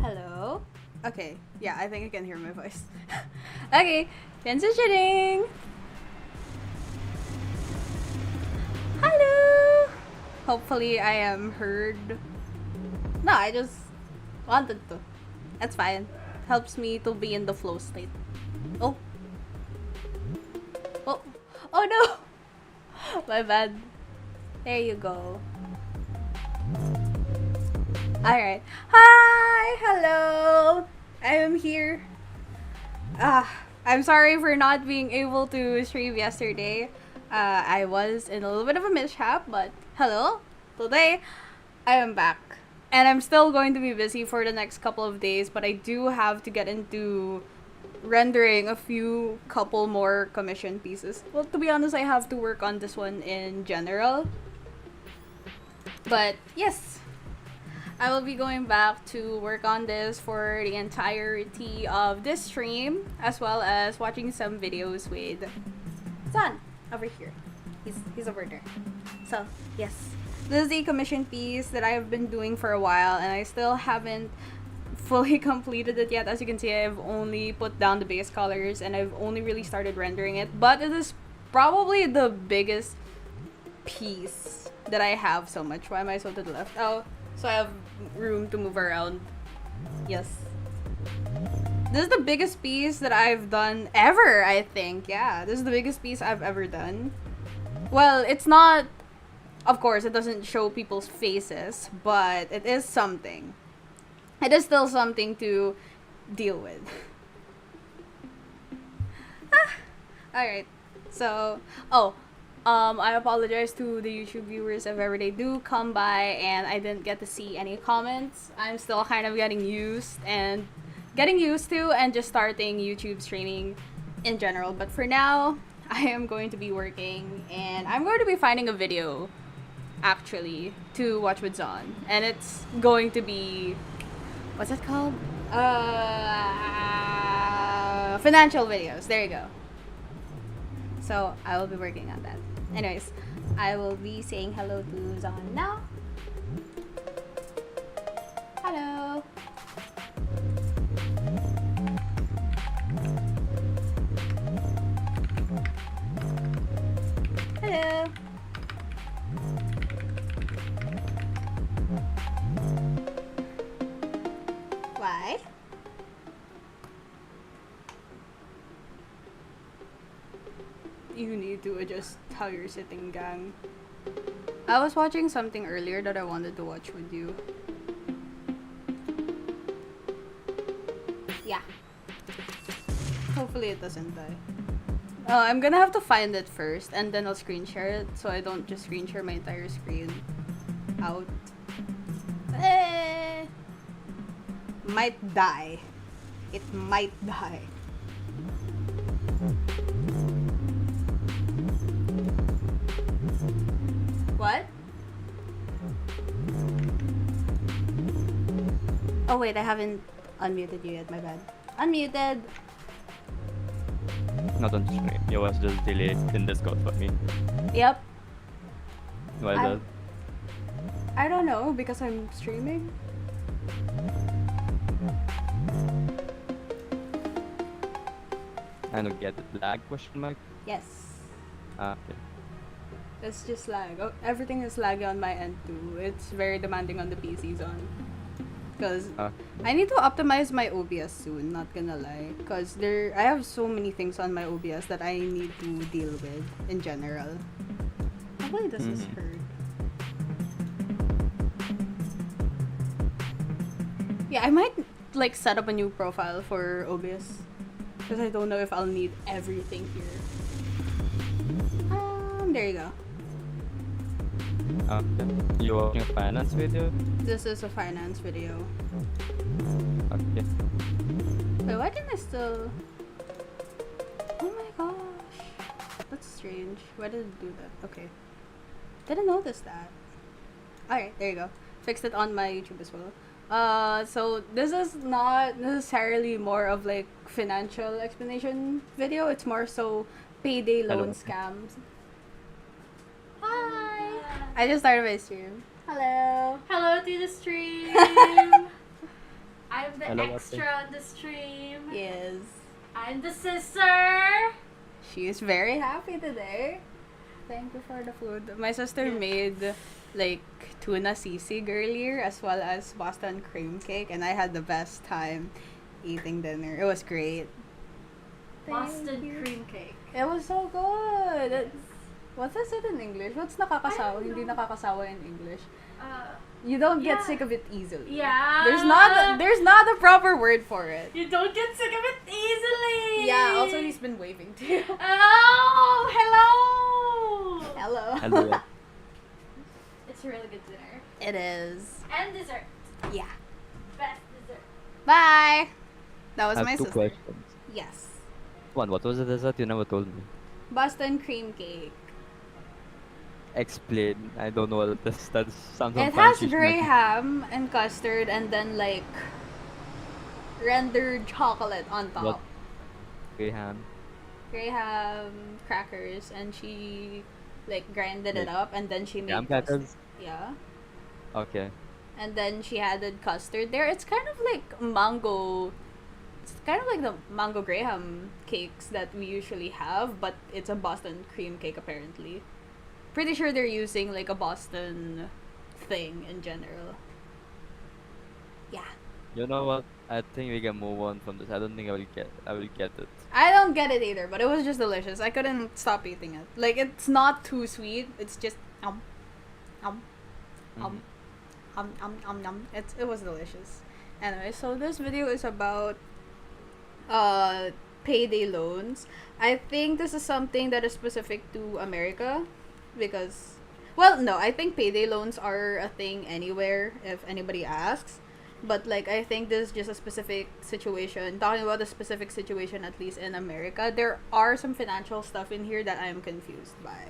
Hello? Okay, yeah, I think I can hear my voice. Okay, transitioning! Hello! Hopefully I am heard. No, I just wanted to. That's fine. Helps me to be in the flow state. Oh. Oh. Oh no! My bad. There you go. Alright. Hi! Hello! I am here. I'm sorry for not being able to stream yesterday. I was in a little bit of a mishap, but hello. Today, I am back. And I'm still going to be busy for the next couple of days, but I do have to get into rendering a couple more commission pieces. Well, to be honest, I have to work on this one in general. But yes, I will be going back to work on this for the entirety of this stream, as well as watching some videos with Zan over here. He's over there. So yes, this is a commission piece that I have been doing for a while, and I still haven't fully completed it yet. As you can see, I've only put down the base colors and I've only really started rendering it, but it is probably the biggest piece that I have so much. Why am I so to the left? Oh, so I have room to move around. Yes. This is the biggest piece that I've done ever, I think. Yeah, this is the biggest piece I've ever done. Well, it's not, of course, it doesn't show people's faces, but it is something. It is still something to deal with. Alright. So, I apologize to the YouTube viewers if ever they do come by and I didn't get to see any comments. I'm still kind of getting used to and just starting YouTube streaming in general. But for now, I am going to be working and I'm going to be finding a video actually to watch with Zon. And it's going to be, what's it called? Financial videos. There you go. So I will be working on that. Anyways, I will be saying hello to Zon now. Hello. Hello. Why? You need to adjust how you're sitting, gang. I was watching something earlier that I wanted to watch with you. Yeah. Hopefully it doesn't die. I'm gonna have to find it first and then I'll screen share it so I don't just screen share my entire screen out. Might die. It might die. What? Oh wait, I haven't unmuted you yet, my bad. Unmuted! Not on stream. It was just delayed in Discord for me. Yep. Well done. I don't know, because I'm streaming. I don't get it. Lag question mark? Yes. Okay. It's just lag. Oh, everything is laggy on my end too. It's very demanding on the PC Zone. Because I need to optimize my OBS soon, not gonna lie. Because I have so many things on my OBS that I need to deal with in general. Hopefully this is heard. Yeah, I might like set up a new profile for OBS. Because I don't know if I'll need everything here. There you go. Okay. You watching a finance video? This is a finance video. Okay. Wait, why can I still... Oh my gosh. That's strange. Why did it do that? Okay. Didn't notice that. Alright, there you go. Fixed it on my YouTube as well. So this is not necessarily more of like financial explanation video. It's more so payday loan scams. I just started my stream. Hello. Hello to the stream. I'm the Hello, extra on the stream. Yes. I'm the sister. She is very happy today. Thank you for the food. My sister made like tuna sisig earlier as well as Boston cream cake, and I had the best time eating dinner. It was great. Boston Thank you. cream cake. It was so good. What is it in English? What's nakakasawa? I don't Hindi know. nakakasawa in English. Uh, You don't get Yeah. sick of it easily. Yeah. There's not a proper word for it. you don't get sick of it easily. Yeah, also he's been waving too. Oh, hello. Hello. Hello. It's a really good dinner. It is. And dessert. Yeah. Best dessert. Bye. That was I my have two sister. questions. Yes. One, what was the dessert? You never told me. Boston cream cake. Explain. I don't know what this. That sounds It has fancy. grey ham and custard and then like rendered chocolate on top. What? Grey ham. Grey ham, crackers, and she like grinded it Like, up and then she made Graham crackers? Yeah. Okay. And then she added custard there. It's kind of like mango. It's kind of like the mango graham cakes that we usually have, but it's a Boston cream cake apparently. Pretty sure they're using like a Boston thing in general. Yeah. You know what? I think we can move on from this. I don't think I will get it. I don't get it either, but it was just delicious. I couldn't stop eating it. Like it's not too sweet. It's just um. Mhm. It was delicious. Anyway, so this video is about payday loans. I think this is something that is specific to America because no, I think payday loans are a thing anywhere if anybody asks. But like I think this is just a specific situation. Talking about a specific situation at least in America, there are some financial stuff in here that I am confused by.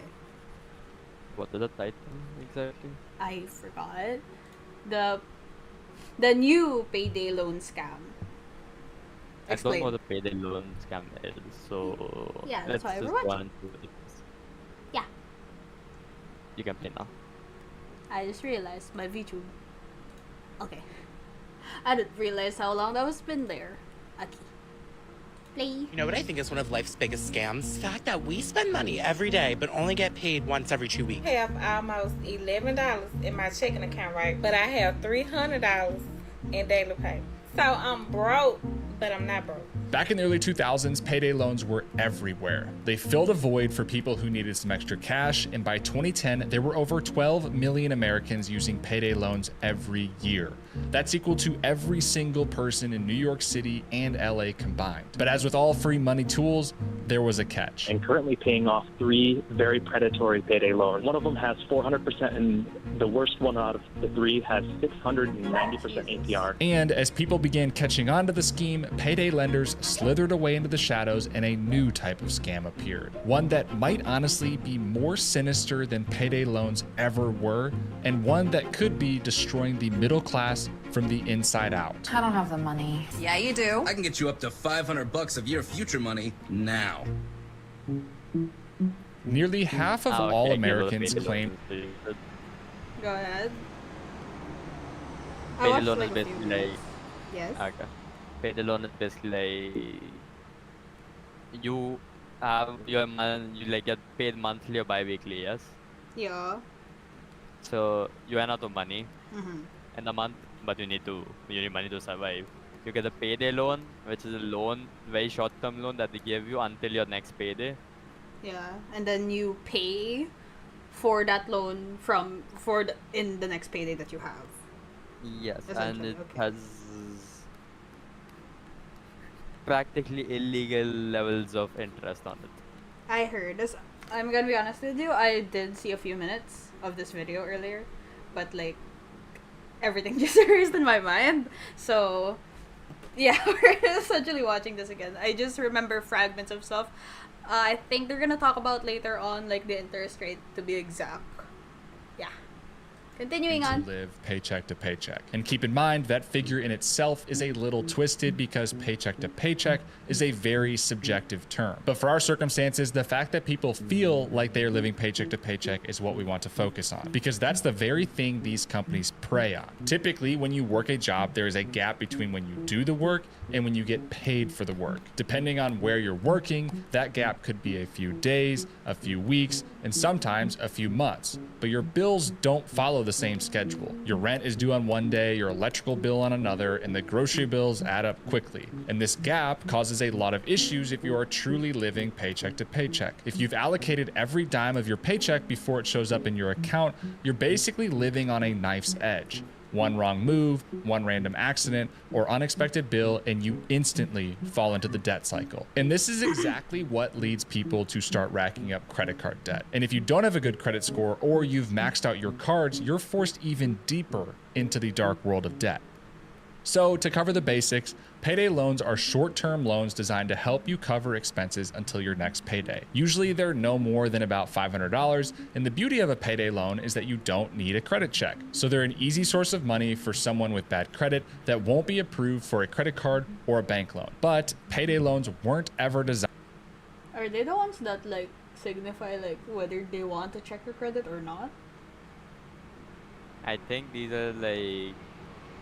What is the title exactly? I forgot. The new payday loan scam. I don't know Explain. what the payday loan scam is, so Yeah, that's let's why we're just watching. go on to it. Yeah. You can play now. I just realized my VTube. Okay. I didn't realize how long that was been there. Okay. Play. You know what I think is one of life's biggest scams? The fact that we spend money every day but only get paid once every 2 weeks. I have almost $11 in my checking account, right? But I have $300 in daily pay. So I'm broke, but I'm not broke. Back in the early 2000s, payday loans were everywhere. They filled a void for people who needed some extra cash, and by 2010, there were over 12 million Americans using payday loans every year. That's equal to every single person in New York City and LA combined. But as with all free money tools, there was a catch. And currently paying off 3 very predatory payday loans. One of them has 400%, and the worst one out of the 3 has 690% APR. And as people began catching on to the scheme, payday lenders slithered away into the shadows and a new type of scam appeared. One that might honestly be more sinister than payday loans ever were, and one that could be destroying the middle class from the inside out. I don't have the money. Yeah, you do. I can get you up to $500 of your future money now. Nearly half of Ah, okay, all I get what Americans payday claim loan is. Go ahead. I Payday watched, loan like, is a few basically like videos. Yes. okay. Payday loan is basically like you have you like get paid monthly or bi-weekly, yes? Yeah. So you run out of money Mm-hmm. in a month, but you need money to survive. You get a payday loan, which is a loan, very short-term loan that they give you until your next payday. Yeah, and then you pay for that loan in the next payday that you have. Yes, and Essentially, it okay. has practically illegal levels of interest on it. I heard this. I'm gonna be honest with you. I did see a few minutes of this video earlier, but like everything just erased in my mind. So yeah, we're essentially watching this again. I just remember fragments of stuff. I think they're gonna talk about later on, like the interest rate to be exact. Yeah. Continuing and on. to live paycheck to paycheck. And keep in mind that figure in itself is a little twisted because paycheck to paycheck is a very subjective term. But for our circumstances, the fact that people feel like they are living paycheck to paycheck is what we want to focus on, because that's the very thing these companies prey on. Typically, when you work a job, there is a gap between when you do the work and when you get paid for the work. Depending on where you're working, that gap could be a few days, a few weeks, and sometimes a few months. But your bills don't follow the same schedule. Your rent is due on one day, your electrical bill on another, and the grocery bills add up quickly. And this gap causes a lot of issues if you are truly living paycheck to paycheck. If you've allocated every dime of your paycheck before it shows up in your account, you're basically living on a knife's edge. One wrong move, one random accident, or unexpected bill, and you instantly fall into the debt cycle. And this is exactly what leads people to start racking up credit card debt. And if you don't have a good credit score or you've maxed out your cards, you're forced even deeper into the dark world of debt. So to cover the basics, payday loans are short-term loans designed to help you cover expenses until your next payday. Usually they're no more than about $500, and the beauty of a payday loan is that you don't need a credit check. So they're an easy source of money for someone with bad credit that won't be approved for a credit card or a bank loan. But payday loans weren't ever designed. Are they the ones that like signify like whether they want to check your credit or not? I think these are like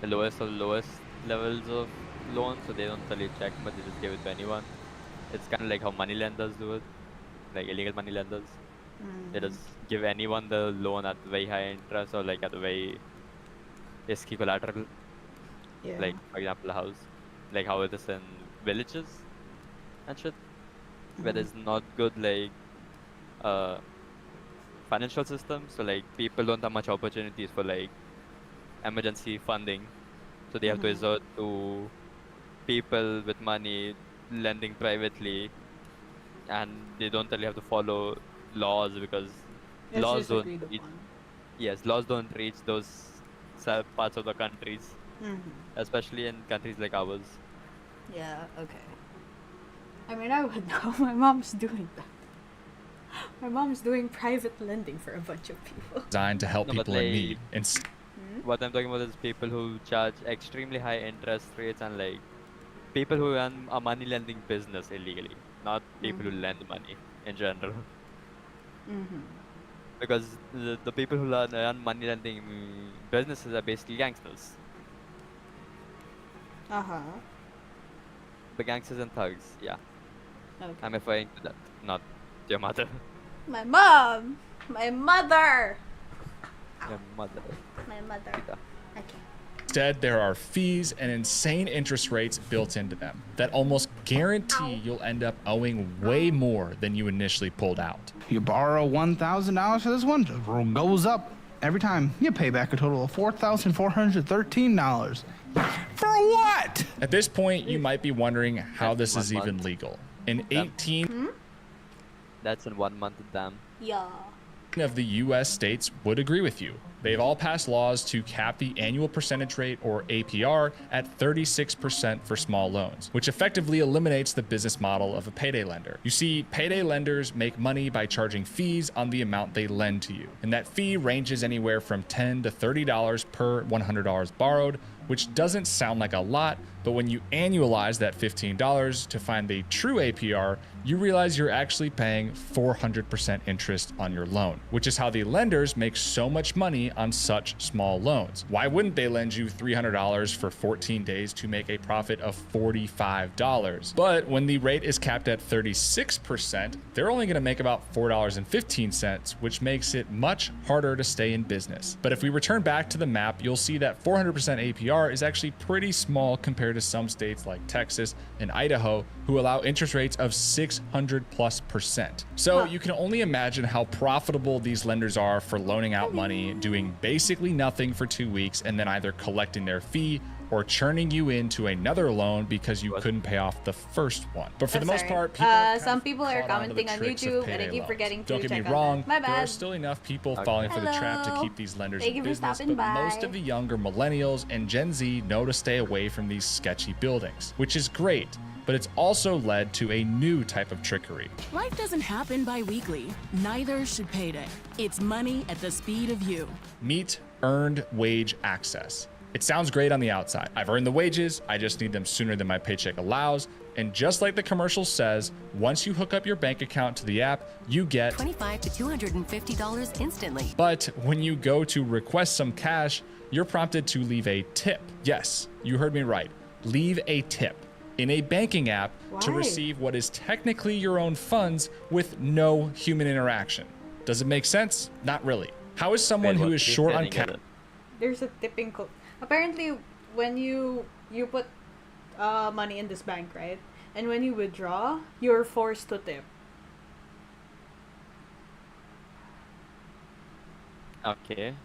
the lowest of lowest levels of loans, so they don't really check, but they just give it to anyone. It's kind of like how money lenders do it, like illegal money lenders. They just give anyone the loan at very high interest or like at a very risky collateral. Yeah. Like for example, a house, like how it is in villages and shit, where there's not good like financial system, so like people don't have much opportunities for like emergency funding, so they have to resort to people with money lending privately, and they don't really have to follow laws because It's laws just don't agreed reach, upon. laws don't reach those parts of the countries, especially in countries like ours. Yeah, okay. I mean, I would know. My mom's doing that. My mom's doing private lending for a bunch of people. Designed to help No, but people in like- need. And What I'm talking about is people who charge extremely high interest rates, and like people who run a money lending business illegally, not people who lend money in general. Because the people who run money lending businesses are basically gangsters. The gangsters and thugs, yeah. Okay. I'm referring to that, not your mother. My mom! My mother! Your mother. My mother. Rita. Okay. instead, there are fees and insane interest rates built into them that almost guarantee you'll end up owing way more than you initially pulled out. You borrow $1,000 for this one, the roll goes up every time. You pay back a total of $4,413. For what? At this point, you might be wondering how this is even legal. In 18 That's in 1 month, damn. Yeah. of the US states would agree with you. They've all passed laws to cap the annual percentage rate, or APR, at 36% for small loans, which effectively eliminates the business model of a payday lender. You see, payday lenders make money by charging fees on the amount they lend to you, and that fee ranges anywhere from $10 to $30 per $100 borrowed, which doesn't sound like a lot, but when you annualize that $15 to find the true APR, you realize you're actually paying 400% interest on your loan, which is how the lenders make so much money on such small loans. Why wouldn't they lend you $300 for 14 days to make a profit of $45? But when the rate is capped at 36%, they're only gonna make about $4.15, which makes it much harder to stay in business. But if we return back to the map, you'll see that 400% APR is actually pretty small compared to some states like Texas and Idaho, who allow interest rates of 600+%. So you can only imagine how profitable these lenders are for loaning out money, doing basically nothing for 2 weeks, and then either collecting their fee or churning you into another loan because you couldn't pay off the first one. But for the most part, people have kind some of people are caught on to the commenting on tricks of YouTube, and I payday keep loans. forgetting to Don't get me check on wrong, that. My there are bad. still enough people falling for the trap to Hello. keep these lenders Thank in you for business, stopping but most by. of the younger millennials and Gen Z know to stay away from these sketchy buildings, which is great, but it's also led to a new type of trickery. Life doesn't happen bi-weekly. Neither should payday. It's money at the speed of you. Meet earned wage access. It sounds great on the outside. I've earned the wages, I just need them sooner than my paycheck allows. And just like the commercial says, once you hook up your bank account to the app, you get $25 to $250 instantly. But when you go to request some cash, you're prompted to leave a tip. Yes, you heard me right. Leave a tip in a banking app to Why? receive what is technically your own funds with no human interaction. Does it make sense? Not really. How is someone who is short on cash? There's a tipping code. Apparently, when you put money in this bank, right? And when you withdraw, you're forced to tip. Okay.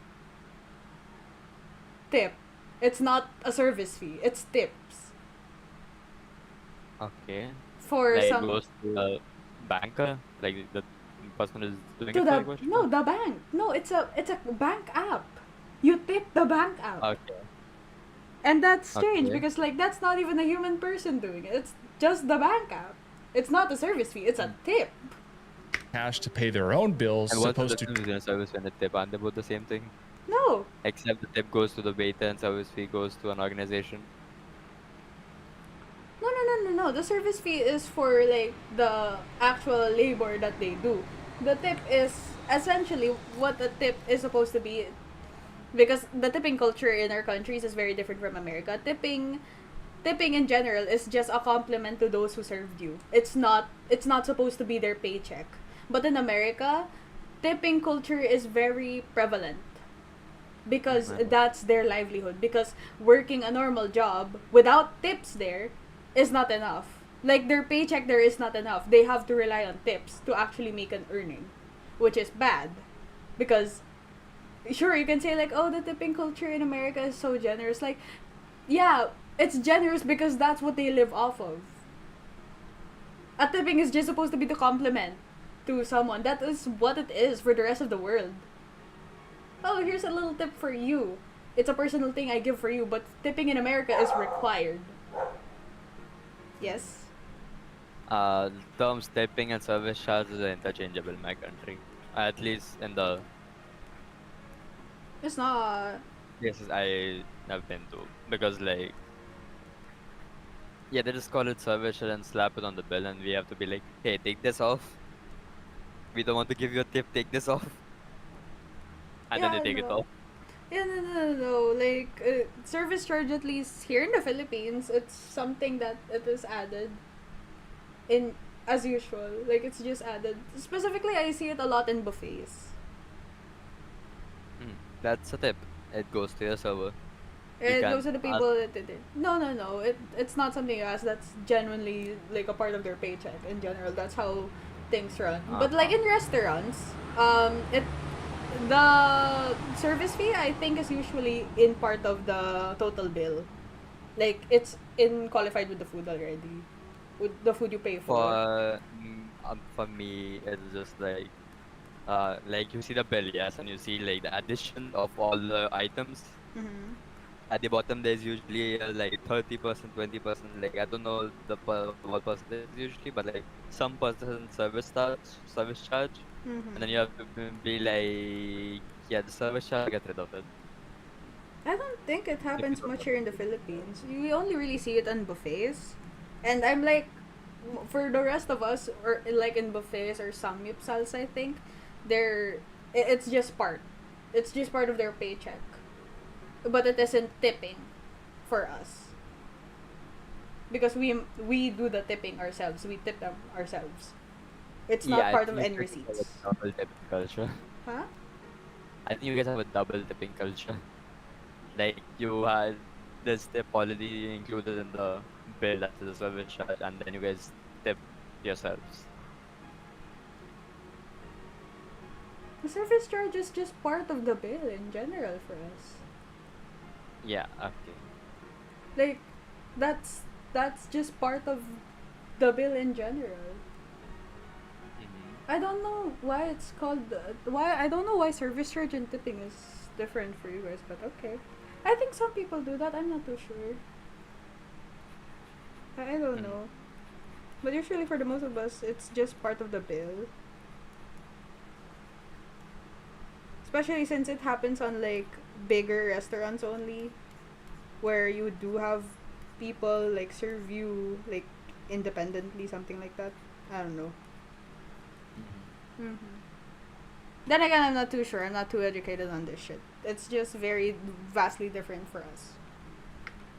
Tip. It's not a service fee. It's tips. Okay. For Like some... it goes to the banker, like the person who's doing To it. the... Like, what you No, call? the bank. No, it's a bank app. You tip the bank app. Okay. And that's strange Okay. because like that's not even a human person doing it. It's just the bank app. It's not a service fee. It's a tip. Cash to pay their own bills, And what's the supposed to difference between a service fee and a tip? Aren't they both the same thing? No. Except the tip goes to the waiter and service fee goes to an organization. No. The service fee is for like the actual labor that they do. The tip is essentially what the tip is supposed to be, because the tipping culture in our countries is very different from America. Tipping in general is just a compliment to those who served you. It's not supposed to be their paycheck. But in America, tipping culture is very prevalent because that's their livelihood. Because working a normal job without tips there is not enough. Like their paycheck there is not enough. They have to rely on tips to actually make an earning, which is bad. Because sure, you can say like, oh, the tipping culture in America is so generous. Like, yeah, it's generous because that's what they live off of. A tipping is just supposed to be the compliment to someone. That is what it is for the rest of the world. Oh, here's a little tip for you. It's a personal thing I give for you, but tipping in America is required. Yes? Terms tipping and service charges are interchangeable in my country. At least in the It's not. places I have been to. Because like, yeah, they just call it service charge and slap it on the bill and we have to be like, hey, take this off. We don't want to give you a tip, take this off. And then Yeah, they take it no. off. Yeah, no. Like, service charge, at least here in the Philippines, it's something that it is added in as usual. Like, it's just added. Specifically, I see it a lot in buffets. That's a tip. It goes to your server. You It can goes to the people that did it. No. It's not something else that's genuinely, like, a part of their paycheck in general. That's how things run. But, like, in restaurants, the service fee, I think, is usually in part of the total bill. Like, it's qualified with the food already. With the food you pay for. For me, it's just like you see the bill, yes, and you see like the addition of all the items. Mm-hmm. At the bottom, there's usually like 30%, 20%. Like I don't know what percentage usually, but like some percent service charge, Mm-hmm. and then you have to be like, yeah, the service charge, get rid of it. I don't think it happens much here in the Philippines. We only really see it on buffets. And I'm like, for the rest of us, or like in buffets or samgyeopsals, I think, it's just part. It's just part of their paycheck. But it isn't tipping for us. Because we do the tipping ourselves. We tip them ourselves. It's not Yeah, part I of think any you guys have receipts. a double tipping culture. Huh? I think you guys have a double tipping culture. Like you had this tip already included in the bill, that's the service charge, and then you guys tip yourselves. The service charge is just part of the bill in general for us. Yeah, okay. Like, that's just part of the bill in general. I don't know why it's called I don't know why service charge and tipping is different for you guys, but okay. I think some people do that. I'm not too sure. I don't know. But usually for the most of us, it's just part of the bill. Especially since it happens on like bigger restaurants only, where you do have people like serve you like independently, something like that. I don't know. Mm-hmm. Then again, I'm not too sure. I'm not too educated on this shit. It's just very vastly different for us.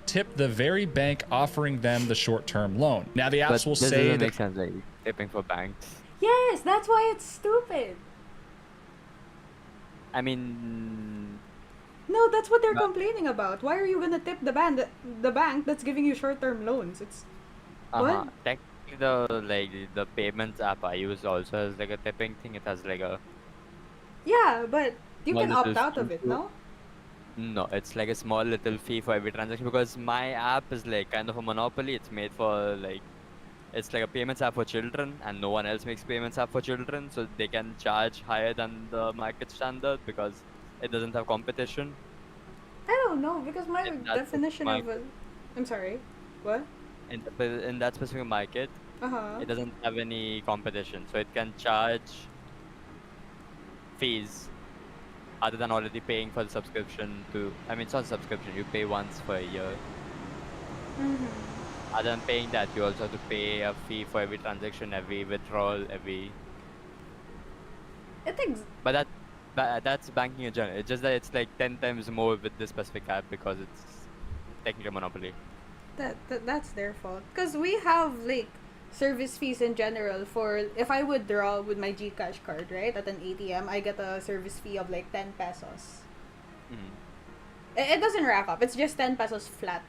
Tip the very bank offering them the short-term loan. Now the apps But will this say doesn't that make sense, like tipping for banks. Yes, that's why it's stupid. I mean, No, that's what they're But- complaining about. Why are you gonna tip the bank that's giving you short-term loans? It's what? technically the payments app I use also has like a tipping thing. It has like a Yeah, but you Well, can it opt is out of it, true. no? no, it's like a small little fee for every transaction because my app is like kind of a monopoly. It's made for like it's like a payments app for children, and no one else makes payments app for children, so they can charge higher than the market standard because it doesn't have competition. I don't know because my In that definition of market, I'm sorry. What? in that specific market, Uh-huh. it doesn't have any competition, so it can charge fees other than already paying for the subscription to. I mean, it's not a subscription. You pay once for a year. Mm-hmm. Other than paying that, you also have to pay a fee for every transaction, every withdrawal, every. It ex- But that's banking in general. It's just that it's like 10 times more with this specific app because it's technically a monopoly. that's their fault. Because we have like service fees in general for if I withdraw with my GCash card, right, at an ATM, I get a service fee of like 10 pesos. Mhm. It doesn't rack up. It's just 10 pesos flat.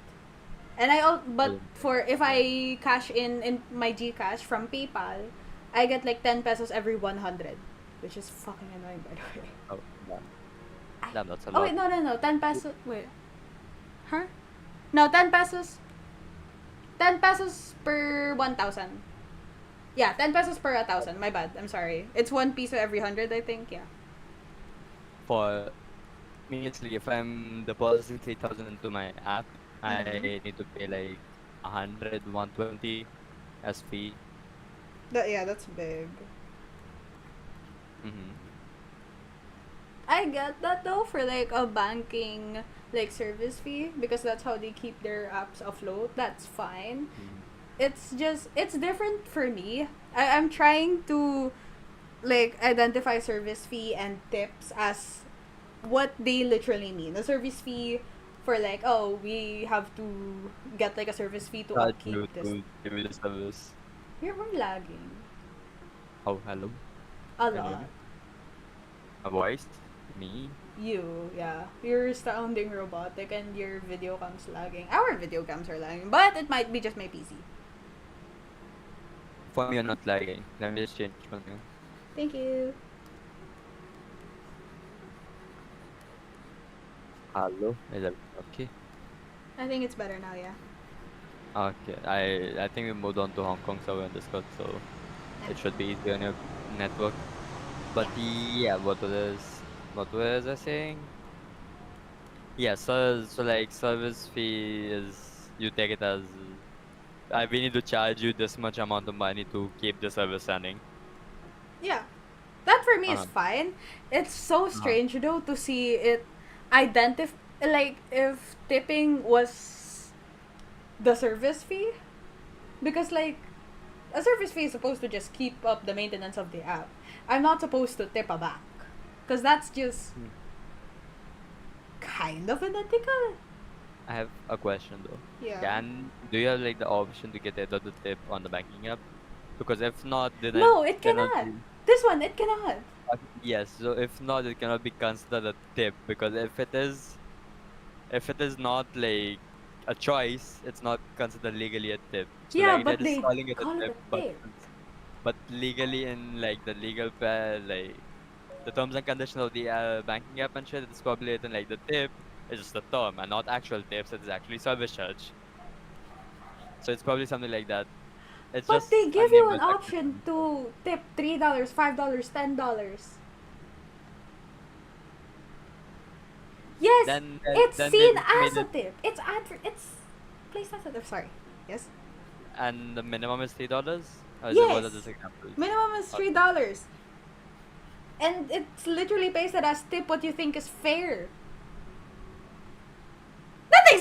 And but Yeah. for if I cash in my GCash from PayPal, I get like 10 pesos every 100, which is fucking annoying by the way. Oh, yeah. Damn, that's a Oh lot. wait, no. 10 pesos. Wait. Huh? No, 10 pesos. 10 pesos per 1,000. Yeah, 10 pesos per 1,000. My bad. I'm sorry. It's 1 piso every 100, I think. Yeah. For me, it's like if I'm depositing 3,000 into my app, I need to pay like 100, 120 as fee. That's big. Mm-hmm. I get that though for like a banking like service fee because that's how they keep their apps afloat. That's fine. It's just it's different for me. I'm trying to like identify service fee and tips as what they literally mean. A service fee for like, oh, we have to get like a service fee to Charge upkeep you this. to give me the service. You're lagging Oh, hello. a Can you hear lot. me? A voice? Me? Yeah. You're sounding robotic and your video cam's lagging. Our video cams are lagging, but it might be just my PC. For me, you're not lagging. Let me just change one thing. Thank you. Hello? Is that okay? I think it's better now, yeah. Okay. I think we moved on to Hong Kong server in Discord, so it should be easier on your network. But yeah, what was I saying? Yeah, so like service fee is you take it as we need to charge you this much amount of money to keep the service running. Yeah. That for me is Uh-huh. fine. It's so strange though to see it like if tipping was the service fee, because like a service fee is supposed to just keep up the maintenance of the app. I'm not supposed to tip a bank because that's just kind of unethical. I have a question though. Yeah. Do you have like the option to get either the tip on the banking app? Because if not, then No, it cannot. be- This one, it cannot. Yes, so if not, it cannot be considered a tip because if it is not like a choice, it's not considered legally a tip. So Yeah, like, but they're just they calling it call a it tip, a tip. but legally in like the legal like the terms and conditions of the banking app and shit, it's probably written like the tip is just a term and not actual tips. It's actually service charge. So it's probably something like that. It's But just they a give you name an with option to tip $3, $5, $10. Yes, it's then seen they as made a it- tip. It's placed as a tip. Sorry. Yes. And the minimum is $3? Or was it Yes. just example? Minimum is $3, and it's literally pasted as tip what you think is fair.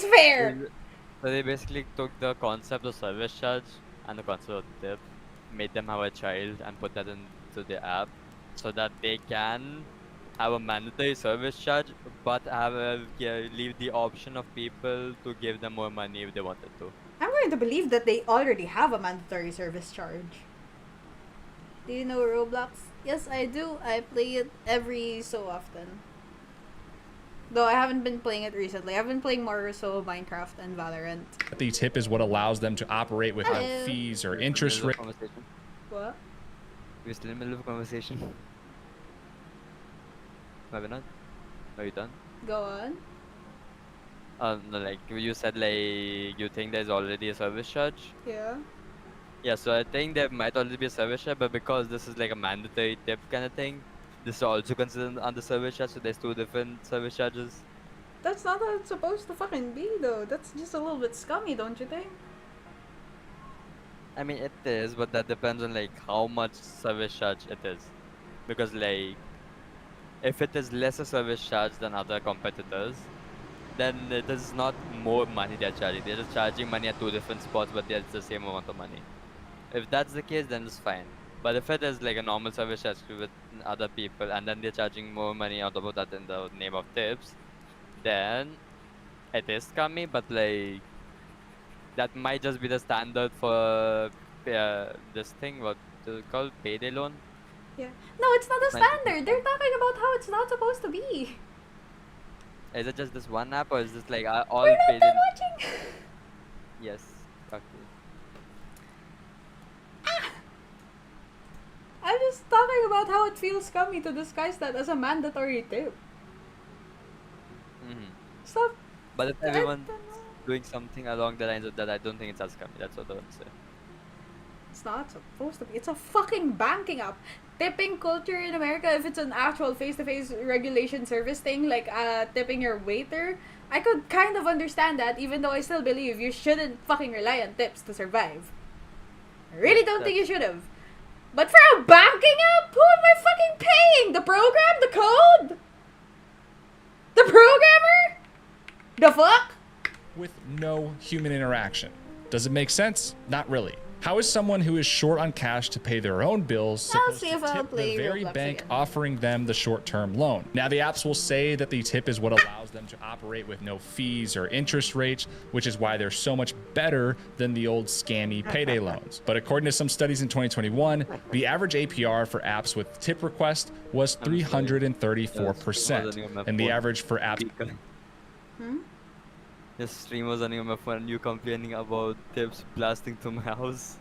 is fair. So they basically took the concept of service charge and the concept of tip, made them have a child and put that into the app so that they can have a mandatory service charge but leave the option of people to give them more money if they wanted to. I'm going to believe that they already have a mandatory service charge. Do you know Roblox? Yes, I do. I play it every so often. Though I haven't been playing it recently. I've been playing more so Minecraft and Valorant. The tip is what allows them to operate without Hello. fees or interest rates. What? We're still in the middle of a conversation. Maybe not? Are you done? Go on. No, like you said, like you think there's already a service charge. Yeah. Yeah, so I think there might already be a service charge, but because this is like a mandatory tip kind of thing, this is also considered under service charge. So there's two different service charges. That's not how it's supposed to fucking be, though. That's just a little bit scummy, don't you think? I mean, it is, but that depends on like how much service charge it is, because like if it is lesser service charge than other competitors, then it is not more money they're charging. They're just charging money at two different spots, but it's the same amount of money. If that's the case, then it's fine. But if it is like a normal service charge with other people, and then they're charging more money out of that in the name of tips, then it is scummy. But like that might just be the standard for this thing. What is it called? Payday loan. Yeah. No, it's not a standard. They're talking about how it's not supposed to be. Is it just this one app, or is this like all We're not payday? done watching. Yes. Okay. I'm just talking about how it feels scummy to disguise that as a mandatory tip. Stop. But if everyone's doing something along the lines of that, I don't think it's as scummy. That's what I would say. It's not supposed to be. It's a fucking banking app. Tipping culture in America, if it's an actual face-to-face regulation service thing, like tipping your waiter, I could kind of understand that, even though I still believe you shouldn't fucking rely on tips to survive. I really don't think you should have. But for a banking app, who am I fucking paying? The program? The code? The programmer? The fuck? With no human interaction. Does it make sense? Not really. How is someone who is short on cash to pay their own bills I'll supposed see to if I'll tip play the very Roblox bank again. offering them the short-term loan? Now, the apps will say that the tip is what allows them to operate with no fees or interest rates, which is why they're so much better than the old scammy payday loans. But according to some studies in 2021, the average APR for apps with tip request was 334%, and the average for apps This stream was running on my phone and you complaining about tips blasting to my house.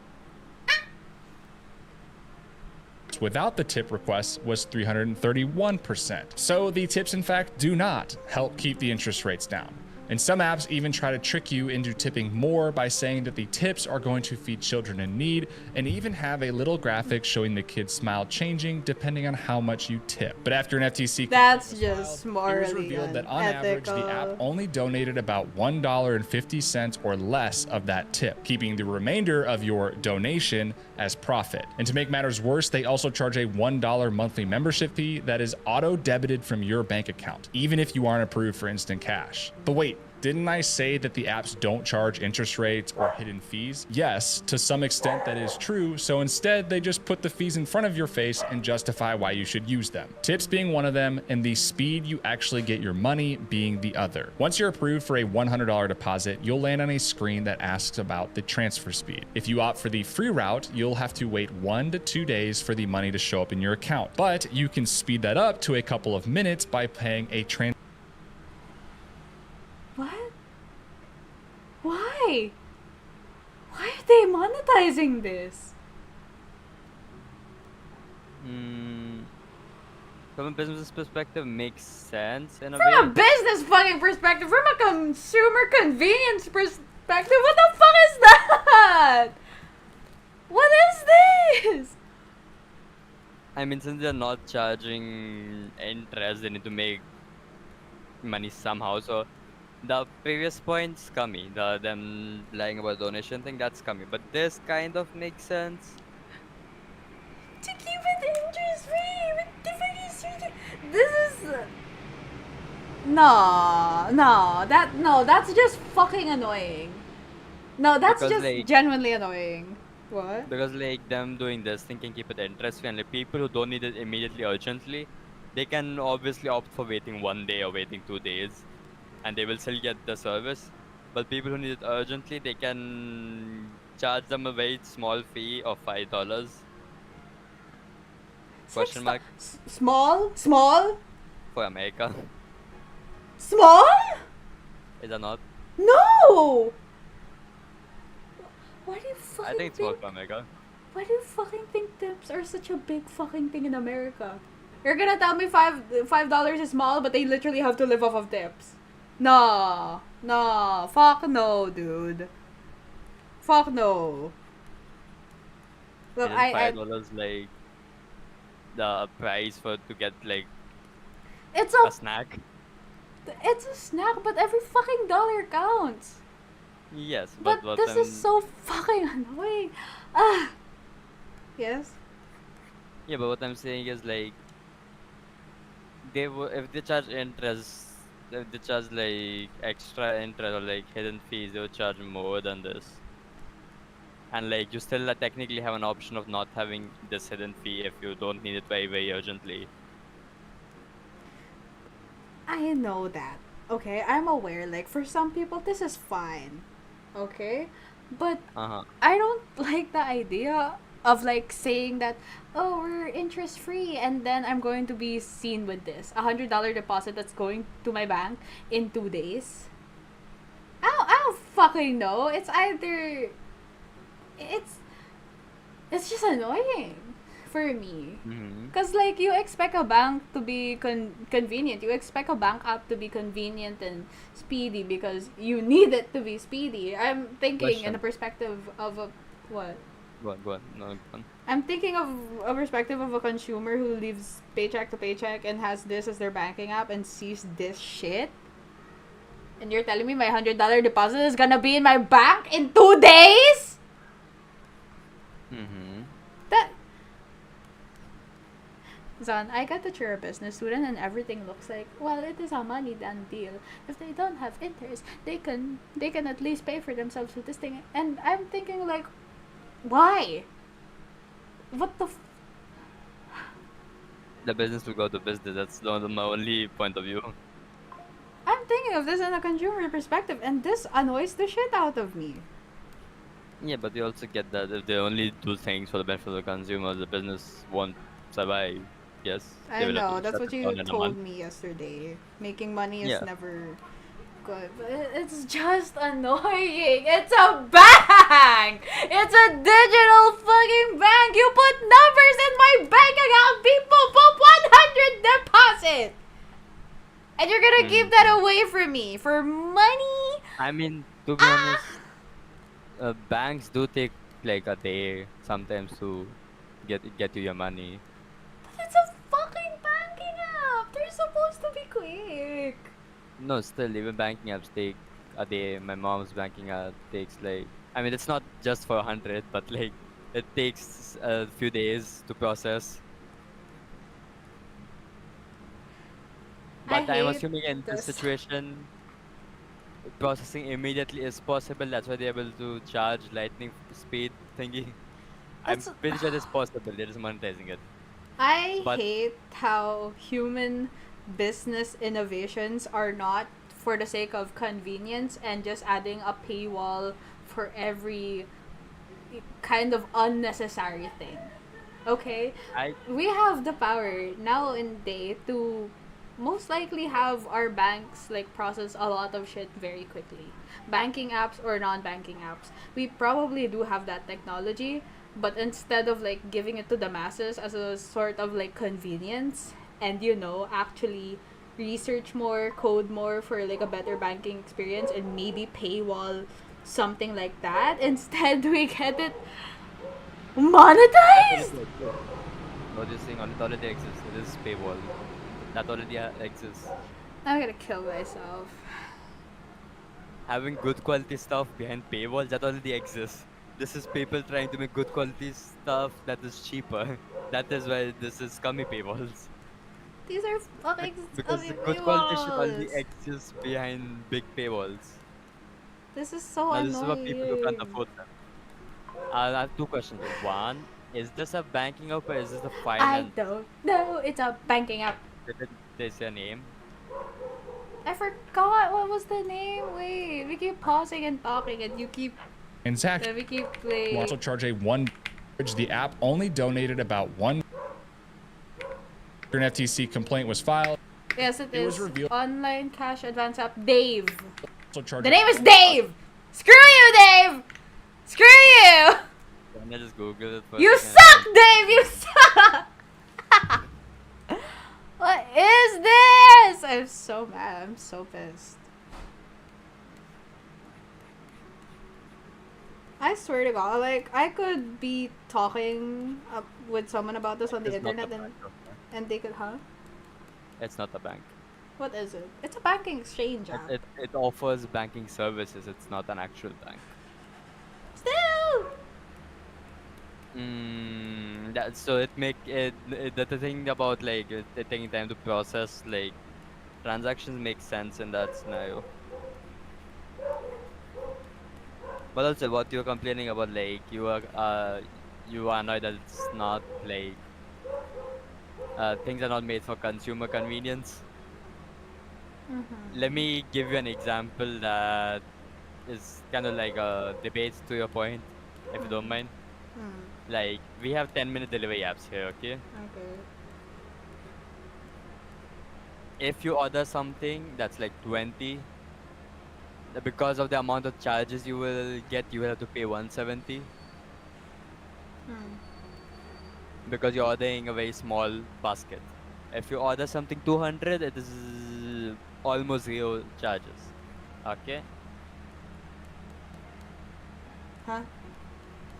without the tip requests was 331%. So the tips, in fact, do not help keep the interest rates down. And some apps even try to trick you into tipping more by saying that the tips are going to feed children in need, and even have a little graphic showing the kid's smile changing depending on how much you tip. But after an FTC That's complaint was just filed, morally it was revealed that on average the app only donated about $1.50 or less of that tip, keeping the remainder of your donation as profit. And to make matters worse, they also charge a $1 monthly membership fee that is auto-debited from your bank account, even if you aren't approved for instant cash. But wait, didn't I say that the apps don't charge interest rates or hidden fees? Yes, to some extent that is true, so instead they just put the fees in front of your face and justify why you should use them. Tips being one of them, and the speed you actually get your money being the other. Once you're approved for a $100 deposit, you'll land on a screen that asks about the transfer speed. If you opt for the free route, you'll have to wait 1 to 2 days for the money to show up in your account. But you can speed that up to a couple of minutes by paying a transfer. What? Why? Why are they monetizing this? From a business perspective, makes sense in a From a way. business fucking perspective, from a consumer convenience perspective, what the fuck is that? What is this? I mean, since they're not charging interest, they need to make money somehow. So the previous point, scummy. Them lying about donation thing, that's scummy. But this kind of makes sense. To keep it interest free, what the fuck is this? No, that's just fucking annoying. No, that's Because, just like, genuinely annoying. What? because like them doing this thing can keep it interest free, and like people who don't need it immediately urgently, they can obviously opt for waiting 1 day or waiting 2 days, and they will still get the service. But people who need it urgently, they can charge them a very small fee of $5. Question mark Small? for America. Small? Is that not? No! Why do you I fucking think it's more for America. Why do you fucking think tips are such a big fucking thing in America? You're gonna tell me $5 is small, but they literally have to live off of tips. No, fuck no, dude. Fuck no. Look, Isn't $5 like the price for to get like it's a snack? it's a snack, but every fucking dollar counts. Yes, But what this I'm, is so fucking annoying. Ah. Yes. yeah, but what I'm saying is like if they charge interest, if they charge like extra interest or like hidden fees, they would charge more than this. And like you still technically have an option of not having this hidden fee if you don't need it very very urgently. I know that. Okay, I'm aware. Like for some people, this is fine. Okay, but I don't like the idea of like saying that, oh, we're interest free, and then I'm going to be seen with this $100 deposit that's going to my bank in 2 days. I don't fucking know. It's either it's just annoying for me. Because like you expect a bank to be convenient, you expect a bank app to be convenient and speedy because you need it to be speedy. I'm thinking in the perspective of a what? Go on. No, go on. I'm thinking of a perspective of a consumer who lives paycheck to paycheck and has this as their banking app and sees this shit. And you're telling me my $100 deposit is gonna be in my bank in 2 days? That Zan, I get that you're a business student and everything looks like, well, it is a money done deal. If they don't have interest, they can at least pay for themselves with this thing. And I'm thinking like, why? What the The business will go to business. That's my only point of view. I'm thinking of this in a consumer perspective, and this annoys the shit out of me. Yeah, but you also get that if they only do things for the benefit of the consumer, the business won't survive. Yes. I know, that's what you told me yesterday. Making money is Yeah. never good, but it's just annoying. It's a bank! It's a digital fucking bank! You put numbers in my bank account! People put 100 deposit! And you're gonna keep that away from me for money? I mean, to be honest, banks do take like a day sometimes to get you your money. But it's a fucking banking app! They're supposed to be quick! No, still, even banking apps take a day. My mom's banking app takes like, I mean, it's not just for 100, but like, it takes a few days to process. But I'm assuming in this situation, processing immediately is possible. That's why they're able to charge lightning speed thingy. I'm pretty sure it's possible. They're just monetizing it. I hate how human business innovations are not for the sake of convenience and just adding a paywall for every kind of unnecessary thing. Okay? We have the power now in day to most likely have our banks like process a lot of shit very quickly. Banking apps or non-banking apps. We probably do have that technology, but instead of like giving it to the masses as a sort of like convenience and actually research more, code more for like a better banking experience and maybe paywall something like that, instead we get it monetized. What you're saying already exists. It is paywall. That already exists. I'm gonna kill myself. Having good quality stuff behind paywalls, that already exists. This is people trying to make good quality stuff that is cheaper. That is why this is scummy paywalls. These are fucking Because stupid good quality should only paywalls. exist behind big paywalls. This is so Now this is for people who can't annoying. afford them. I have two questions. One, is this a banking app or is this a I finance? don't know. It's a banking app. Did they say a name? I forgot what was the name. Wait, we keep pausing and talking, and you keep. And Zach We keep will playing. also charge a one. The app only donated about one. An FTC complaint was filed. Yes, it It was is. revealed- Online cash advance app. Dave. Also charged The name is Dave. Screw you, Dave. Screw you. Can I just Google it? You suck, Dave. You suck. What is this? I'm so mad. I'm so pissed. I swear to God, like, I could be talking with someone about this on the internet and they could, huh? It's not a bank. What is it? It's a banking exchange app. It offers banking services. It's not an actual bank. Still! So it make it the thing about like it taking time to process like transactions makes sense in that scenario. But also, what you're complaining about, like you are annoyed that it's not like things are not made for consumer convenience. Let me give you an example that is kind of like a debate to your point, if you don't mind. Like, we have 10-minute delivery apps here, okay? Okay. If you order something that's like 20, because of the amount of charges you will get, you will have to pay 170. Because you're ordering a very small basket. If you order something 200, it is almost zero charges. Okay? Huh?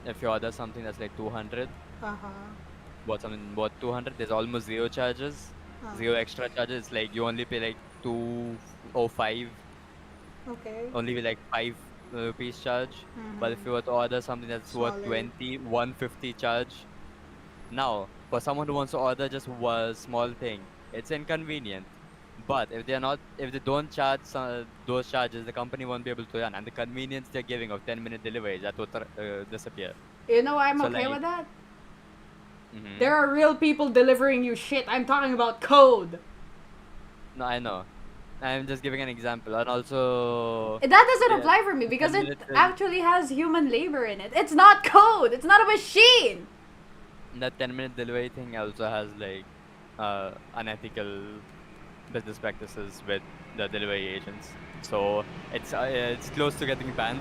If you order something that's like 200, bought 200, there's almost zero charges, zero extra charges. It's like you only pay like 205, Okay. only with like 5 rupees charge. But if you were to order something that's worth Solid. 20, 150 charge. Now, for someone who wants to order just one small thing, it's inconvenient. But if they don't charge those charges, the company won't be able to run. And the convenience they're giving of 10-minute deliveries, that will disappear. You know why I'm So, okay like- with that? Mhm. There are real people delivering you shit. I'm talking about code. No, I know. I'm just giving an example. And also... That doesn't Yeah, apply for me because it 10-minute actually has human labor in it. It's not code. It's not a machine. That 10-minute delivery thing also has like unethical business practices with the delivery agents. So it's close to getting banned.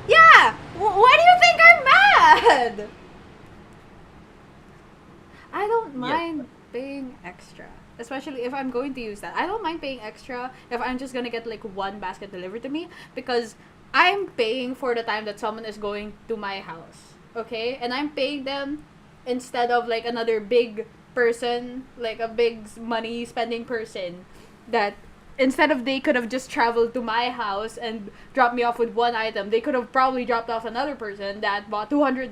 Yeah. Why do you think I'm mad? I don't mind paying extra. Especially if I'm going to use that. I don't mind paying extra if I'm just gonna get like one basket delivered to me because I'm paying for the time that someone is going to my house. Okay? And I'm paying them instead of like another big person, like a big money spending person that instead of they could have just traveled to my house and dropped me off with one item, they could have probably dropped off another person that bought 200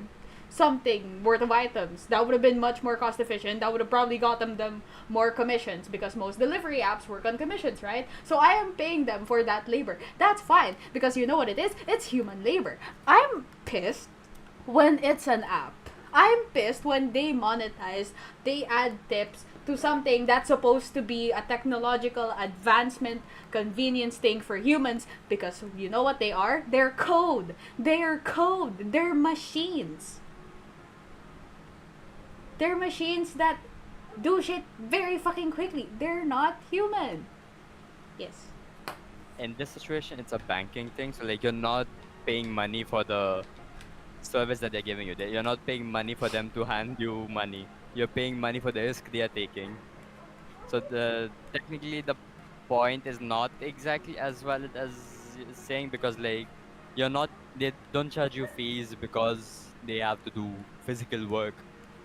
something worth of items. That would have been much more cost efficient. That would have probably got them more commissions because most delivery apps work on commissions, right? So I am paying them for that labor. That's fine because you know what it is? It's human labor. I'm pissed when it's an app. I'm pissed when they monetize, they add tips to something that's supposed to be a technological advancement, convenience thing for humans because you know what they are? They're code. They're code. They're machines. They're machines that do shit very fucking quickly. They're not human. Yes. In this situation, it's a banking thing. So like you're not paying money for the service that they're giving you. You're not paying money for them to hand you money. You're paying money for the risk they are taking. So technically the point is not exactly as valid as you're saying because like they don't charge you fees because they have to do physical work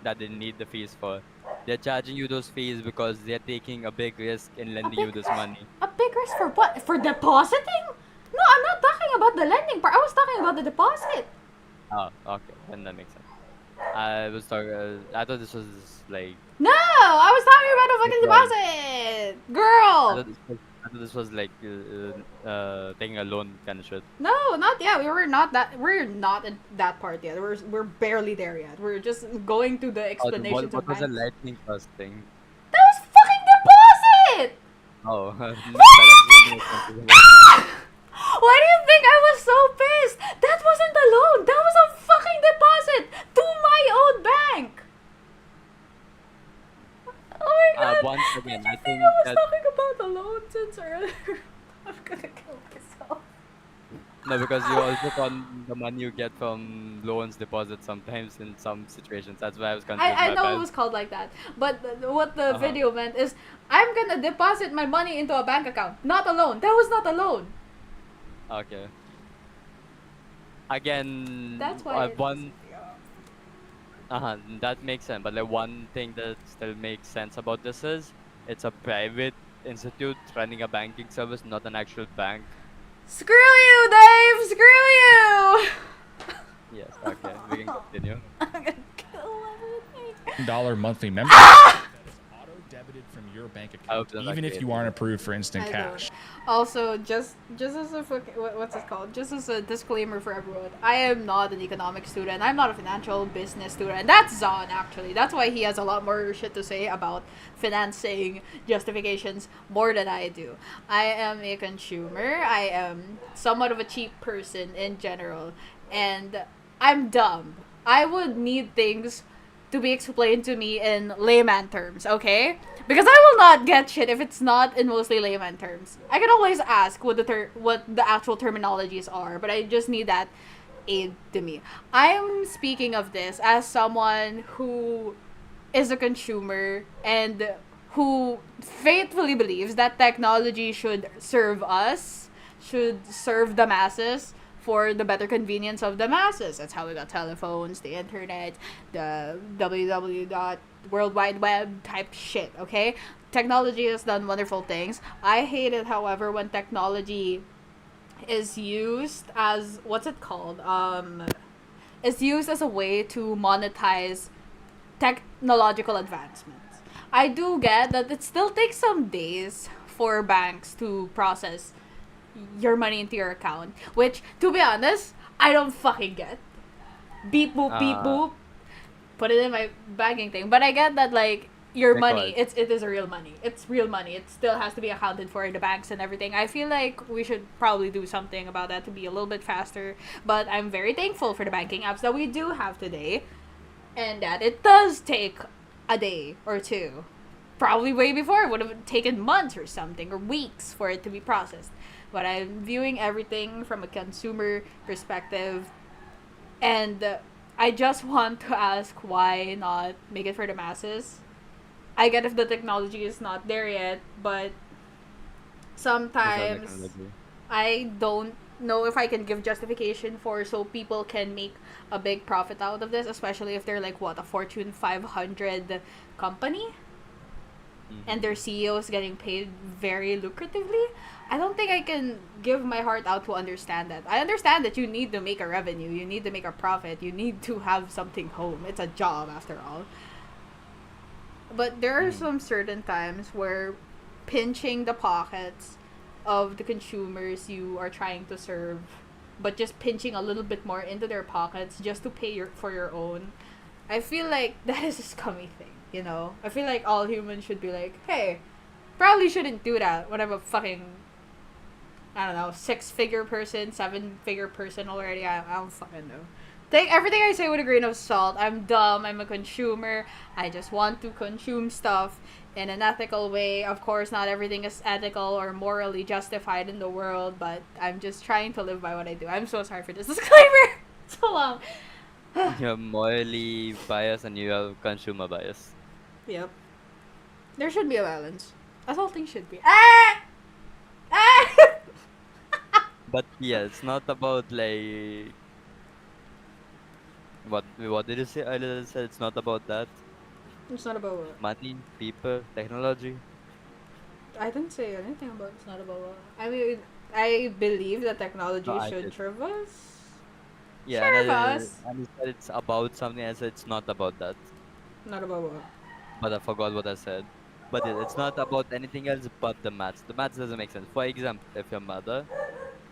that they need the fees for. They're charging you those fees because they're taking a big risk in lending you this money. A big risk for what? For depositing? No, I'm not talking about the lending part. I was talking about the deposit. Oh, okay, then that makes sense. I was talking. I thought this was like No, I was talking about a fucking deposit, girl. I thought this was like taking a loan kind of shit. No, not yet. We're not in that part yet. We're barely there yet. We're just going through the explanations What of was the banks. lightning first thing? That was fucking deposit. Oh, Why do you think I was so pissed? That wasn't a loan. That was a fucking deposit to my own bank. Oh my god. once again, Did you I think think I was that talking about the loan since earlier? I'm gonna kill myself. no, because you also con the money you get from loans deposits sometimes in some situations. That's why I was confused. I My know bad. it was called like that, but what the Uh-huh. video meant is I'm gonna deposit my money into a bank account, not a loan. That was not a loan. Okay. Again, That's why it one. That makes sense. But like one thing that still makes sense about this is it's a private institute running a banking service, not an actual bank. Screw you, Dave! Screw you! Yes. Okay. We can continue. I'm gonna kill everything. $1 monthly membership that is auto-debited from your bank account, that's even if okay. you aren't approved for instant I cash. don't. Also, just as a what's it called? Just as a disclaimer for everyone, I am not an economics student. I'm not a financial business student. And that's Zon actually. That's why he has a lot more shit to say about financing justifications more than I do. I am a consumer. I am somewhat of a cheap person in general, and I'm dumb. I would need things to be explained to me in layman terms, okay? Because I will not get shit if it's not in mostly layman terms. I can always ask what the actual terminologies are, but I just need that aid to me. I'm speaking of this as someone who is a consumer and who faithfully believes that technology should serve us, should serve the masses, for the better convenience of the masses. That's how we got telephones, the internet, the World Wide Web type shit, okay? Technology has done wonderful things. I hate it, however, when technology is used as, what's it called? Is used as a way to monetize technological advancements. I do get that it still takes some days for banks to process your money into your account, which, to be honest, I don't fucking get. Beep boop beep boop, put it in my banking thing. But I get that, like, your money, it is real money. It's real money. It still has to be accounted for in the banks and everything. I feel like we should probably do something about that to be a little bit faster. But I'm very thankful for the banking apps that we do have today, and that it does take a day or two. Probably way before it would have taken months or something, or weeks for it to be processed. But I'm viewing everything from a consumer perspective, and I just want to ask, why not make it for the masses? I get if the technology is not there yet, but sometimes I don't know if I can give justification for so people can make a big profit out of this, especially if they're like, what, a Fortune 500 company? And their CEO is getting paid very lucratively. I don't think I can give my heart out to understand that. I understand that you need to make a revenue, you need to make a profit, you need to have something home. It's a job after all. But there are some certain times where pinching the pockets of the consumers you are trying to serve, but just pinching a little bit more into their pockets just to pay for your own, I feel like that is a scummy thing. You know, I feel like all humans should be like, hey, probably shouldn't do that when I'm a fucking, I don't know, 6-figure person, 7-figure person already. I don't fucking know. Take everything I say with a grain of salt. I'm dumb. I'm a consumer. I just want to consume stuff in an ethical way. Of course, not everything is ethical or morally justified in the world, but I'm just trying to live by what I do. I'm so sorry for this disclaimer. So long. You're morally biased and you have consumer bias. Yep. There should be a balance. As all things should be. Ah! Ah! But yeah, it's not about like what did you say earlier? Said it's not about that. It's not about what? Money, people, technology. I didn't say anything about it's not about what. I mean, I believe that technology No, I should did. serve us. Yeah, Serve and us. and you said it's about something. I said it's not about that. Not about what? but I forgot what I said. But it's not about anything else but the maths. The maths doesn't make sense. For example, if your mother,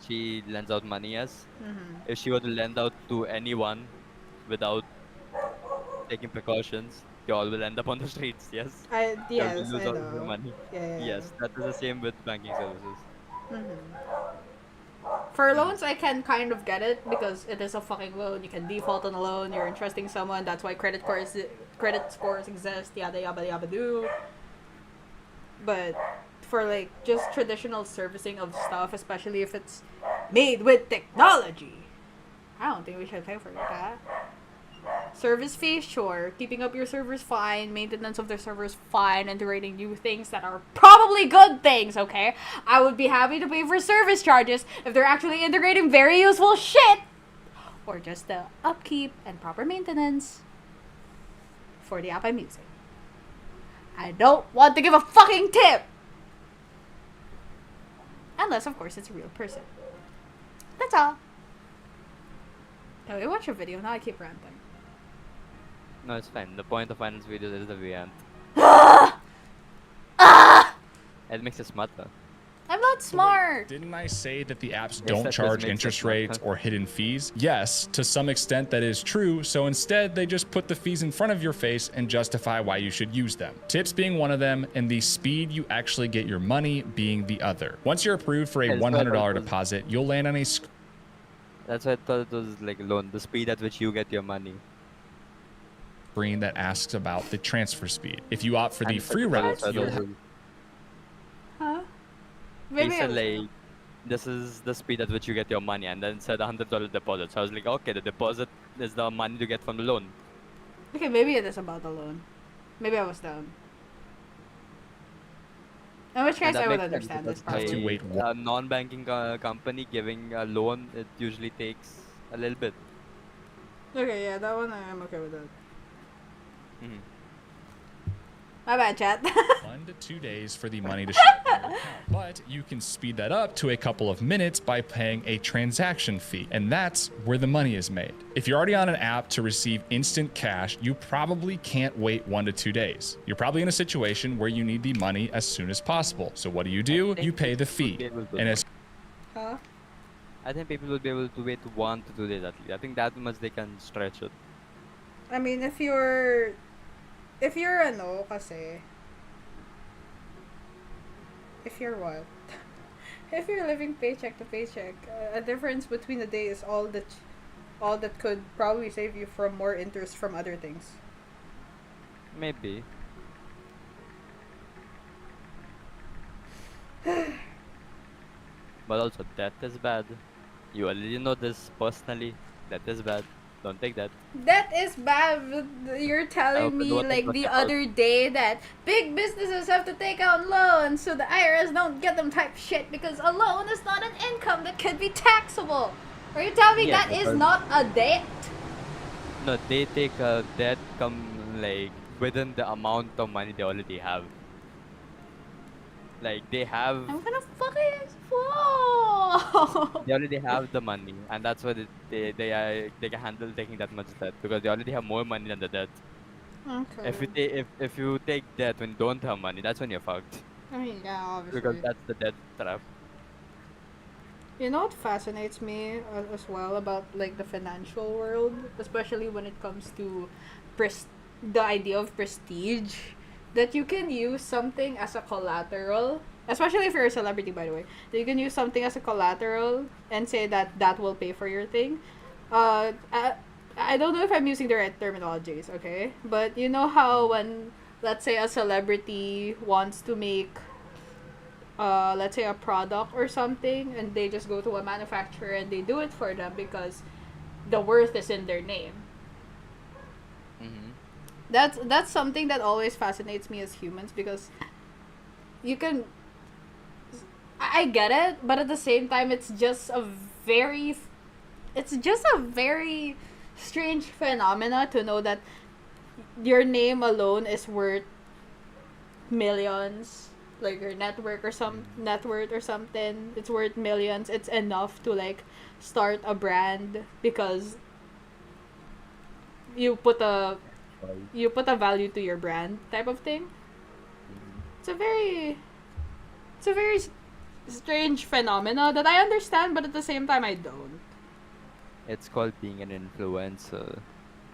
she lends out money, yes. If she were to lend out to anyone without taking precautions, you all will end up on the streets, yes. You all will Yes, lose I all of your know. money. Yeah. Yes, that is the same with banking services. For loans, I can kind of get it because it is a fucking loan. You can default on a loan. You're entrusting someone. That's why credit scores exist. Yada yada yada do. But for like just traditional servicing of stuff, especially if it's made with technology, I don't think we should pay for that. Service fee, sure. Keeping up your servers, fine. Maintenance of the servers, fine. Integrating new things that are probably good things, okay? I would be happy to pay for service charges if they're actually integrating very useful shit. Or just the upkeep and proper maintenance for the app I'm using. I don't want to give a fucking tip! Unless, of course, it's a real person. That's all. Oh, we watch a video, now I keep ranting. No, it's fine. The point of finance videos is the variant. It makes it smarter. I'm not smart! Didn't I say that the apps Yes, don't that charge does make interest sense, rates huh? or hidden fees? Yes, to some extent that is true, so instead they just put the fees in front of your face and justify why you should use them. Tips being one of them, and the speed you actually get your money being the other. Once you're approved for a Yes, but $100 it was- deposit, you'll land on a That's why I thought it was like a loan, the speed at which you get your money. screen that asks about the transfer speed. If you opt for the And free for the route, deposit you'll also. Huh? He Maybe said I like, this is the speed at which you get your money, and then said $100 deposit. So I was like, okay, the deposit is the money you get from the loan. Okay, maybe it is about the loan. Maybe I was dumb. In which case, And that I would makes sense understand this because Have to probably. wait a non-banking company giving a loan, it usually takes a little bit. Okay, yeah, that one I'm okay with that. Mhm. My bad, chat. 1 to 2 days for the money to show up in your account. But you can speed that up to a couple of minutes by paying a transaction fee. And that's where the money is made. If you're already on an app to receive instant cash, you probably can't wait 1 to 2 days. You're probably in a situation where you need the money as soon as possible. So what do? You pay the fee. And as Huh? I think people will be able to wait 1 to 2 days at least. I think that much they can stretch it. I mean, if you're ano, kasi, if you're what? If you're living paycheck to paycheck, a difference between a day is all that could probably save you from more interest from other things. Maybe. But also, debt is bad. You already know this personally. Debt is bad. Don't take that. That is bad. You're telling but me what I'm like talking the about- other day that big businesses have to take out loans so the IRS don't get them type shit because a loan is not an income that could be taxable. Are you telling me Yeah, that is because- not a debt? No, they take debt like within the amount of money they already have. Like they have, I'm gonna fucking explode. they already have the money, and that's why they can handle taking that much debt because they already have more money than the debt. Okay. If you take debt when you don't have money, that's when you're fucked I mean, yeah, obviously. because that's the debt trap. You know what fascinates me as well about like the financial world, especially when it comes to the idea of prestige, that you can use something as a collateral, especially if you're a celebrity, by the way. That you can use something as a collateral and say that that will pay for your thing. I don't know if I'm using the right terminologies, okay? But you know how when, let's say, a celebrity wants to make let's say a product or something, and they just go to a manufacturer and they do it for them because the worth is in their name. Mm-hmm. That's something that always fascinates me as humans because you can, I get it, but at the same time it's just a very strange phenomena to know that your name alone is worth millions. Like your net worth or something, it's worth millions. It's enough to like start a brand because you put a you put a value to your brand type of thing. It's a very strange phenomena that I understand, but at the same time I don't. It's called being an influencer.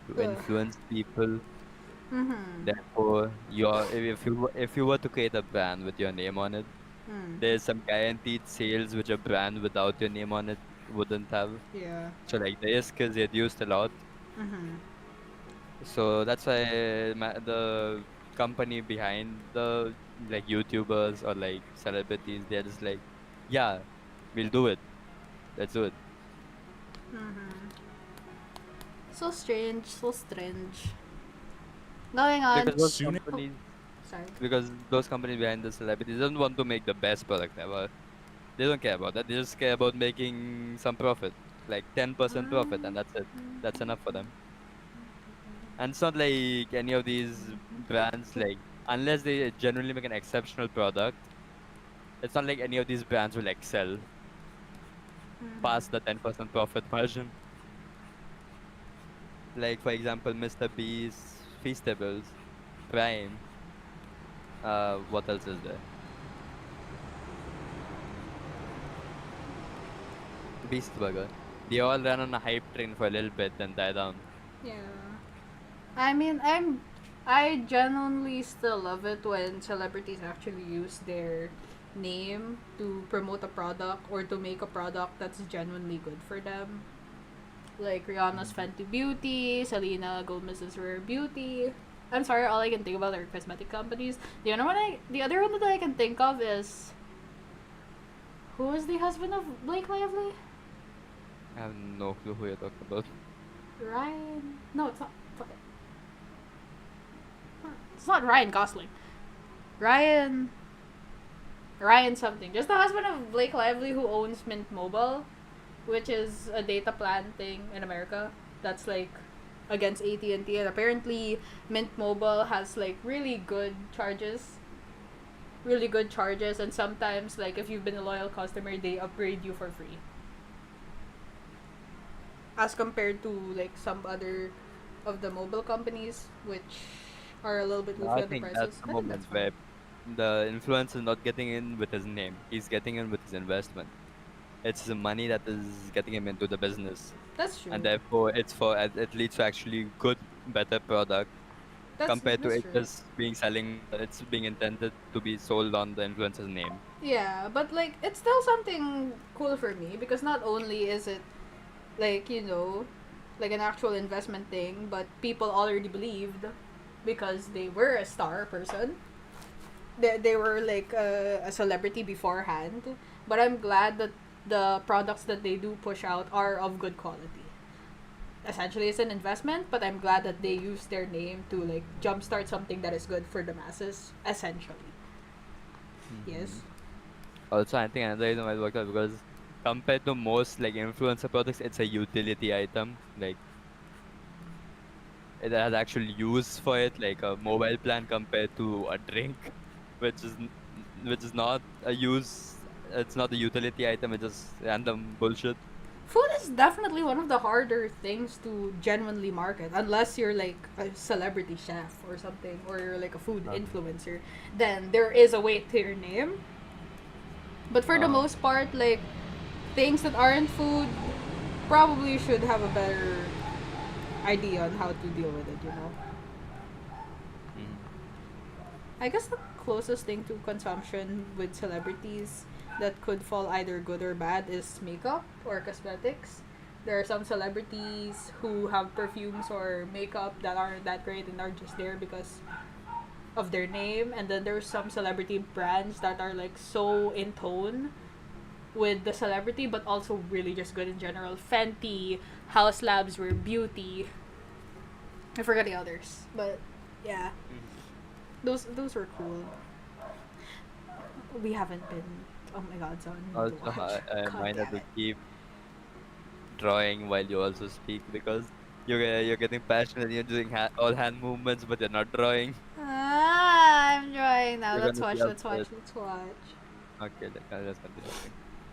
You Ugh. influence people. Mm-hmm. Therefore, if you were to create a brand with your name on it, there's some guaranteed sales which a brand without your name on it wouldn't have. Yeah. So like the risk is reduced a lot. Mm-hmm. So that's why the company behind the like YouTubers or like celebrities, they're just like, yeah, we'll do it. Let's do it. Mm-hmm. So strange, so strange. Going on. Because those Soon- companies, Sorry. because those companies behind the celebrities don't want to make the best product ever. They don't care about that. They just care about making some profit, like 10% profit, and that's it. That's enough for them. And it's not like any of these brands, like, unless they genuinely make an exceptional product, it's not like any of these brands will excel past the 10% profit margin. Like, for example, Mr. Beast, Feastables, Prime. What else is there? Beast Burger. They all ran on a hype train for a little bit, then die down. Yeah. I mean, I genuinely still love it when celebrities actually use their name to promote a product or to make a product that's genuinely good for them. Like Rihanna's Fenty Beauty, Selena Gomez's Rare Beauty. I'm sorry, all I can think about are cosmetic companies. The other one that I can think of is, who is the husband of Blake Lively? I have no clue who you're talking about. Ryan? No, it's not. Fuck it. It's not Ryan Gosling. Ryan something. Just the husband of Blake Lively who owns Mint Mobile, which is a data plan thing in America that's like against AT&T, and apparently Mint Mobile has like really good charges, and sometimes like if you've been a loyal customer, they upgrade you for free. As compared to like some other of the mobile companies, which are a little bit I goofy on the think prices. that's the I think moment that's where fine. the influencer is not getting in with his name. He's getting in with his investment. It's the money that is getting him into the business. That's true. And therefore it leads to actually good, better product compared to That's it true. just it's being intended to be sold on the influencer's name. Yeah, but like it's still something cool for me because not only is it like, like an actual investment thing, but people already believed because they were a star person. They were like a celebrity beforehand, but I'm glad that the products that they do push out are of good quality. Essentially, it's an investment, but I'm glad that they use their name to like jumpstart something that is good for the masses. Essentially, yes. Also, I think another reason why it worked out because compared to most like influencer products, it's a utility item. Like it has actual use for it, like a mobile plan compared to a drink, which is not a use. It's not a utility item. It's just random bullshit. Food is definitely one of the harder things to genuinely market, unless you're like a celebrity chef or something, or you're like a food influencer. Then there is a weight to your name. But for the most part, like things that aren't food probably should have a better idea on how to deal with it. I guess the closest thing to consumption with celebrities that could fall either good or bad is makeup or cosmetics. There are some celebrities who have perfumes or makeup that aren't that great and are just there because of their name, and then there's some celebrity brands that are like so in tone with the celebrity but also really just good in general. Fenty, House Labs Rare Beauty. I forgot the others, but yeah. Those were cool. We haven't been. Oh my god, son. Also, I might have to keep drawing while you also speak because you're getting passionate. You're doing all hand movements, but you're not drawing. I'm drawing now. You're Let's gonna watch. be Let's watch. upset. Let's watch. Okay, let's continue.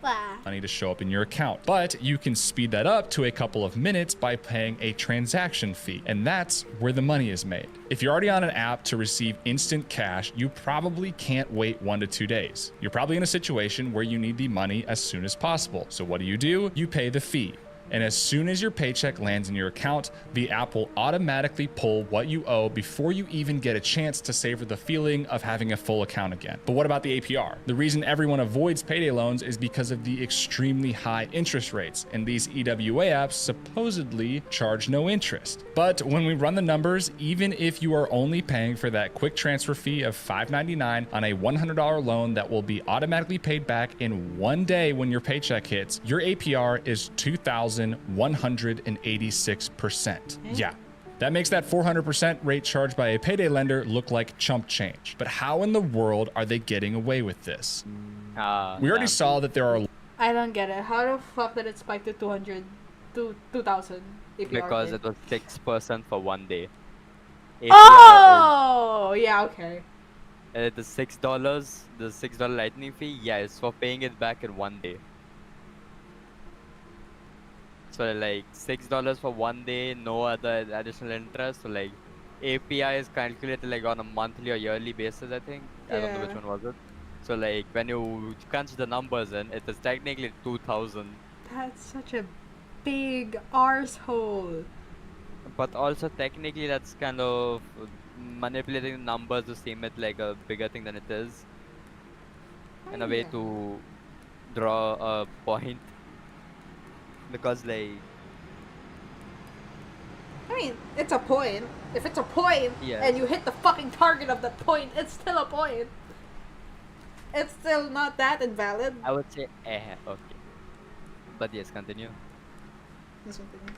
money to show up in your account. But you can speed that up to a couple of minutes by paying a transaction fee, and that's where the money is made. If you're already on an app to receive instant cash, you probably can't wait 1 to 2 days. You're probably in a situation where you need the money as soon as possible. So what do? You pay the fee. And as soon as your paycheck lands in your account, the app will automatically pull what you owe before you even get a chance to savor the feeling of having a full account again. But what about the APR? The reason everyone avoids payday loans is because of the extremely high interest rates, and these EWA apps supposedly charge no interest. But when we run the numbers, even if you are only paying for that quick transfer fee of $5.99 on a $100 loan that will be automatically paid back in 1 day when your paycheck hits, your APR is 2,186%. Yeah. That makes that 400% rate charged by a payday lender look like chump change. But how in the world are they getting away with this? We already saw that there are... I don't get it. How the fuck did it spike to 2,000 APR? Because it was 6% for 1 day. APR oh! Yeah, okay. the $6, the $6 lightning fee, yeah, it's for paying it back in 1 day. So like $6 for 1 day, no other additional interest. So like API is calculated like on a monthly or yearly basis, I think. I don't know which one was it. So like when you crunch the numbers in, it is technically 2,000. That's such a big arsehole. But also technically that's kind of manipulating the numbers to seem it like a bigger thing than it is. In a way to draw a point. Because like... I mean, it's a point. If it's a point Yeah. and you hit the fucking target of that point, it's still a point. It's still not that invalid. I would say okay. But yes, continue.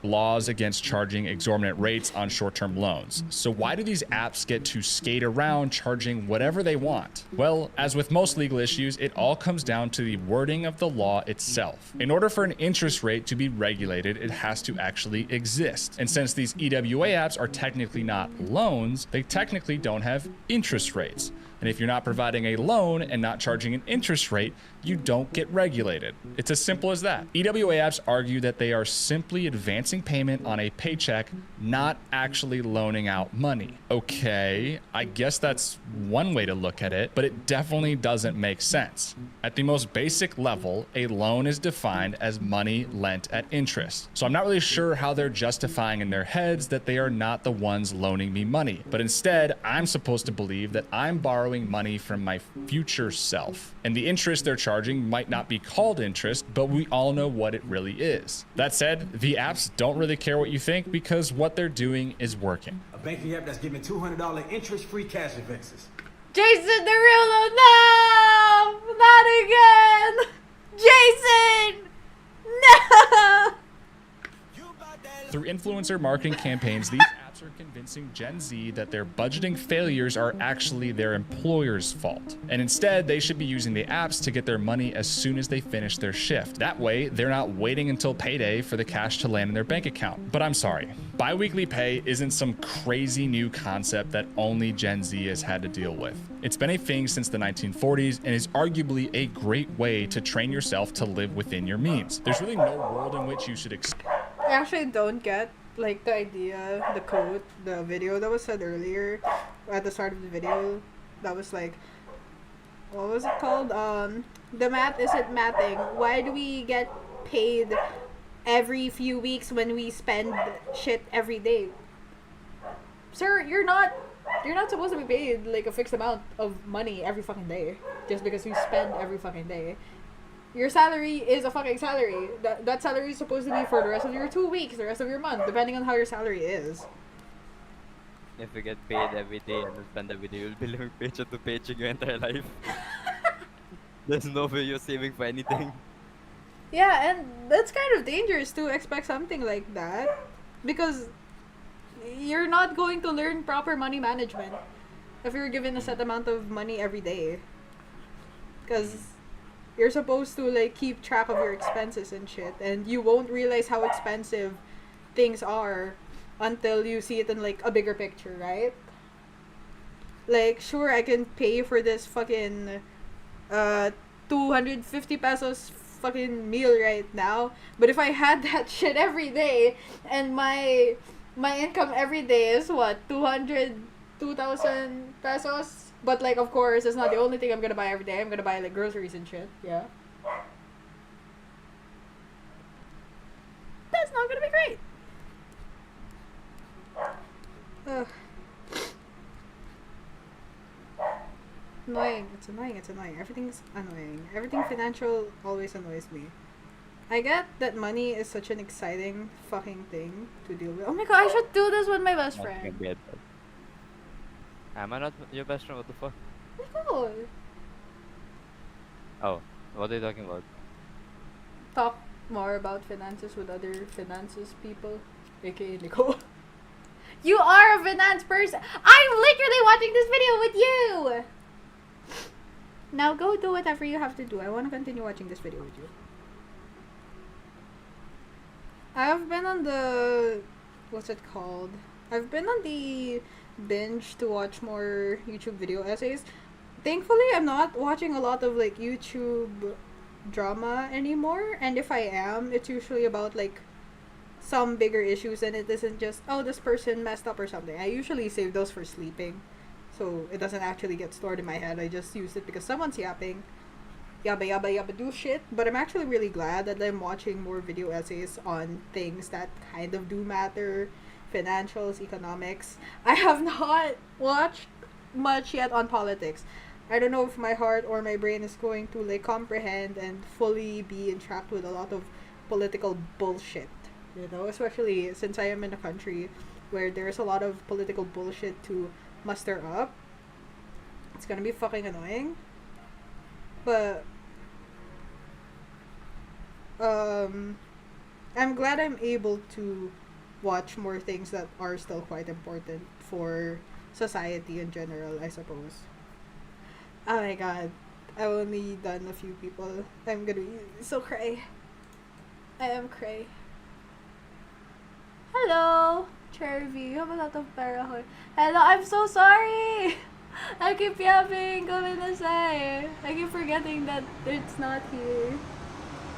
Laws against charging exorbitant rates on short-term loans. So why do these apps get to skate around charging whatever they want? Well, as with most legal issues, it all comes down to the wording of the law itself. In order for an interest rate to be regulated, it has to actually exist. And since these EWA apps are technically not loans, they technically don't have interest rates. And if you're not providing a loan and not charging an interest rate, you don't get regulated. It's as simple as that. EWA apps argue that they are simply advancing payment on a paycheck, not actually loaning out money. Okay, I guess that's one way to look at it, but it definitely doesn't make sense. At the most basic level, a loan is defined as money lent at interest. So I'm not really sure how they're justifying in their heads that they are not the ones loaning me money, but instead, I'm supposed to believe that I'm borrowing money from my future self. And the interest they're charging might not be called interest, but we all know what it really is. That said, the apps don't really care what you think because what they're doing is working. A banking app that's giving $200 interest-free cash advances. Jason Derulo, no! Not again! Jason! No! Through influencer marketing campaigns, these apps are convincing Gen Z that their budgeting failures are actually their employer's fault. And instead, they should be using the apps to get their money as soon as they finish their shift. That way, they're not waiting until payday for the cash to land in their bank account. But I'm sorry, bi-weekly pay isn't some crazy new concept that only Gen Z has had to deal with. It's been a thing since the 1940s and is arguably a great way to train yourself to live within your means. There's really no world in which you should I actually don't get like the idea, the quote, the video that was said earlier at the start of the video. That was like, what was it called? The math isn't mathing. Why do we get paid every few weeks when we spend shit every day? Sir, you're not supposed to be paid like a fixed amount of money every fucking day just because you spend every fucking day. Your salary is a fucking salary. That salary is supposed to be for the rest of your 2 weeks, the rest of your month, depending on how your salary is. If you get paid every day and then spend every day, you'll be living paycheck to paycheck your entire life. There's no way you're saving for anything. Yeah, and that's kind of dangerous to expect something like that because you're not going to learn proper money management if you're given a set amount of money every day. Because you're supposed to like keep track of your expenses and shit, and you won't realize how expensive things are until you see it in like a bigger picture, right? Like, sure, I can pay for this fucking 250 pesos fucking meal right now. But if I had that shit every day, and my income every day is what, 2,000 pesos? But like, of course, it's not the only thing I'm gonna buy every day. I'm gonna buy like groceries and shit. Yeah. That's not gonna be great. Ugh. Annoying. It's annoying. It's annoying. Everything's annoying. Everything financial always annoys me. I get that money is such an exciting fucking thing to deal with. Oh my god, I should do this with my best friend. Am I not your best friend? What the fuck? No. Oh, what are you talking about? Talk more about finances with other finances people, aka Nicole. You are a finance person. I'm literally watching this video with you. Now go do whatever you have to do. I want to continue watching this video with you. I've been on the... what's it called? I've been on the binge to watch more YouTube video essays. Thankfully, I'm not watching a lot of like YouTube drama anymore. And if I am, it's usually about like some bigger issues and it isn't just, oh, this person messed up or something. I usually save those for sleeping. So it doesn't actually get stored in my head. I just use it because someone's yapping. Yabba yabba yabba do shit. But I'm actually really glad that I'm watching more video essays on things that kind of do matter. Financials, economics. I have not watched much yet on politics. I don't know if my heart or my brain is going to like comprehend and fully be entrapped with a lot of political bullshit. You know, especially since I am in a country where there's a lot of political bullshit to muster up. It's gonna be fucking annoying. But I'm glad I'm able to watch more things that are still quite important for society in general, I suppose. Oh my god. I've only done a few people. I'm gonna be so cray. I am cray. Hello, Chervy. You have a lot of parahoy. Hello, I'm so sorry. I keep yapping. I keep forgetting that it's not here.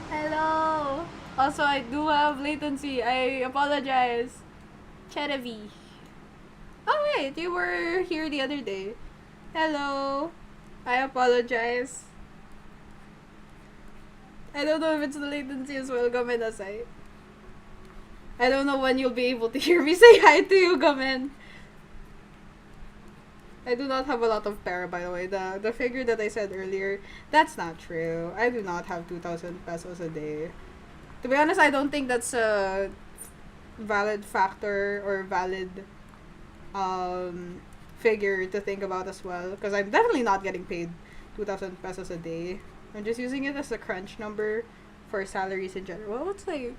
Hello. Also, I do have latency. I apologize. Chervy. Oh wait, you were here the other day. Hello. I apologize. I don't know if it's the latency as well. Gomennasai. I don't know when you'll be able to hear me say hi to you, Gamen. I do not have a lot of para, by the way. The figure that I said earlier, that's not true. I do not have 2,000 pesos a day. To be honest, I don't think that's a valid factor or valid figure to think about as well. Because I'm definitely not getting paid 2,000 pesos a day. I'm just using it as a crunch number for salaries in general. Well, what's like...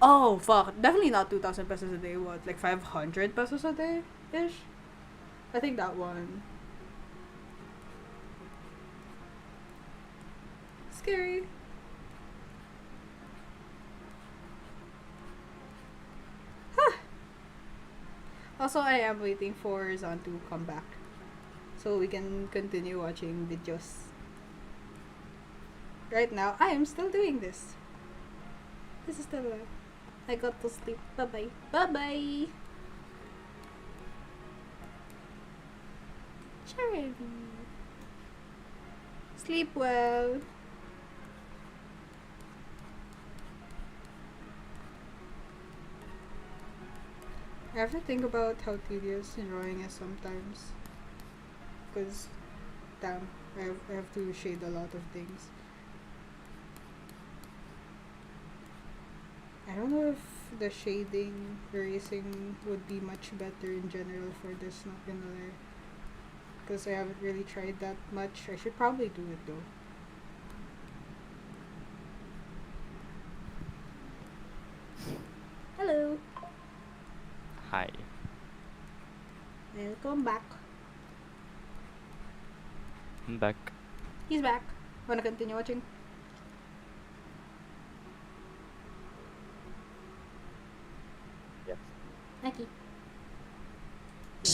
Oh, fuck. Definitely not 2,000 pesos a day. What? Like 500 pesos a day-ish? I think that one. Scary. Huh. Also, I am waiting for Zan to come back. So we can continue watching videos. Right now, I am still doing this. This is still I got to sleep. Bye-bye. Bye-bye. Charity. Sleep well. I have to think about how tedious drawing is sometimes. Because, damn, I have to shade a lot of things. I don't know if the shading, erasing would be much better in general for this, not gonna lie. Because I haven't really tried that much. I should probably do it though. Hello. Hi. Welcome back. I'm back. He's back. Wanna continue watching? Yes. Okay.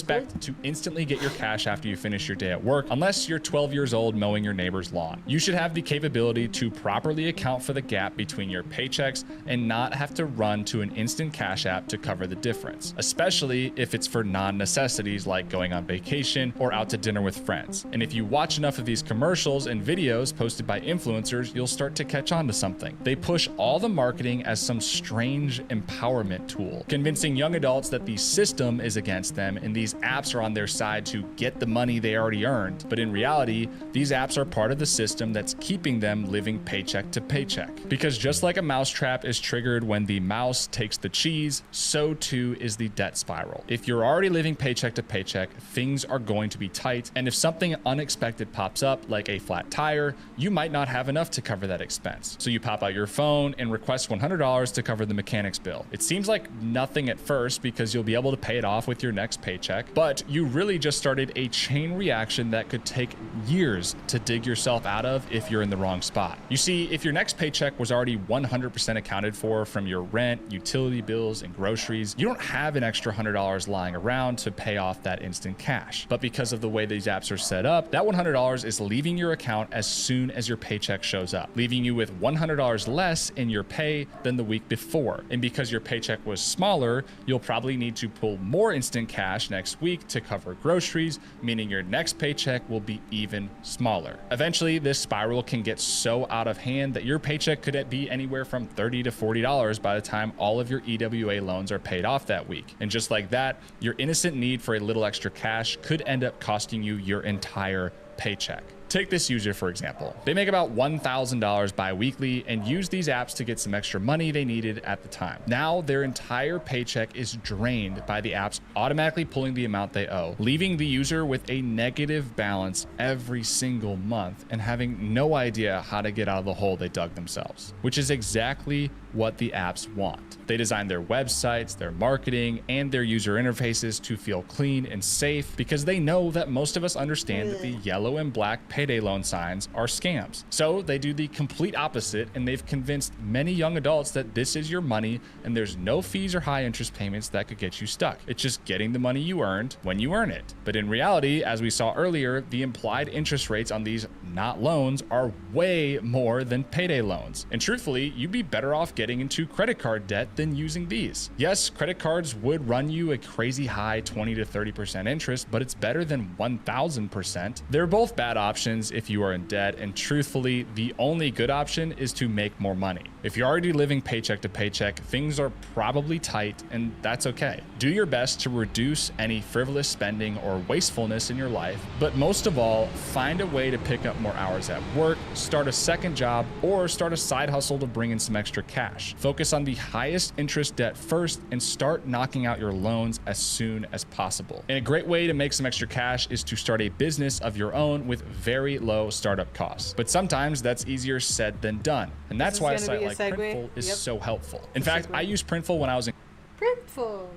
expect to instantly get your cash after you finish your day at work unless you're 12 years old mowing your neighbor's lawn. You should have the capability to properly account for the gap between your paychecks and not have to run to an instant cash app to cover the difference, especially if it's for non-necessities like going on vacation or out to dinner with friends. And if you watch enough of these commercials and videos posted by influencers, you'll start to catch on to something. They push all the marketing as some strange empowerment tool, convincing young adults that the system is against them and these apps are on their side to get the money they already earned. But in reality, these apps are part of the system that's keeping them living paycheck to paycheck. Because just like a mousetrap is triggered when the mouse takes the cheese, so too is the debt spiral. If you're already living paycheck to paycheck, things are going to be tight, and if something unexpected pops up, like a flat tire, you might not have enough to cover that expense. So you pop out your phone and request $100 to cover the mechanic's bill. It seems like nothing at first because you'll be able to pay it off with your next paycheck, but you really just started a chain reaction that could take years to dig yourself out of if you're in the wrong spot. You see, if your next paycheck was already 100% accounted for from your rent, utility bills, and groceries, you don't have an extra $100 lying around to pay off that instant cash. But because of the way these apps are set up, that $100 is leaving your account as soon as your paycheck shows up, leaving you with $100 less in your pay than the week before. And because your paycheck was smaller, you'll probably need to pull more instant cash next week to cover groceries, meaning your next paycheck will be even smaller. Eventually, this spiral can get so out of hand that your paycheck could be anywhere from $30 to $40 by the time all of your EWA loans are paid off that week. And just like that, your innocent need for a little extra cash could end up costing you your entire paycheck. Take this user, for example. They make about $1,000 bi-weekly and use these apps to get some extra money they needed at the time. Now their entire paycheck is drained by the apps automatically pulling the amount they owe, leaving the user with a negative balance every single month and having no idea how to get out of the hole they dug themselves, which is exactly what the apps want. They design their websites, their marketing, and their user interfaces to feel clean and safe because they know that most of us understand that the yellow and black payday loan signs are scams. So they do the complete opposite, and they've convinced many young adults that this is your money and there's no fees or high interest payments that could get you stuck. It's just getting the money you earned when you earn it. But in reality, as we saw earlier, the implied interest rates on these not loans are way more than payday loans. And truthfully, you'd be better off getting into credit card debt than using these. Yes, credit cards would run you a crazy high 20 to 30% interest, but it's better than 1,000%. They're both bad options if you are in debt, and truthfully, the only good option is to make more money. If you're already living paycheck to paycheck, things are probably tight, and that's okay. Do your best to reduce any frivolous spending or wastefulness in your life, but most of all, find a way to pick up more hours at work, start a second job, or start a side hustle to bring in some extra cash. Focus on the highest interest debt first and start knocking out your loans as soon as possible. And a great way to make some extra cash is to start a business of your own with very low startup costs. But sometimes that's easier said than done. And that's why a site like Printful is so helpful. In fact, I used Printful when I was in Printful.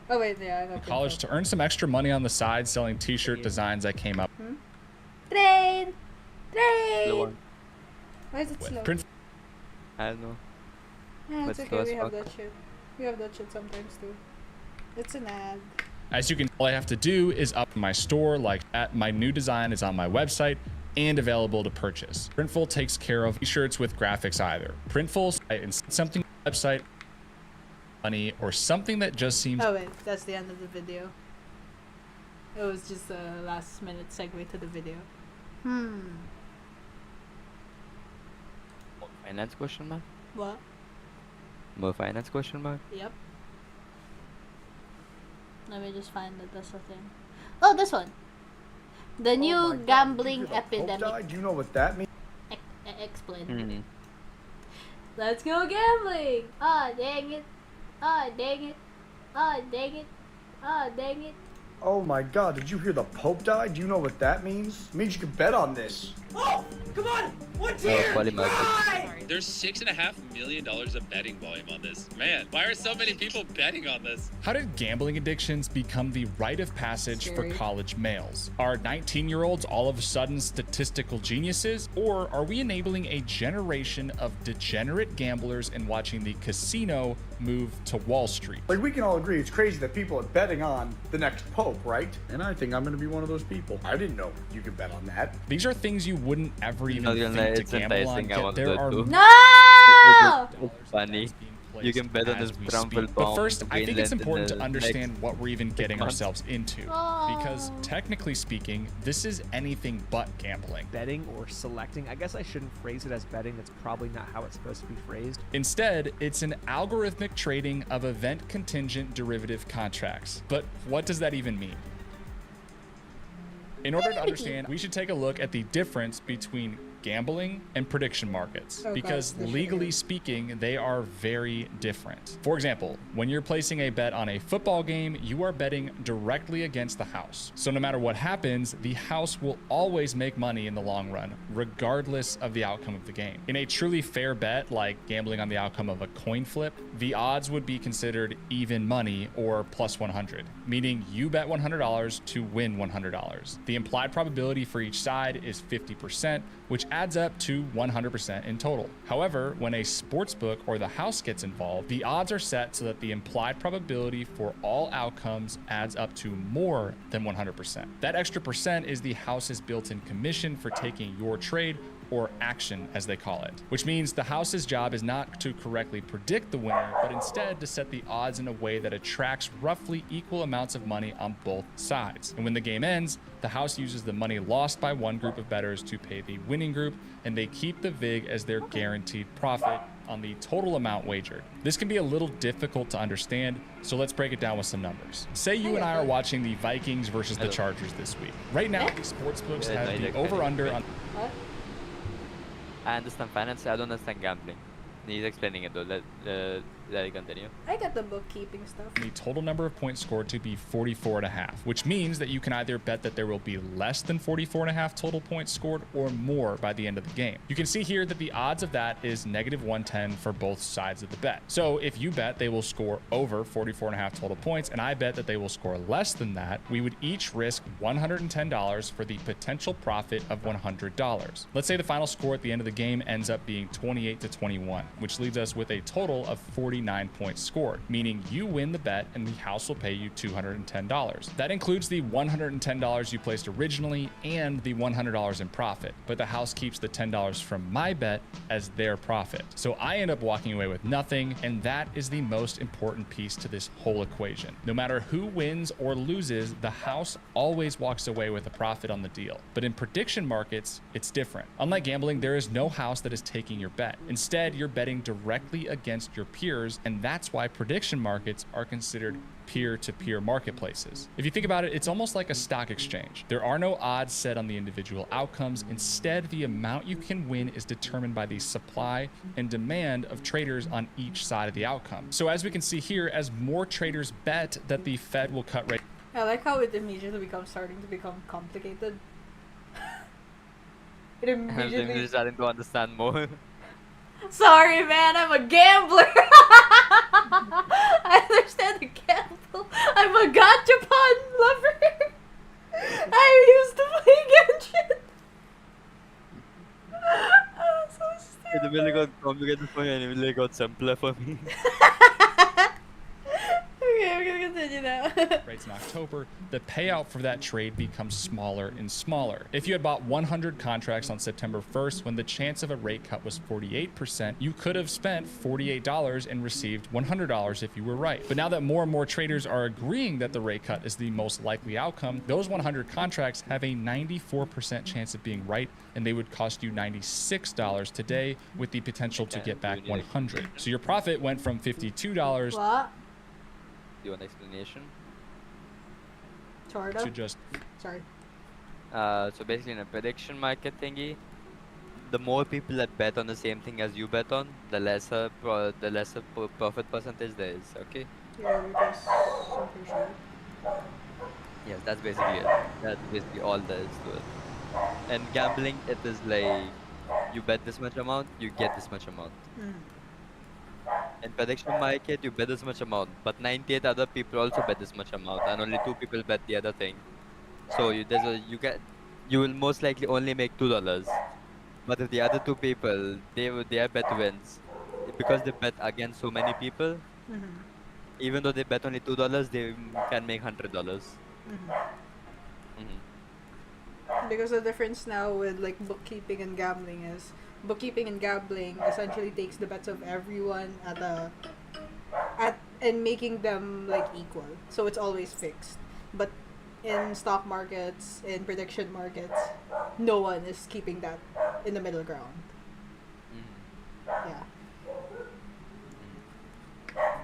Oh wait, yeah, I know college to earn some extra money on the side selling t-shirt designs I came up Train! Slower. Why is it slow? Printful. I don't know. Yeah, it's But okay, slow as we have fuck. that shit. We have that shit sometimes too. It's an ad. As you can, all I have to do is up my store, like my new design is on my website and available to purchase. Printful takes care of t-shirts with graphics either. Printful and something website, money, or something that just seems. Oh wait, that's the end of the video. It was just a last minute segue to the video. Finance question mark? What? More finance question mark? Yep. Let me just find that that's the thing. Oh, this one. The new gambling epidemic. Do you know what that means? Explain. Let's go gambling! Ah, dang it. Ah, dang it. Ah, dang it. Ah, dang it. Oh my god, did you hear the Pope died? Do you know what that means? It means you can bet on this. Oh, come on! Polymarket. There's $6.5 million of betting volume on this. Man, why are so many people betting on this? How did gambling addictions become the rite of passage for college males? Are 19-year-olds all of a sudden statistical geniuses? Or are we enabling a generation of degenerate gamblers and watching the casino move to Wall Street? Like, we can all agree it's crazy that people are betting on the next pope, right? And I think I'm going to be one of those people. I didn't know you could bet on that. These are things you wouldn't ever even think to gamble on, yet there are No! It's funny. You can bet on this Trumple But first, I think it's important to understand what we're even getting ourselves into. Because technically speaking, this is anything but gambling. Betting or selecting. I guess I shouldn't phrase it as betting. That's probably not how it's supposed to be phrased. Instead, it's an algorithmic trading of event contingent derivative contracts. But what does that even mean? In order to understand, we should take a look at the difference between gambling and prediction markets, because legally speaking, they are very different. For example, when you're placing a bet on a football game, you are betting directly against the house. So no matter what happens, the house will always make money in the long run, regardless of the outcome of the game. In a truly fair bet, like gambling on the outcome of a coin flip, the odds would be considered even money or plus 100, meaning you bet $100 to win $100. The implied probability for each side is 50%, which adds up to 100% in total. However, when a sportsbook or the house gets involved, the odds are set so that the implied probability for all outcomes adds up to more than 100%. That extra percent is the house's built-in commission for taking your trade, or action as they call it, which means the house's job is not to correctly predict the winner, but instead to set the odds in a way that attracts roughly equal amounts of money on both sides. And when the game ends, the house uses the money lost by one group of bettors to pay the winning group, and they keep the VIG as their guaranteed profit on the total amount wagered. This can be a little difficult to understand, so let's break it down with some numbers. Say you and I are watching the Vikings versus the Chargers this week. Right now, the sportsbooks have the over-under on... What? I understand finance, I don't understand gambling. He's explaining it though. Let it continue. I got the bookkeeping stuff. The total number of points scored to be 44.5, which means that you can either bet that there will be less than 44.5 total points scored or more by the end of the game. You can see here that the odds of that is -110 for both sides of the bet. So if you bet they will score over 44.5 total points and I bet that they will score less than that, we would each risk $110 for the potential profit of $100. Let's say the final score at the end of the game ends up being 28-21, which leaves us with a total of 49 points scored, meaning you win the bet and the house will pay you $210. That includes the $110 you placed originally and the $100 in profit, but the house keeps the $10 from my bet as their profit. So I end up walking away with nothing, and that is the most important piece to this whole equation. No matter who wins or loses, the house always walks away with a profit on the deal. But in prediction markets, it's different. Unlike gambling, there is no house that is taking your bet. Instead, you're betting directly against your peers, and that's why prediction markets are considered peer-to-peer marketplaces. If you think about it, it's almost like a stock exchange. There are no odds set on the individual outcomes. Instead, the amount you can win is determined by the supply and demand of traders on each side of the outcome. So as we can see here, as more traders bet that the Fed will cut rates, I like how it immediately starting to become complicated. It immediately... I'm starting to understand more. Sorry, man, I'm a gambler. I understand the gamble. I'm a gachapon lover. I used to play Genshin. I'm so stupid. It really got complicated for you and it really got simpler for me. Okay, we're gonna continue now. rates in October, the payout for that trade becomes smaller and smaller. If you had bought 100 contracts on September 1st when the chance of a rate cut was 48%, you could have spent $48 and received $100 if you were right. But now that more and more traders are agreeing that the rate cut is the most likely outcome, those 100 contracts have a 94% chance of being right, and they would cost you $96 today with the potential to get back $100. So your profit went from $52. What? Do you want an explanation? Sort of. To just... Sorry. So basically in a prediction market thingy, the more people that bet on the same thing as you bet on, the lesser profit percentage there is, okay? Yeah, because I'm pretty sure. Yes, that's basically it. That's basically all there is to it. And gambling, it is like, you bet this much amount, you get this much amount. Mhm. In prediction market, you bet this much amount, but 98 other people also bet this much amount, and only 2 people bet the other thing. So you will most likely only make $2. But if the other 2 people, their bet wins, because they bet against so many people, Mhm. even though they bet only $2, they can make $100. Mhm. Mhm. Because the difference now with like bookkeeping and gambling is bookkeeping and gambling essentially takes the bets of everyone at and making them like equal. So it's always fixed. But in stock markets, in prediction markets, no one is keeping that in the middle ground. Yeah.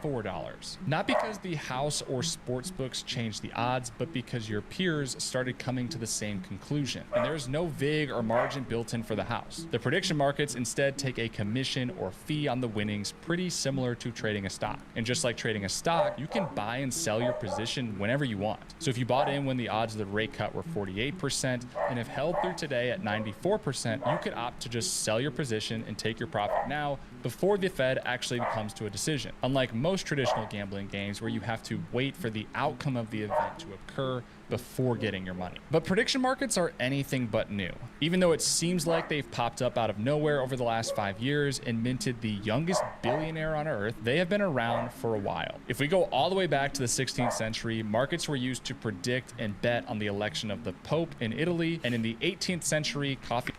$4. Not because the house or sports books changed the odds, but because your peers started coming to the same conclusion. And there's no vig or margin built in for the house. The prediction markets instead take a commission or fee on the winnings, pretty similar to trading a stock. And just like trading a stock, you can buy and sell your position whenever you want. So if you bought in when the odds of the rate cut were 48% and have held through today at 94%, you could opt to just sell your position and take your profit now before the Fed actually comes to a decision. Unlike most traditional gambling games where you have to wait for the outcome of the event to occur before getting your money. But prediction markets are anything but new. Even though it seems like they've popped up out of nowhere over the last 5 years and minted the youngest billionaire on earth, they have been around for a while. If we go all the way back to the 16th century, markets were used to predict and bet on the election of the Pope in Italy, and in the 18th century, coffee...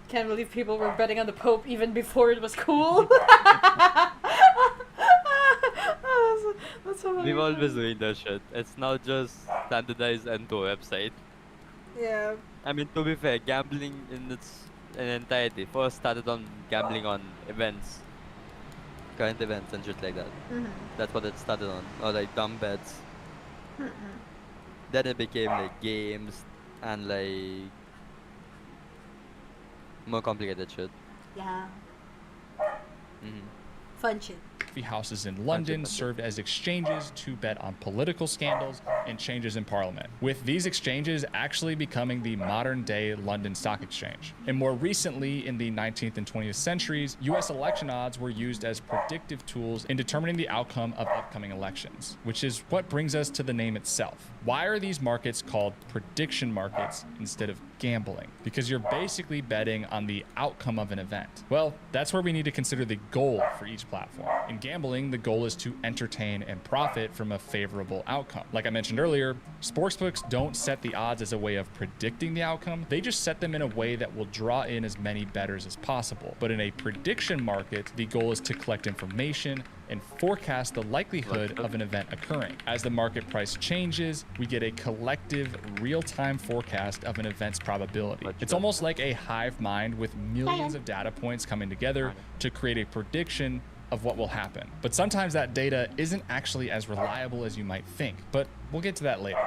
Can't believe people were betting on the Pope even before it was cool. That's so We've always doing that shit. It's now just standardized into a website. Yeah. I mean, to be fair, gambling in entirety first started on gambling on events, current events and shit like that. Mhm. That's what it started on, or like dumb bets. Mhm. Then it became like games and like more complicated shit. Yeah. Mhm. Fun shit. Coffee houses in London served as exchanges to bet on political scandals and changes in parliament, with these exchanges actually becoming the modern-day London Stock Exchange. And more recently, in the 19th and 20th centuries, US election odds were used as predictive tools in determining the outcome of upcoming elections, which is what brings us to the name itself. Why are these markets called prediction markets instead of gambling? Because you're basically betting on the outcome of an event. Well, that's where we need to consider the goal for each platform. In gambling, the goal is to entertain and profit from a favorable outcome. Like I mentioned earlier, sportsbooks don't set the odds as a way of predicting the outcome. They just set them in a way that will draw in as many bettors as possible. But in a prediction market, the goal is to collect information and forecast the likelihood of an event occurring. As the market price changes, we get a collective real-time forecast of an event's probability. It's almost like a hive mind with millions of data points coming together to create a prediction of what will happen. But sometimes that data isn't actually as reliable as you might think, but we'll get to that later.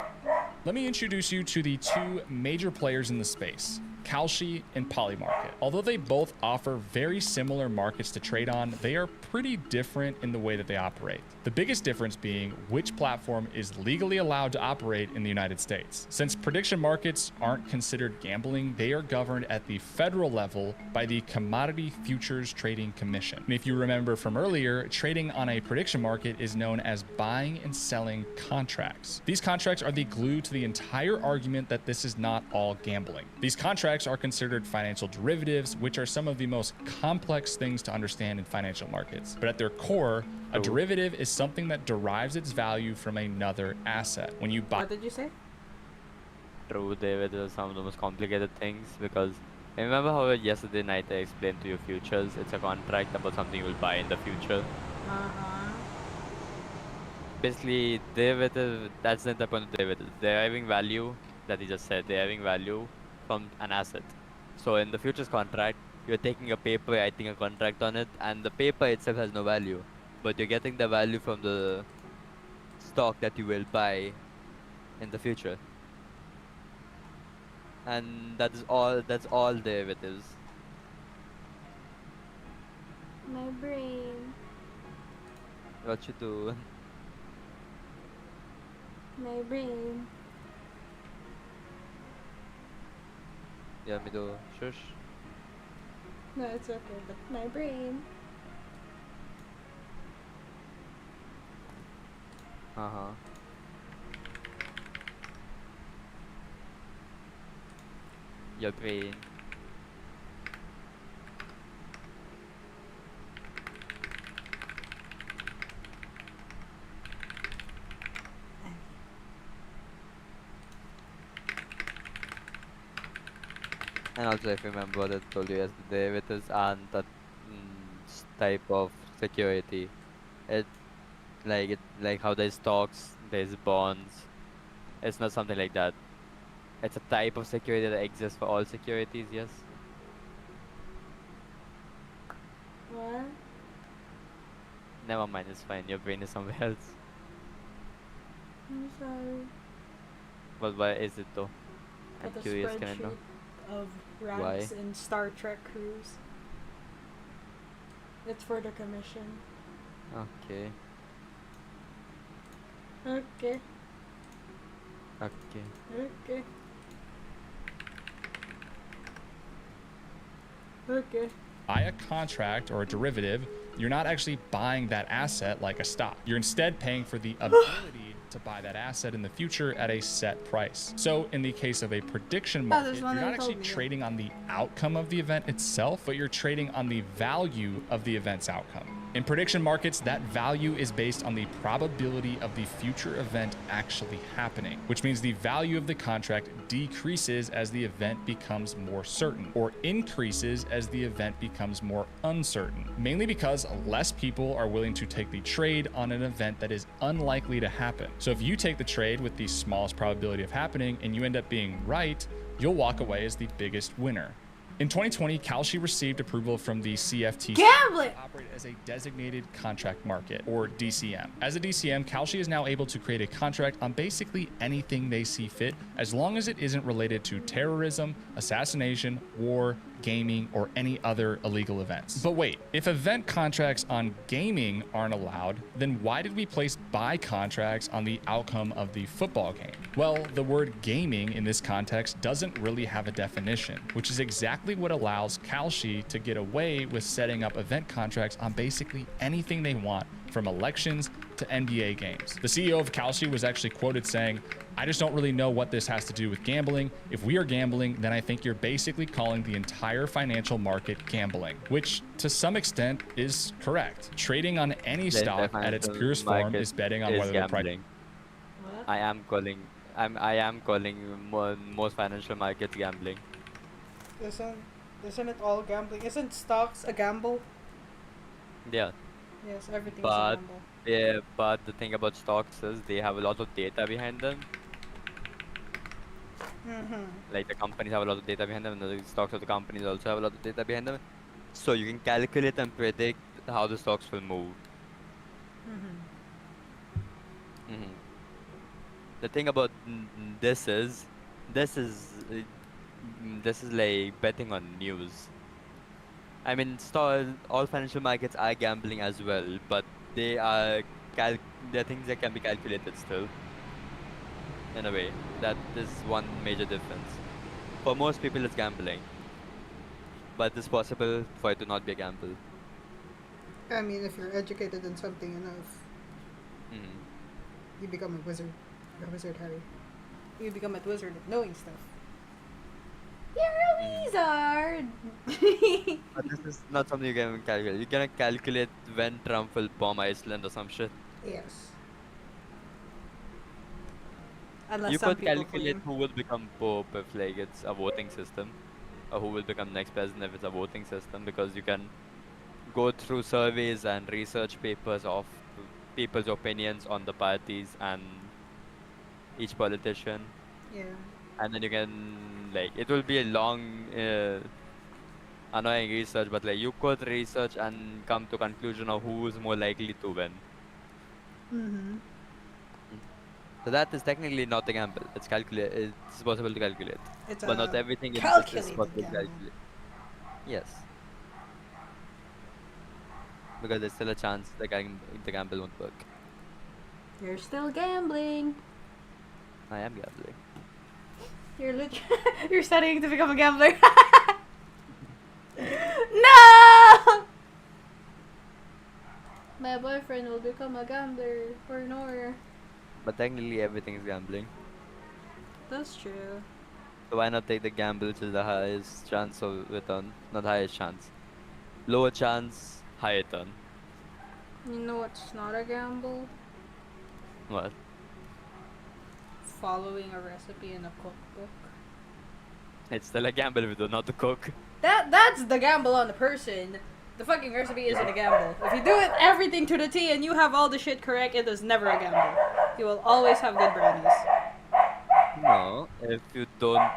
Let me introduce you to the 2 major players in the space, Kalshi and Polymarket. Although they both offer very similar markets to trade on, they are pretty different in the way that they operate. The biggest difference being which platform is legally allowed to operate in the United States. Since prediction markets aren't considered gambling, they are governed at the federal level by the Commodity Futures Trading Commission. And if you remember from earlier, trading on a prediction market is known as buying and selling contracts. These contracts are the glue to the entire argument that this is not all gambling. These contracts are considered financial derivatives, which are some of the most complex things to understand in financial markets. But at their core, a derivative is something that derives its value from another asset. When you buy... What did you say? True, they were some of the most complicated things because remember how yesterday night I explained to you futures? It's a contract about something you will buy in the future. Uh-huh. Basically, derivative, that's the point of derivative. Deriving value, that he just said, deriving value from an asset. So in the futures contract, you're taking a paper, writing a contract on it, and the paper itself has no value. But you're getting the value from the stock that you will buy in the future. And that's all derivatives. My brain. What you do? My brain. Yeah, me do. Shush. No, it's okay, but my brain. Uh-huh. Your brain. And also, if you remember what I told you yesterday, with this aren't that type of security. It like how there's stocks, there's bonds. It's not something like that. It's a type of security that exists for all securities. Yes. What? Never mind. It's fine. Your brain is somewhere else. I'm sorry. But why is it though? I'm Got a curious. Can I know? spreadsheet of ranks in Star Trek crews. It's for the commission. Okay. Okay. Okay. Okay. Okay. Buy a contract or a derivative, you're not actually buying that asset like a stock. You're instead paying for the ability to buy that asset in the future at a set price. So in the case of a prediction market, you're not actually trading on the outcome of the event itself, but you're trading on the value of the event's outcome. In prediction markets, that value is based on the probability of the future event actually happening, which means the value of the contract decreases as the event becomes more certain, or increases as the event becomes more uncertain, mainly because less people are willing to take the trade on an event that is unlikely to happen. So if you take the trade with the smallest probability of happening and you end up being right, you'll walk away as the biggest winner. In 2020, Kalshi received approval from the CFTC Gambling! to operate as a designated contract market, or DCM. As a DCM, Kalshi is now able to create a contract on basically anything they see fit, as long as it isn't related to terrorism, assassination, war, gaming, or any other illegal events. But wait, if event contracts on gaming aren't allowed, then why did we place buy contracts on the outcome of the football game? Well, the word gaming in this context doesn't really have a definition, which is exactly what allows Kalshi to get away with setting up event contracts on basically anything they want, from elections to NBA games. The CEO of Kalshi was actually quoted saying, "I just don't really know what this has to do with gambling. If we are gambling, then I think you're basically calling the entire financial market gambling," which to some extent is correct. Trading on any stock at its purest form is betting on whether the price. What? I am calling most financial markets gambling. Isn't it all gambling? Isn't stocks a gamble? Yeah. Yes, everything's a But gamble. yeah, but the thing about stocks is they have a lot of data behind them. Like the companies have a lot of data behind them, and the stocks of the companies also have a lot of data behind them. So you can calculate and predict how the stocks will move. The thing about this is like betting on news. I mean, all financial markets are gambling as well, but they are they're things that can be calculated still. In a way, that is one major difference. For most people, it's gambling, but it's possible for it to not be a gamble. I mean, if you're educated in something enough, you become a wizard. A wizard, Harry. You become a wizard at knowing stuff. You're a wizard! But this is not something you can calculate. You cannot calculate when Trump will bomb Iceland or some shit. Yes. Unless You some could people calculate claim. who will become pope if like it's a voting system, or who will become next president if it's a voting system, because you can go through surveys and research papers of people's opinions on the parties and each politician. Yeah. And then you can, like, it will be a long annoying research, but like you could research and come to conclusion of who is more likely to win. So that is technically not a gamble. It's it's possible to calculate. It's but a not everything in this is calculated possible to gamble. calculate. Yes. Because there's still a chance the gamble won't work. You're still gambling. I am gambling. You're studying to become a gambler. No! my boyfriend will become a gambler or nor. But technically everything is gambling. That's true. So why not take the gamble which is the highest chance of return? Not highest chance. Lower chance, high return. You know what's not a gamble? What? Following a recipe in a cookbook. It's still a gamble if you don't know how to cook. That's the gamble on the person. The fucking recipe isn't a gamble. If you do it everything to the T and you have all the shit correct, it is never a gamble. You will always have good brownies. No, if you don't,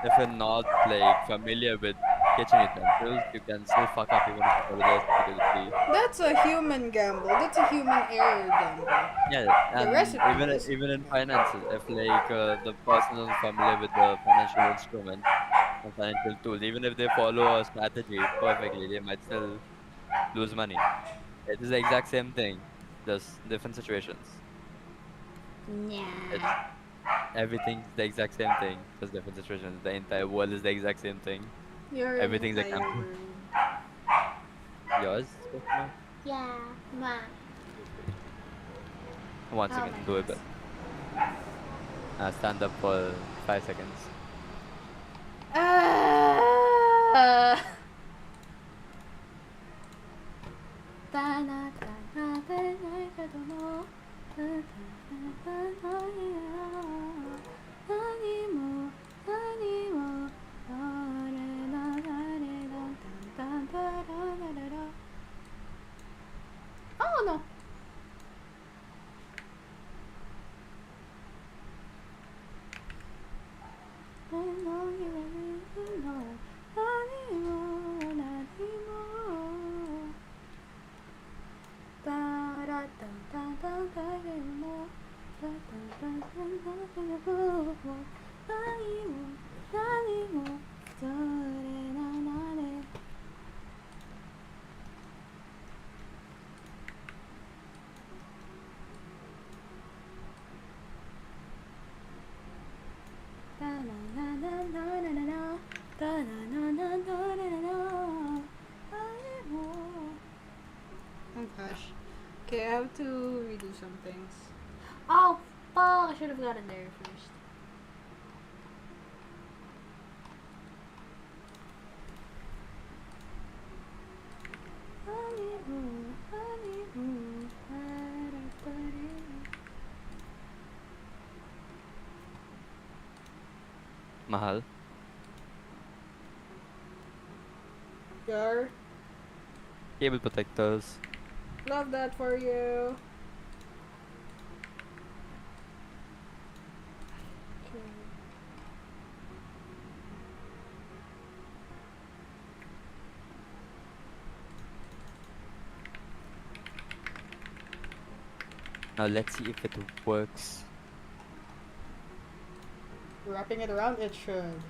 if you're not like familiar with kitchen utensils, you can still fuck up even if you follow the recipe to the T. That's a human gamble. That's a human error gamble. Yeah, and recipe even in finances, if like the person is familiar with the financial instrument and financial tools, even if they follow a strategy perfectly, they might still lose money. It is the exact same thing, just different situations. Yeah. Everything's the exact same thing, just different situations. The entire world is the exact same thing. Everything's a gamble. Yours? Yeah, ma. One second, do it. Stand up for 5 seconds. Oh no. Oh gosh. Okay, I have to redo some things. Oh fuck! I should have gotten there first. Mahal. Yar. Cable protectors. Love that for you. Now let's see if it works. Wrapping it around, it should.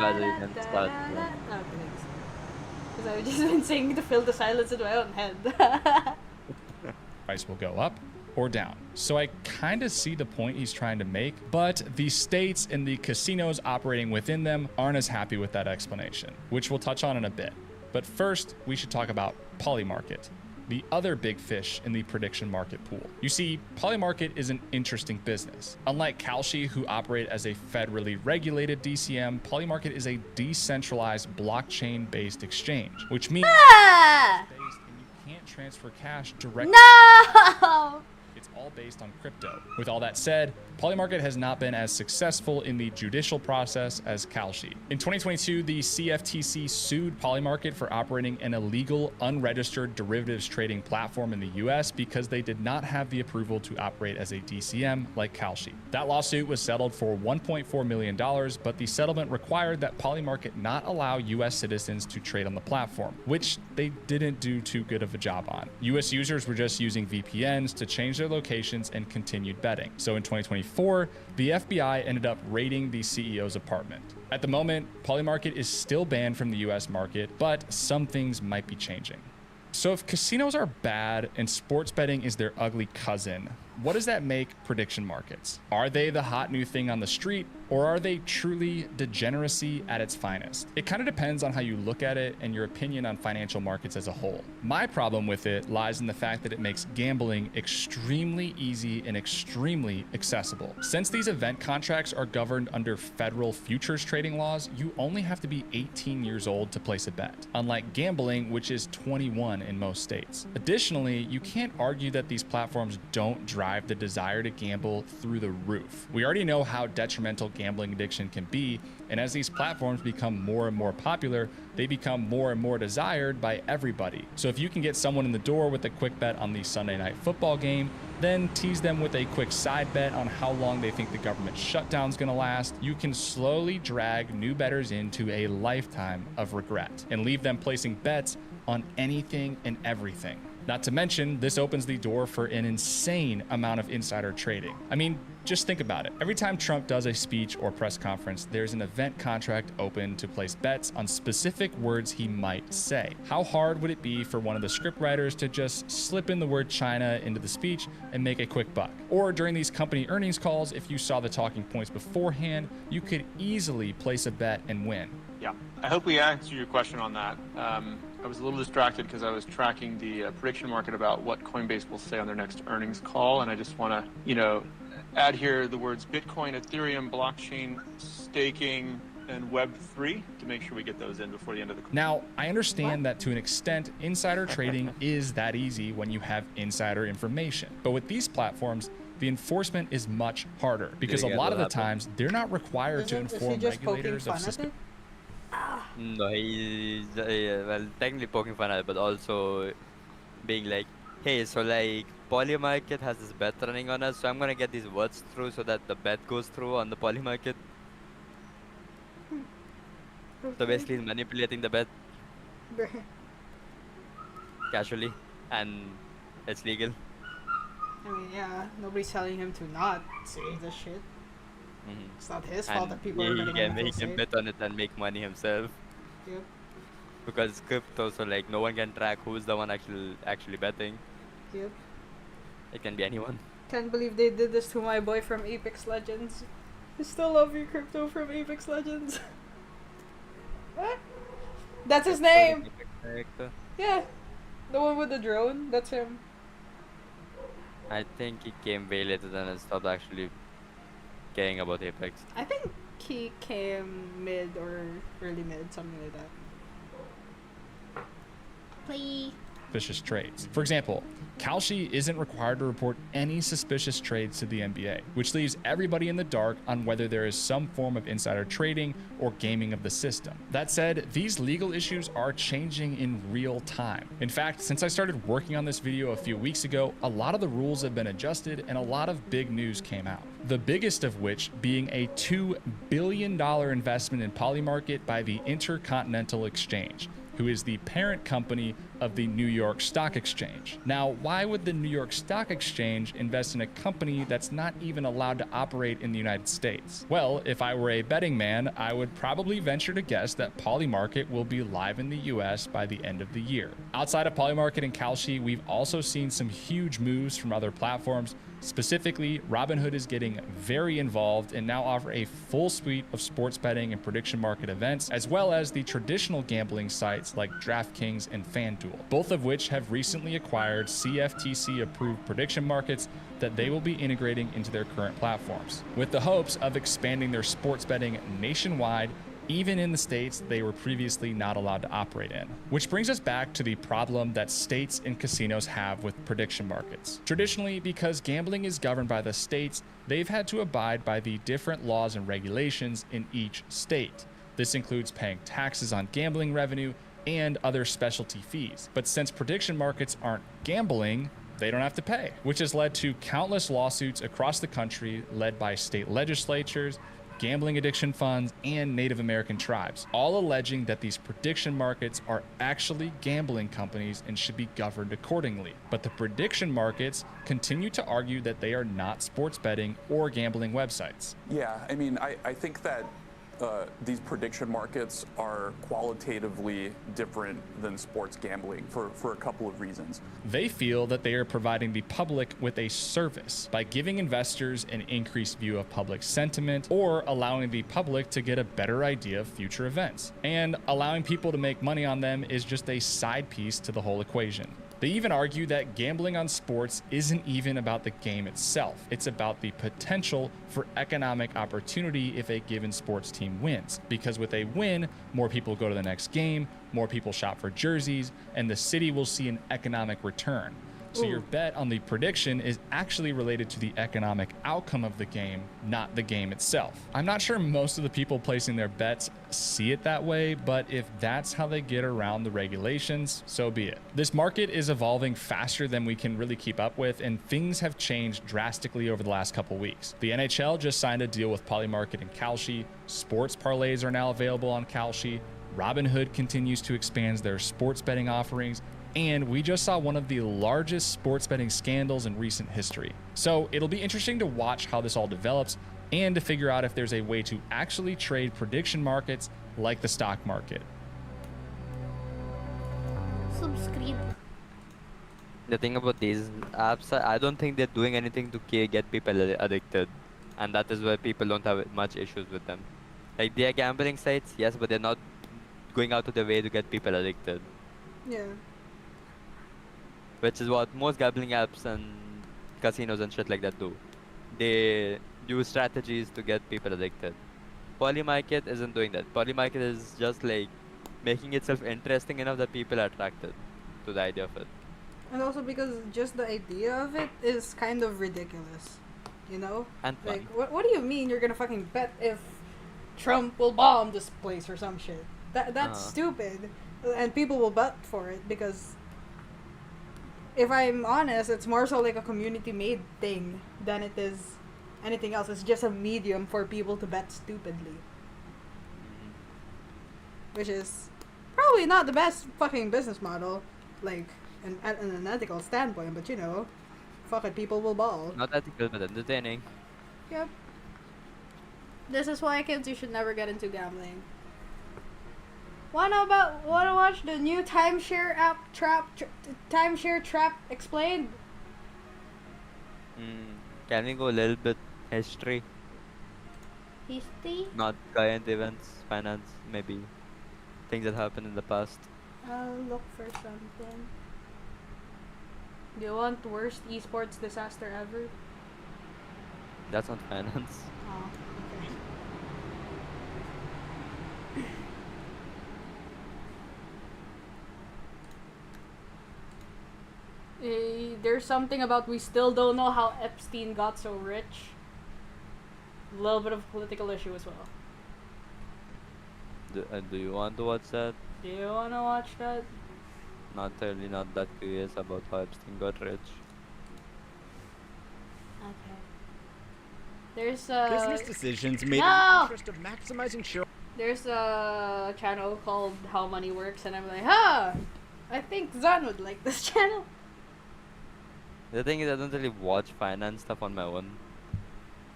Guys, you can start. Because I've just been singing to fill the silence in my own head. Price will go up or down. So I kind of see the point he's trying to make, but the states and the casinos operating within them aren't as happy with that explanation, which we'll touch on in a bit. But first, we should talk about Polymarket, the other big fish in the prediction market pool. You see, Polymarket is an interesting business. Unlike Kalshi, who operate as a federally regulated DCM, Polymarket is a decentralized blockchain-based exchange, which means it's based and you can't transfer cash directly. No! It's all based on crypto. With all that said, Polymarket has not been as successful in the judicial process as Kalshi. In 2022, the CFTC sued Polymarket for operating an illegal, unregistered derivatives trading platform in the US because they did not have the approval to operate as a DCM like Kalshi. That lawsuit was settled for $1.4 million, but the settlement required that Polymarket not allow US citizens to trade on the platform, which they didn't do too good of a job on. US users were just using VPNs to change their location locations and continued betting. So in 2024, the FBI ended up raiding the CEO's apartment. At the moment, Polymarket is still banned from the US market, but some things might be changing. So if casinos are bad and sports betting is their ugly cousin, what does that make prediction markets? Are they the hot new thing on the street, or are they truly degeneracy at its finest? It kind of depends on how you look at it and your opinion on financial markets as a whole. My problem with it lies in the fact that it makes gambling extremely easy and extremely accessible. Since these event contracts are governed under federal futures trading laws, you only have to be 18 years old to place a bet, unlike gambling, which is 21 in most states. Additionally, you can't argue that these platforms don't drive the desire to gamble through the roof. We already know how detrimental gambling addiction can be, and as these platforms become more and more popular, they become more and more desired by everybody. So if you can get someone in the door with a quick bet on the Sunday night football game, then tease them with a quick side bet on how long they think the government shutdown's gonna last, you can slowly drag new bettors into a lifetime of regret and leave them placing bets on anything and everything. Not to mention, this opens the door for an insane amount of insider trading. I mean, just think about it. Every time Trump does a speech or press conference, there's an event contract open to place bets on specific words he might say. How hard would it be for one of the scriptwriters to just slip in the word China into the speech and make a quick buck? Or during these company earnings calls, if you saw the talking points beforehand, you could easily place a bet and win. Yeah, I hope we answered your question on that. I was a little distracted because I was tracking the prediction market about what Coinbase will say on their next earnings call, and I just want to, add here the words Bitcoin, Ethereum, blockchain, staking, and Web3 to make sure we get those in before the end of the call. Now, I understand that to an extent, insider trading is that easy when you have insider information. But with these platforms, the enforcement is much harder because a lot of the times they're not required to inform regulators of system. No, he's well, technically poking fun at it, but also being like, hey, so like Polymarket has this bet running on us, so I'm gonna get these words through so that the bet goes through on the Polymarket. So basically he's manipulating the bet casually, and it's legal. I mean, yeah, nobody's telling him to not say this shit. It's not his fault that people are betting on it. He can bet on it and make money himself. Yep. Because crypto, so like no one can track who's the one actually betting. Yep. It can be anyone. Can't believe they did this to my boy from Apex Legends. I still love you, Crypto from Apex Legends. That's his name! Yeah. The one with the drone, that's him. I think he came way later than and stopped actually caring about Apex. I think he came mid or early mid, something like that. Play. Suspicious trades. For example, Kalshi isn't required to report any suspicious trades to the NBA, which leaves everybody in the dark on whether there is some form of insider trading or gaming of the system. That said, these legal issues are changing in real time. In fact, since I started working on this video a few weeks ago, a lot of the rules have been adjusted and a lot of big news came out. The biggest of which being a $2 billion investment in Polymarket by the Intercontinental Exchange, who is the parent company of the New York Stock Exchange. Now, why would the New York Stock Exchange invest in a company that's not even allowed to operate in the United States? Well, if I were a betting man, I would probably venture to guess that Polymarket will be live in the US by the end of the year. Outside of Polymarket and Kalshi, we've also seen some huge moves from other platforms. Specifically, Robinhood is getting very involved and now offer a full suite of sports betting and prediction market events, as well as the traditional gambling sites like DraftKings and FanDuel, both of which have recently acquired CFTC-approved prediction markets that they will be integrating into their current platforms, with the hopes of expanding their sports betting nationwide, even in the states they were previously not allowed to operate in. Which brings us back to the problem that states and casinos have with prediction markets. Traditionally, because gambling is governed by the states, they've had to abide by the different laws and regulations in each state. This includes paying taxes on gambling revenue and other specialty fees. But since prediction markets aren't gambling, they don't have to pay, which has led to countless lawsuits across the country led by state legislatures, gambling addiction funds, and Native American tribes, all alleging that these prediction markets are actually gambling companies and should be governed accordingly. But the prediction markets continue to argue that they are not sports betting or gambling websites. Yeah, I mean, I think that these prediction markets are qualitatively different than sports gambling for a couple of reasons. They feel that they are providing the public with a service by giving investors an increased view of public sentiment or allowing the public to get a better idea of future events. And allowing people to make money on them is just a side piece to the whole equation. They even argue that gambling on sports isn't even about the game itself. It's about the potential for economic opportunity if a given sports team wins. Because with a win, more people go to the next game, more people shop for jerseys, and the city will see an economic return. So your bet on the prediction is actually related to the economic outcome of the game, not the game itself. I'm not sure most of the people placing their bets see it that way, but if that's how they get around the regulations, so be it. This market is evolving faster than we can really keep up with, and things have changed drastically over the last couple weeks. The NHL just signed a deal with Polymarket and Kalshi. Sports parlays are now available on Kalshi. Robinhood continues to expand their sports betting offerings. And we just saw one of the largest sports betting scandals in recent history. So it'll be interesting to watch how this all develops and to figure out if there's a way to actually trade prediction markets like the stock market. Subscribe. The thing about these apps, I don't think they're doing anything to get people addicted. And that is why people don't have much issues with them. Like, they are gambling sites, yes, but they're not going out of their way to get people addicted. Yeah. Which is what most gambling apps and casinos and shit like that do. They use strategies to get people addicted. Polymarket isn't doing that. Polymarket is just like making itself interesting enough that people are attracted to the idea of it. And also because just the idea of it is kind of ridiculous, you know? And fun. Like, what do you mean you're gonna fucking bet if Trump will bomb this place or some shit? That's stupid. And people will bet for it because, if I'm honest, it's more so like a community-made thing than it is anything else. It's just a medium for people to bet stupidly. Which is probably not the best fucking business model, like, at an ethical standpoint, but you know, fuck it, people will ball. Not ethical, but entertaining. Yep. This is why kids, you should never get into gambling. Wanna watch the new timeshare app timeshare trap explained? Can we go a little bit history? History? Not current events, finance, maybe things that happened in the past. I'll look for something. Do you want worst esports disaster ever? That's not finance. Oh, okay. There's something about we still don't know how Epstein got so rich. A little bit of political issue as well. Do you want to watch that? Do you want to watch that? Not really, not that curious about how Epstein got rich. Okay. There's a business decisions made in the interest of maximizing share. There's a channel called How Money Works, and I'm like, I think Zan would like this channel. The thing is, I don't really watch finance stuff on my own,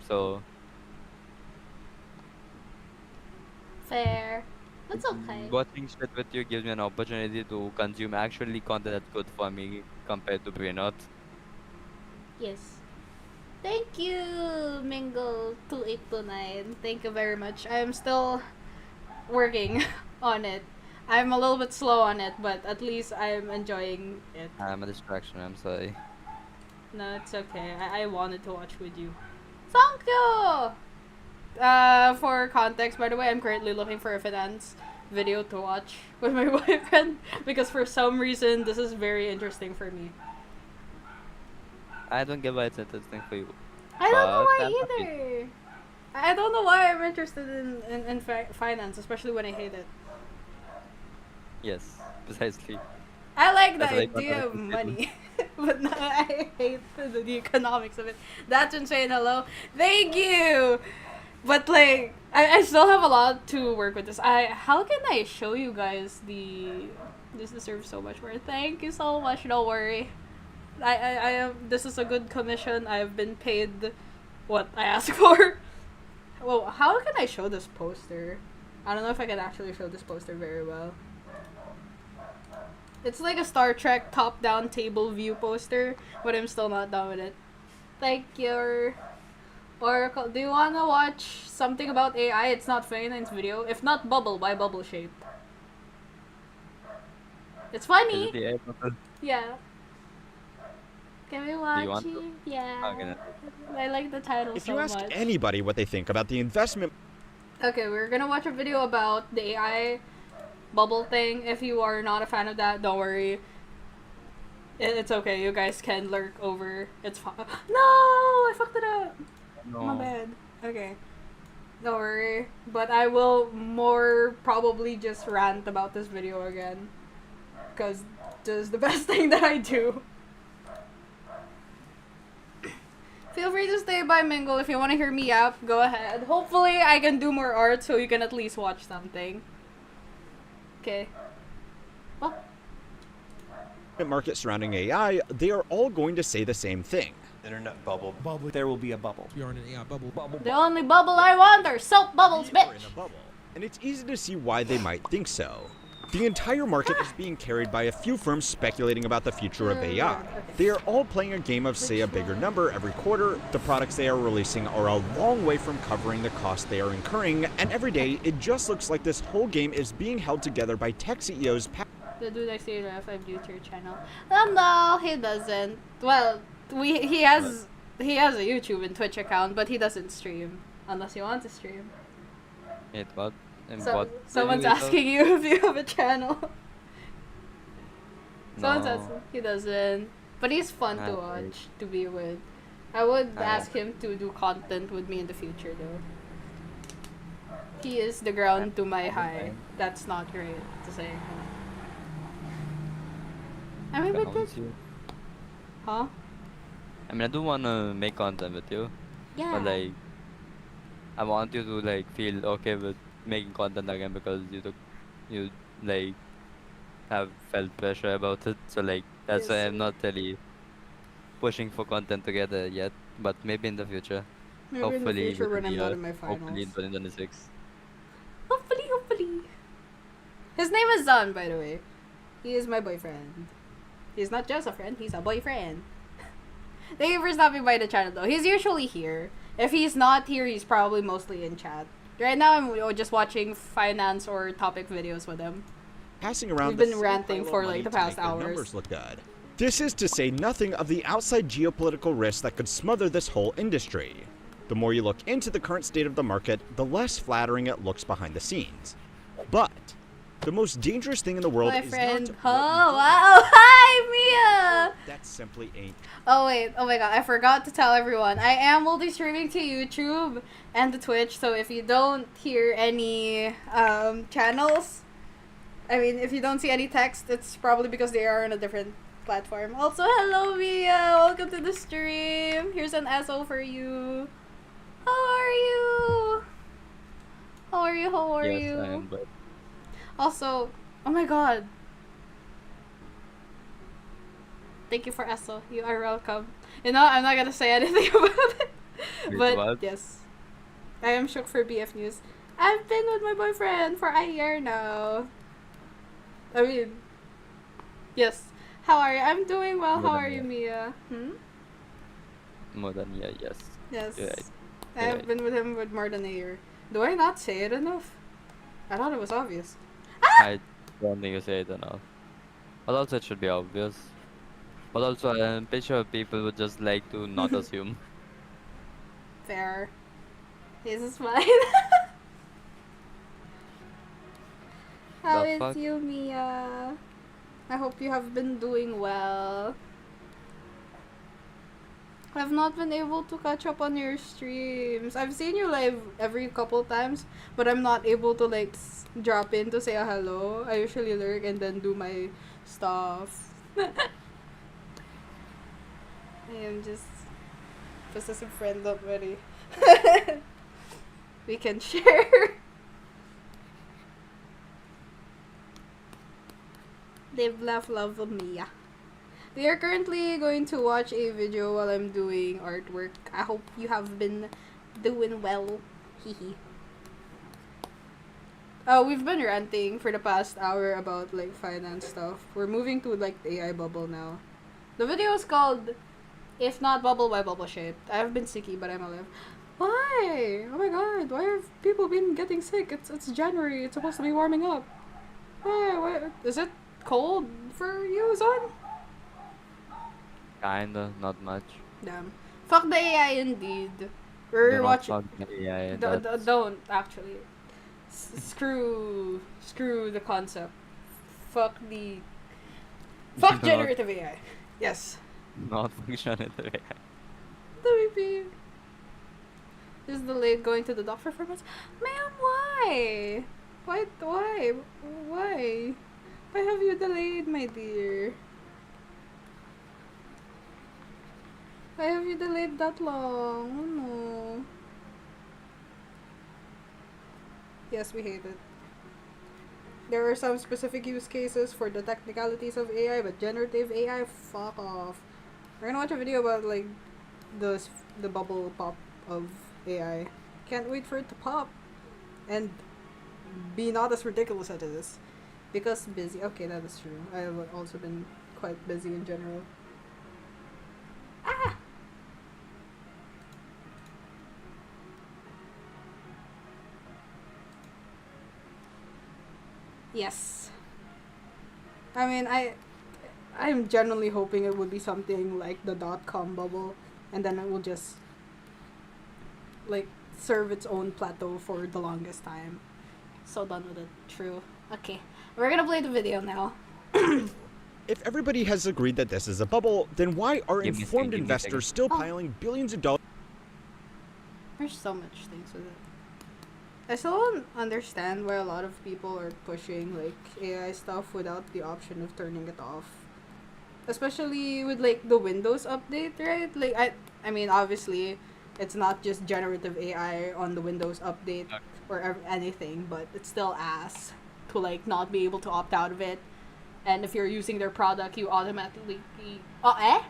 so fair. That's okay. watching shit with you gives me an opportunity to consume actually content that's good for me compared to be not. Yes. Thank you, Mingle2829. Thank you very much. I'm still working on it. I'm a little bit slow on it, but at least I'm enjoying it. I'm a distraction, I'm sorry. No, it's okay. I wanted to watch with you. Thank you! For context, by the way, I'm currently looking for a finance video to watch with my boyfriend because for some reason this is very interesting for me. I don't get why it's interesting for you. I don't know why I'm happy. either. I don't know why I'm interested in finance, especially when I hate it. Yes, precisely. I like the That's what I idea thought of I would money, but no, I hate the economics of it. That's insane. Hello, thank you. But like, I still have a lot to work with this. How can I show you guys the? This deserves so much more. Thank you so much. Don't worry. I am. This is a good commission. I've been paid what I asked for. Well, how can I show this poster? I don't know if I can actually show this poster very well. It's like a Star Trek top-down table view poster, but I'm still not done with it. Thank you. Oracle, do you wanna watch something about AI? It's not Fairynine's video. If not Bubble, why Bubble Shape? It's funny. Is it the AI bubble? Yeah. Can we watch you want it? to? Yeah. Okay. I like the title If so you ask much. anybody what they think about the investment. Okay, we're gonna watch a video about the AI bubble thing. If you are not a fan of that, don't worry. It's okay. You guys can lurk over. It's fine. No, I fucked it up. No. My bad. Okay. Don't worry. But I will more probably just rant about this video again. Because this is the best thing that I do. Feel free to stay by Mingle if you want to hear me up. Go ahead. Hopefully I can do more art so you can at least watch something. Okay. Well. Market surrounding AI, they are all going to say the same thing. Internet bubble. There will be a bubble. We are in an AI bubble. The only bubble I want are soap bubbles, bitch! And it's easy to see why they might think so. The entire market is being carried by a few firms speculating about the future of AI. They are all playing a game of say a bigger number every quarter. The products they are releasing are a long way from covering the cost they are incurring, and every day it just looks like this whole game is being held together by tech CEOs. The dude I see the F5 YouTube channel. No, he doesn't. Well, he has a YouTube and Twitch account, but he doesn't stream unless he wants to stream. Wait, what? And So, what? someone's asking you if you have a channel. Someone's No. asking. He doesn't. But he's fun to Ah, watch, to be with. I would Ah, ask him to do content with me in the future, though. He is the ground to my high. That's not great to say. I mean, but Bounce you. huh? I mean, I do want to make content with you. Yeah. But like, I want you to like feel okay with making content again because you like have felt pressure about it. So like that's why I'm not really pushing for content together yet. But maybe in the future. Maybe in the Hopefully future when within I'm the not year. in my Hopefully in finals. 2026. Hopefully. His name is Zan, by the way. He is my boyfriend. He's not just a friend, he's a boyfriend. Thank you for stopping by the channel, though. He's usually here. If he's not here, he's probably mostly in chat. Right now, I'm just watching finance or topic videos with him. Passing around We've the been same ranting pile of for money like the to make past their hours. numbers look good. This is to say nothing of the outside geopolitical risks that could smother this whole industry. The more you look into the current state of the market, the less flattering it looks behind the scenes. But the most dangerous thing in the world My is friend. not Oh, wow. Hi, Mia. that simply ain't. Oh, wait. Oh, my God. I forgot to tell everyone. I am multi-streaming to YouTube and to Twitch. So if you don't hear any channels, I mean, if you don't see any text, it's probably because they are on a different platform. Also, hello, Mia. Welcome to the stream. Here's an SO for you. How are you? How are you? How are Yes, you? I am, but Also, oh my God. Thank you for ESO. You are welcome. You know, I'm not gonna say anything about it. Wait, But what? yes. I am shook for BF News. I've been with my boyfriend for a year now. I mean, yes. How are you? I'm doing well. More How than are you, me. Mia? Hmm? more than yeah, yes. Yes. You're right. I have been with him for more than a year. Do I not say it enough? I thought it was obvious. I don't think you say it enough. But also it should be obvious. But also I'm pretty sure people would just like to not assume. Fair. This is fine. How The is fuck? you, Mia? I hope you have been doing well. I've not been able to catch up on your streams. I've seen you live every couple times, but I'm not able to like drop in to say a hello. I usually lurk and then do my stuff. I am just possessive friend already. we can share. Live, laugh, love, Mia. We are currently going to watch a video while I'm doing artwork. I hope you have been doing well. Hehe. We've been ranting for the past hour about like finance stuff. We're moving to like the AI bubble now. The video is called If Not Bubble, Why Bubble Shaped. I have been sicky, but I'm alive. Why? Oh my god, why have people been getting sick? It's January, it's supposed to be warming up. Why? Is it cold for you, son? Kinda, not much. Damn. Fuck the AI indeed. We're Do not watching. fuck the AI, Don't actually. Screw the concept. Fuck generative AI. Yes. Not functional AI. WP. Is delayed going to the doctor for months? Ma'am, why? Why? Why have you delayed, my dear? Why have you delayed that long? Oh no. Yes, we hate it. There are some specific use cases for the technicalities of AI, but generative AI, fuck off. We're gonna watch a video about like the bubble pop of AI. Can't wait for it to pop and be not as ridiculous as it is. Because busy. Okay, that is true. I have also been quite busy in general. Ah! Yes. I mean, I'm genuinely hoping it would be something like the .com bubble, and then it will just like serve its own plateau for the longest time. So done with it. True. Okay, we're gonna play the video now. If everybody has agreed that this is a bubble, then why are informed investors still piling billions of dollars? There's so much things with it. I still don't understand why a lot of people are pushing like AI stuff without the option of turning it off. Especially with like the Windows update, right? Like I mean obviously it's not just generative AI on the Windows update or anything, but it's still ass to like not be able to opt out of it. And if you're using their product, you automatically hello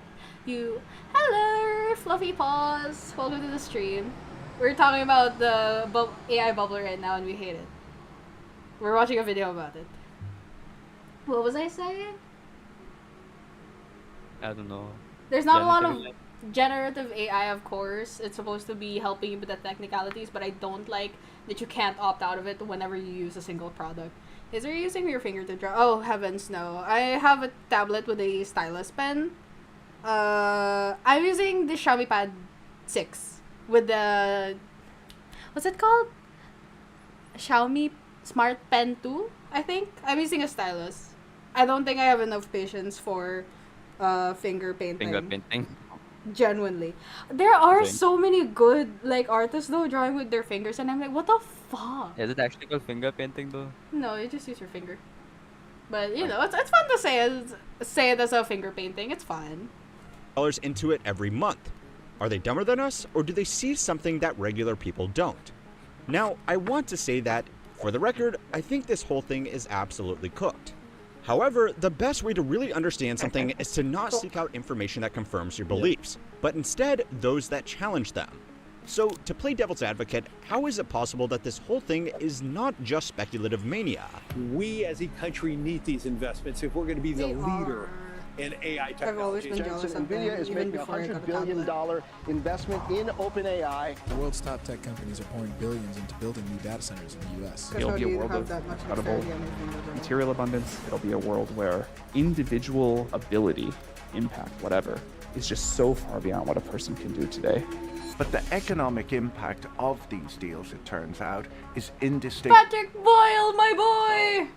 fluffy paws, welcome to the stream. We're talking about the AI bubble right now and we hate it. We're watching a video about it. What was I saying? I don't know. There's not a lot of generative AI, of course. It's supposed to be helping you with the technicalities, but I don't like that you can't opt out of it whenever you use a single product. Is there using your finger to draw? Oh, heavens no. I have a tablet with a stylus pen. I'm using the Xiaomi Pad 6. With the, what's it called? Xiaomi Smart Pen 2, I think. I'm using a stylus. I don't think I have enough patience for finger painting. Finger painting. Genuinely. There are so many good like artists though drawing with their fingers and I'm like, what the fuck? Is it actually called finger painting though? No, you just use your finger. But you know, it's fun to say it as a finger painting. It's fun. Into it every month. Are they dumber than us, or do they see something that regular people don't? Now, I want to say that, for the record, I think this whole thing is absolutely cooked. However, the best way to really understand something is to not seek out information that confirms your beliefs, but instead those that challenge them. So, to play devil's advocate, how is it possible that this whole thing is not just speculative mania? We as a country need these investments if we're going to be the leader in AI technology. NVIDIA is making a $100 billion investment in OpenAI. The world's top tech companies are pouring billions into building new data centers in the U.S. It'll be a world of incredible material abundance. It'll be a world where individual ability, impact, whatever, is just so far beyond what a person can do today. But the economic impact of these deals, it turns out, is indistinct. Patrick Boyle, my boy!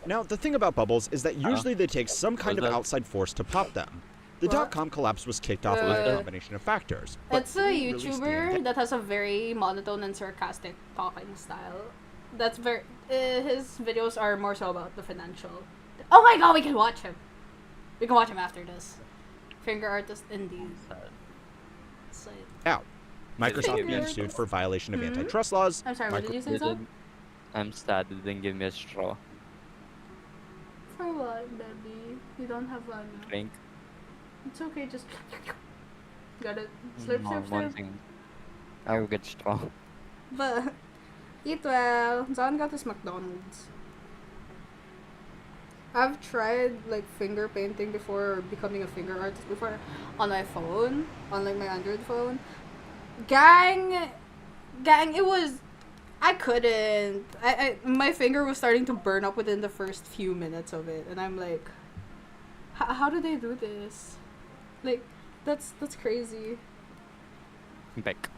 Now, the thing about bubbles is that usually they take some kind of outside force to pop them. The .com collapse was kicked off with a combination of factors. It's a YouTuber that has a very monotone and sarcastic talking style. That's very... his videos are more so about the financial... Oh my god, we can watch him! We can watch him after this. Finger artist indeed. Now, Microsoft being sued for violation of antitrust laws. I'm sorry, what did you say, Zon? I'm sad they didn't give me a straw. For what, baby? You don't have one. Drink. It's okay, just got it. Slurp, slurp, One slurp. thing. I will get straw. But eat well. Zon got this McDonald's. I've tried like finger painting before, or becoming a finger artist before on my phone, on like my Android phone. Gang, it was, I couldn't. My finger was starting to burn up within the first few minutes of it, and I'm like, how do they do this? Like, that's crazy. Back.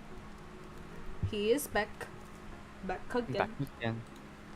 He is back again.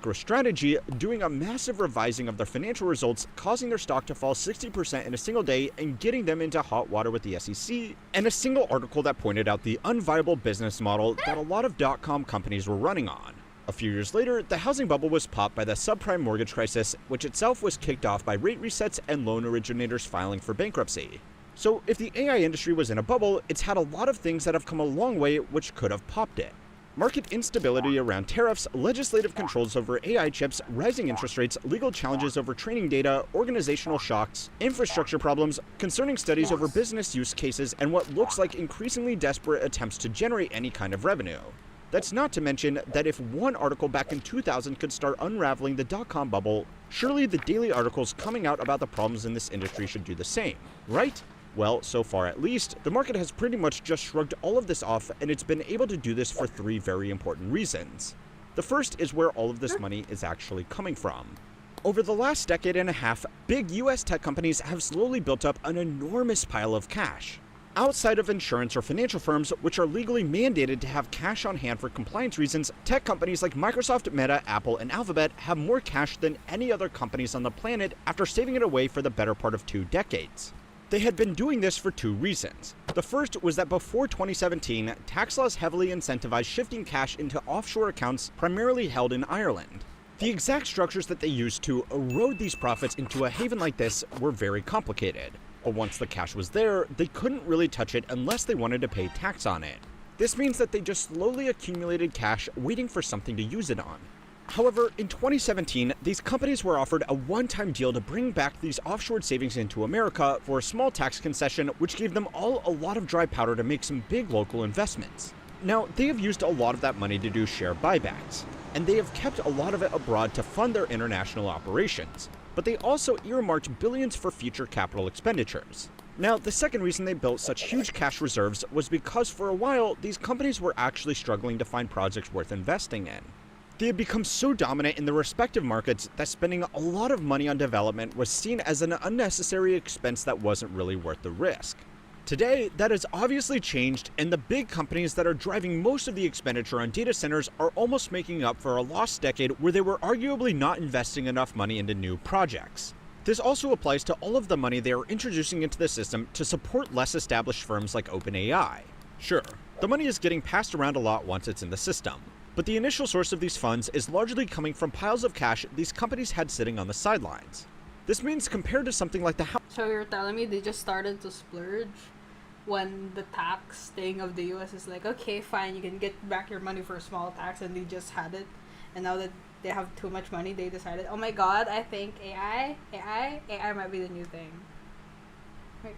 MicroStrategy doing a massive revising of their financial results, causing their stock to fall 60% in a single day and getting them into hot water with the SEC, and a single article that pointed out the unviable business model that a lot of .com companies were running on. A few years later, the housing bubble was popped by the subprime mortgage crisis, which itself was kicked off by rate resets and loan originators filing for bankruptcy. So if the AI industry was in a bubble, it's had a lot of things that have come a long way which could have popped it. Market instability around tariffs, legislative controls over AI chips, rising interest rates, legal challenges over training data, organizational shocks, infrastructure problems, concerning studies over business use cases, and what looks like increasingly desperate attempts to generate any kind of revenue. That's not to mention that if one article back in 2000 could start unraveling the .com bubble, surely the daily articles coming out about the problems in this industry should do the same, right? Well, so far at least, the market has pretty much just shrugged all of this off, and it's been able to do this for three very important reasons. The first is where all of this money is actually coming from. Over the last decade and a half, big US tech companies have slowly built up an enormous pile of cash. Outside of insurance or financial firms, which are legally mandated to have cash on hand for compliance reasons, tech companies like Microsoft, Meta, Apple, and Alphabet have more cash than any other companies on the planet after saving it away for the better part of 2 decades. They had been doing this for 2 reasons. The first was that before 2017, tax laws heavily incentivized shifting cash into offshore accounts primarily held in Ireland. The exact structures that they used to erode these profits into a haven like this were very complicated. But once the cash was there, they couldn't really touch it unless they wanted to pay tax on it. This means that they just slowly accumulated cash waiting for something to use it on. However, in 2017, these companies were offered a one-time deal to bring back these offshore savings into America for a small tax concession, which gave them all a lot of dry powder to make some big local investments. Now, they have used a lot of that money to do share buybacks, and they have kept a lot of it abroad to fund their international operations, but they also earmarked billions for future capital expenditures. Now, the second reason they built such huge cash reserves was because for a while, these companies were actually struggling to find projects worth investing in. They had become so dominant in their respective markets that spending a lot of money on development was seen as an unnecessary expense that wasn't really worth the risk. Today, that has obviously changed, and the big companies that are driving most of the expenditure on data centers are almost making up for a lost decade where they were arguably not investing enough money into new projects. This also applies to all of the money they are introducing into the system to support less established firms like OpenAI. Sure, the money is getting passed around a lot once it's in the system, but the initial source of these funds is largely coming from piles of cash these companies had sitting on the sidelines. This means compared to something like the house. So you're telling me they just started to splurge when the tax thing of the US is like, okay, fine, you can get back your money for a small tax, and they just had it, and now that they have too much money, they decided, oh my god, I think AI might be the new thing. Right?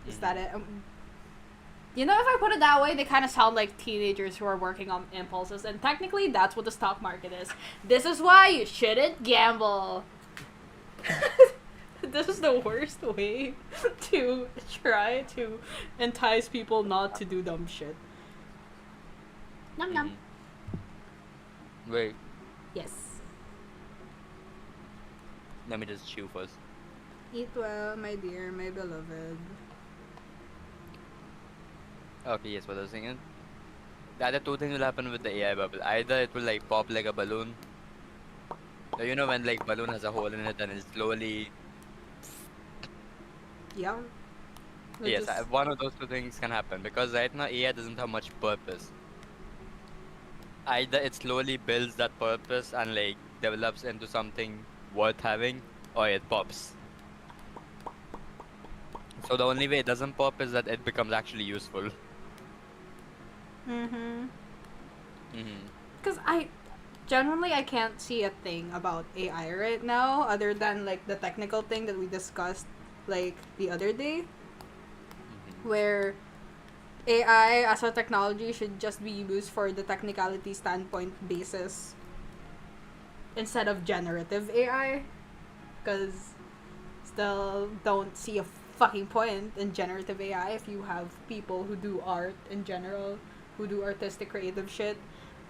Is that it? You know, if I put it that way, they kind of sound like teenagers who are working on impulses, and technically that's what the stock market is. This is why you shouldn't gamble. This is the worst way to try to entice people not to do dumb shit. Nom nom. Wait, Yes. let me just chew first. Eat well, my dear, my beloved. Okay, yes, what I was saying. The other 2 things will happen with the AI bubble. Either it will like pop like a balloon. So, you know when like balloon has a hole in it and it slowly... Yeah. Yes, one of those 2 things can happen because right now AI doesn't have much purpose. Either it slowly builds that purpose and like develops into something worth having, or it pops. So the only way it doesn't pop is that it becomes actually useful. Mm-hmm. Mm-hmm. Because I can't see a thing about AI right now other than like the technical thing that we discussed like the other day, where AI as a technology should just be used for the technicality standpoint basis instead of generative AI, because still don't see a fucking point in generative AI if you have people who do art in general, who do artistic creative shit.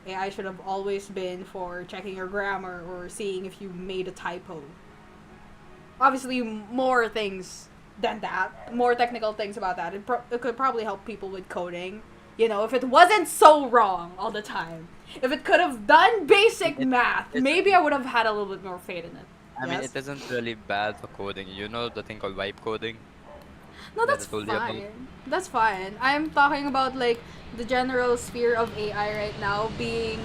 AI should have always been for checking your grammar or seeing if you made a typo. Obviously, more things than that, more technical things about that. It could probably help people with coding. You know, if it wasn't so wrong all the time. If it could have done basic math, maybe I would have had a little bit more faith in it. I mean, it isn't really bad for coding. You know the thing called vibe coding? No, that that's I told you about? fine. That's fine. I'm talking about like the general sphere of AI right now being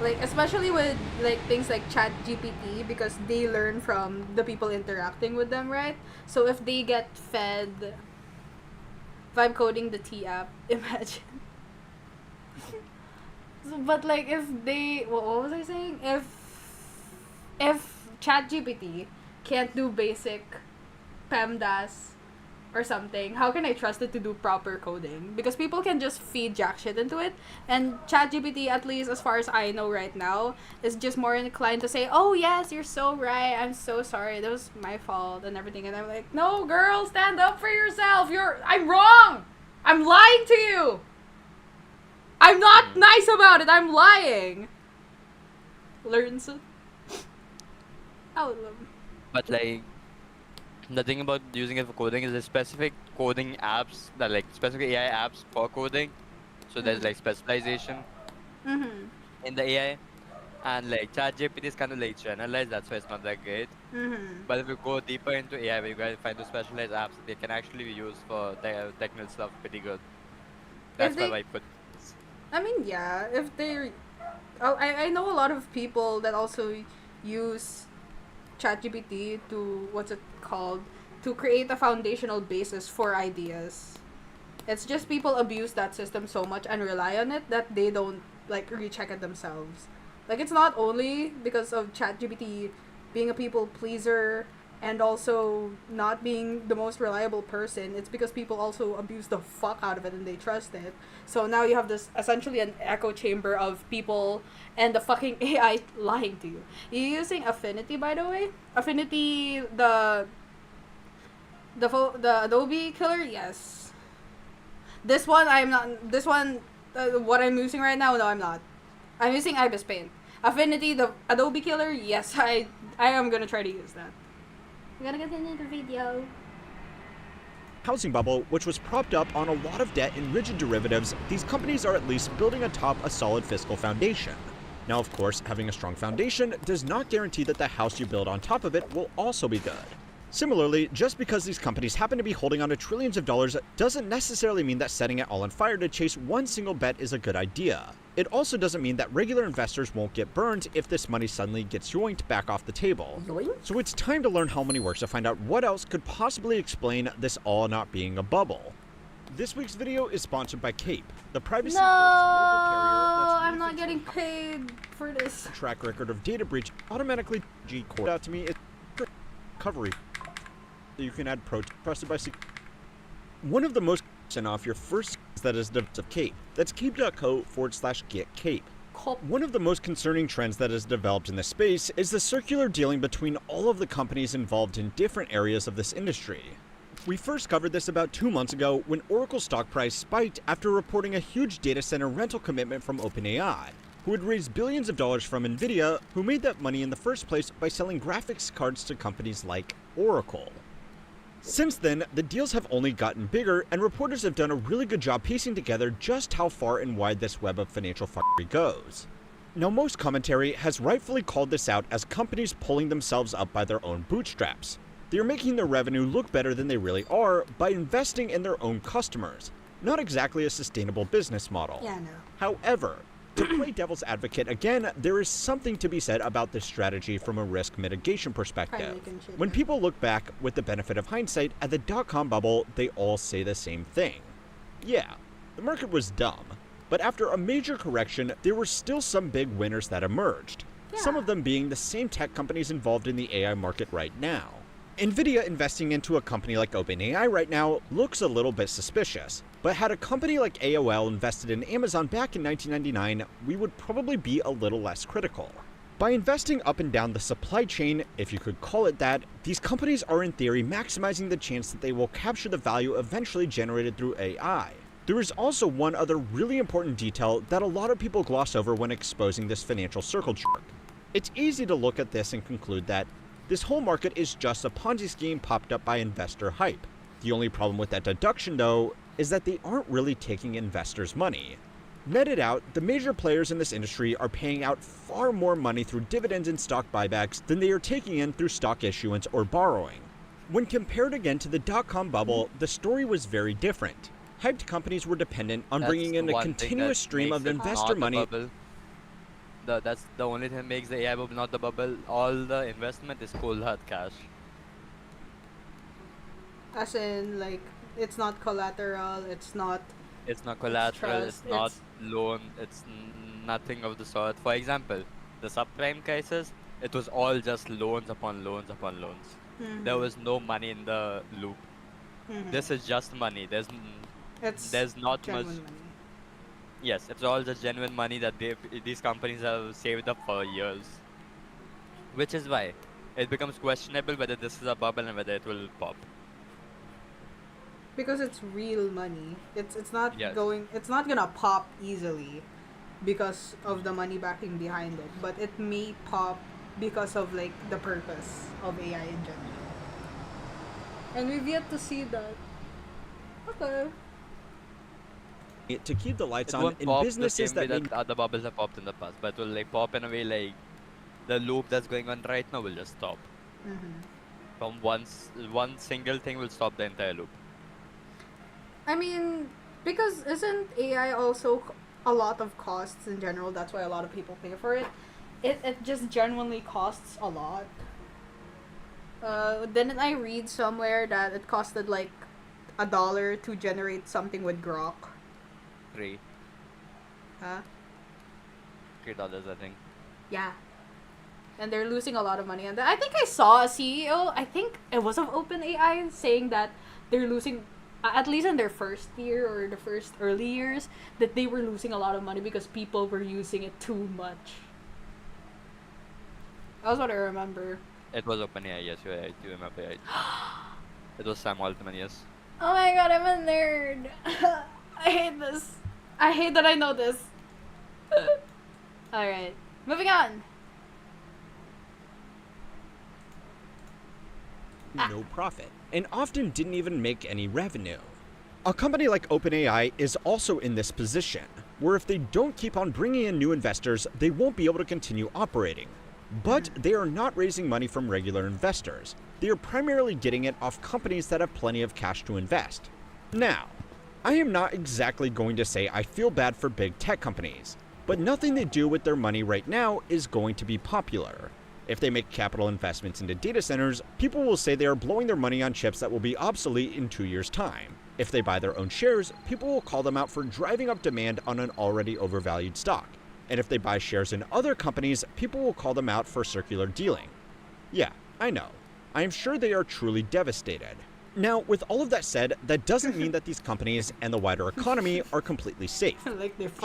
like, especially with like things like ChatGPT, because they learn from the people interacting with them, right? So if they get fed vibe coding the T app, imagine. So, but like if they, what was I saying? If ChatGPT can't do basic PEMDAS or something, how can I trust it to do proper coding? Because people can just feed jack shit into it, and ChatGPT, at least as far as I know right now, is just more inclined to say, oh yes, you're so right, I'm so sorry, that was my fault and everything. And I'm like, no girl, stand up for yourself, I'm wrong, I'm lying to you, I'm not nice about it, I'm lying. Learns it. I would love it. But like, the thing about using it for coding is there's specific coding apps that like specific AI apps for coding. So there's like specialization in the AI, and like ChatGPT is kind of like generalized. That's why it's not that great. But if you go deeper into AI, where you guys find those specialized apps, they can actually be used for technical stuff pretty good. That's why I put. I mean, yeah, if they, I know a lot of people that also use ChatGPT to, what's it called, to create a foundational basis for ideas. It's just people abuse that system so much and rely on it that they don't like recheck it themselves. Like, it's not only because of ChatGPT being a people pleaser and also not being the most reliable person, it's because people also abuse the fuck out of it and they trust it. So now you have this essentially an echo chamber of people and the fucking AI lying to you. You're using Affinity, by the way? Affinity, the Adobe killer? Yes. This one, I'm not. This one, what I'm using right now, no, I'm not. I'm using Ibis Paint. Affinity, the Adobe killer? Yes, I am gonna try to use that. I'm gonna continue the video. Housing bubble, which was propped up on a lot of debt and rigid derivatives, these companies are at least building atop a solid fiscal foundation. Now, of course, having a strong foundation does not guarantee that the house you build on top of it will also be good. Similarly, just because these companies happen to be holding on to trillions of dollars doesn't necessarily mean that setting it all on fire to chase one single bet is a good idea. It also doesn't mean that regular investors won't get burned if this money suddenly gets yoinked back off the table. So it's time to learn how money works to find out what else could possibly explain this all not being a bubble. This week's video is sponsored by Cape, the privacy mobile carrier that's I'm not getting paid for this. Track record of data breach automatically G-Core out to me is recovery. You can add pro trusted by one of the most off your first that is developed of Cape. That's cape.co/get Cape. One of the most concerning trends that has developed in this space is the circular dealing between all of the companies involved in different areas of this industry. We first covered this about 2 months ago when Oracle's stock price spiked after reporting a huge data center rental commitment from OpenAI, who had raised billions of dollars from Nvidia, who made that money in the first place by selling graphics cards to companies like Oracle. Since then, the deals have only gotten bigger, and reporters have done a really good job piecing together just how far and wide this web of financial fuckery goes. Now, most commentary has rightfully called this out as companies pulling themselves up by their own bootstraps. They are making their revenue look better than they really are by investing in their own customers. Not exactly a sustainable business model. Yeah, no. However, to play devil's advocate again, there is something to be said about this strategy from a risk mitigation perspective. When people look back with the benefit of hindsight at the dot-com bubble, they all say the same thing. Yeah, the market was dumb, But after a major correction, there were still some big winners that emerged. Some of them being the same tech companies involved in the AI market right now. Nvidia investing into a company like OpenAI right now looks a little bit suspicious, but had a company like AOL invested in Amazon back in 1999, we would probably be a little less critical. By investing up and down the supply chain, if you could call it that, these companies are in theory maximizing the chance that they will capture the value eventually generated through AI. There is also one other really important detail that a lot of people gloss over when exposing this financial circle jerk. It's easy to look at this and conclude that this whole market is just a Ponzi scheme popped up by investor hype. The only problem with that deduction, though, is that they aren't really taking investors' money. Netted out, the major players in this industry are paying out far more money through dividends and stock buybacks than they are taking in through stock issuance or borrowing. When compared again to the dot-com bubble, the story was very different. Hyped companies were dependent on bringing in a continuous stream of investor money. That's the only thing that makes the AI bubble not the bubble. All the investment is cold hard cash. As in, like, it's not collateral, it's not collateral, trust, it's not loan, it's nothing of the sort. For example, the subprime crisis, it was all just loans upon loans upon loans. There was no money in the loop. This is just money. There's not much. Money. Yes, it's all just genuine money that these companies have saved up for years. Which is why it becomes questionable whether this is a bubble and whether it will pop. Because it's real money. It's not it's not gonna pop easily because of the money backing behind it. But it may pop because of like the purpose of AI in general. And we've yet to see that. Okay. To keep the lights It on won't in pop businesses the same way that that other bubbles have popped in the past, but it will like pop in a way like the loop that's going on right now will just stop. From one single thing will stop the entire loop. I mean, because isn't AI also a lot of costs in general? That's why a lot of people pay for it. It just genuinely costs a lot. Didn't I read somewhere that it costed like $1 to generate something with Grok? $3. Huh? $3, I think. Yeah. And they're losing a lot of money on that. I think I saw a CEO, I think it was of OpenAI, saying that they're losing, at least in their first year or the first early years, that they were losing a lot of money because people were using it too much. That's what I remember. It was OpenAI, yes, you're right. You remember right. It was Sam Altman, yes. Oh my god, I'm a nerd. I hate this. I hate that I know this. Alright, moving on. No profit, and often didn't even make any revenue. A company like OpenAI is also in this position, where if they don't keep on bringing in new investors, they won't be able to continue operating. But they are not raising money from regular investors. They are primarily getting it off companies that have plenty of cash to invest. Now, I am not exactly going to say I feel bad for big tech companies, but nothing they do with their money right now is going to be popular. If they make capital investments into data centers, people will say they are blowing their money on chips that will be obsolete in 2 years' time. If they buy their own shares, people will call them out for driving up demand on an already overvalued stock. And if they buy shares in other companies, people will call them out for circular dealing. Yeah, I know. I am sure they are truly devastated. Now, with all of that said, that doesn't mean that these companies and the wider economy are completely safe.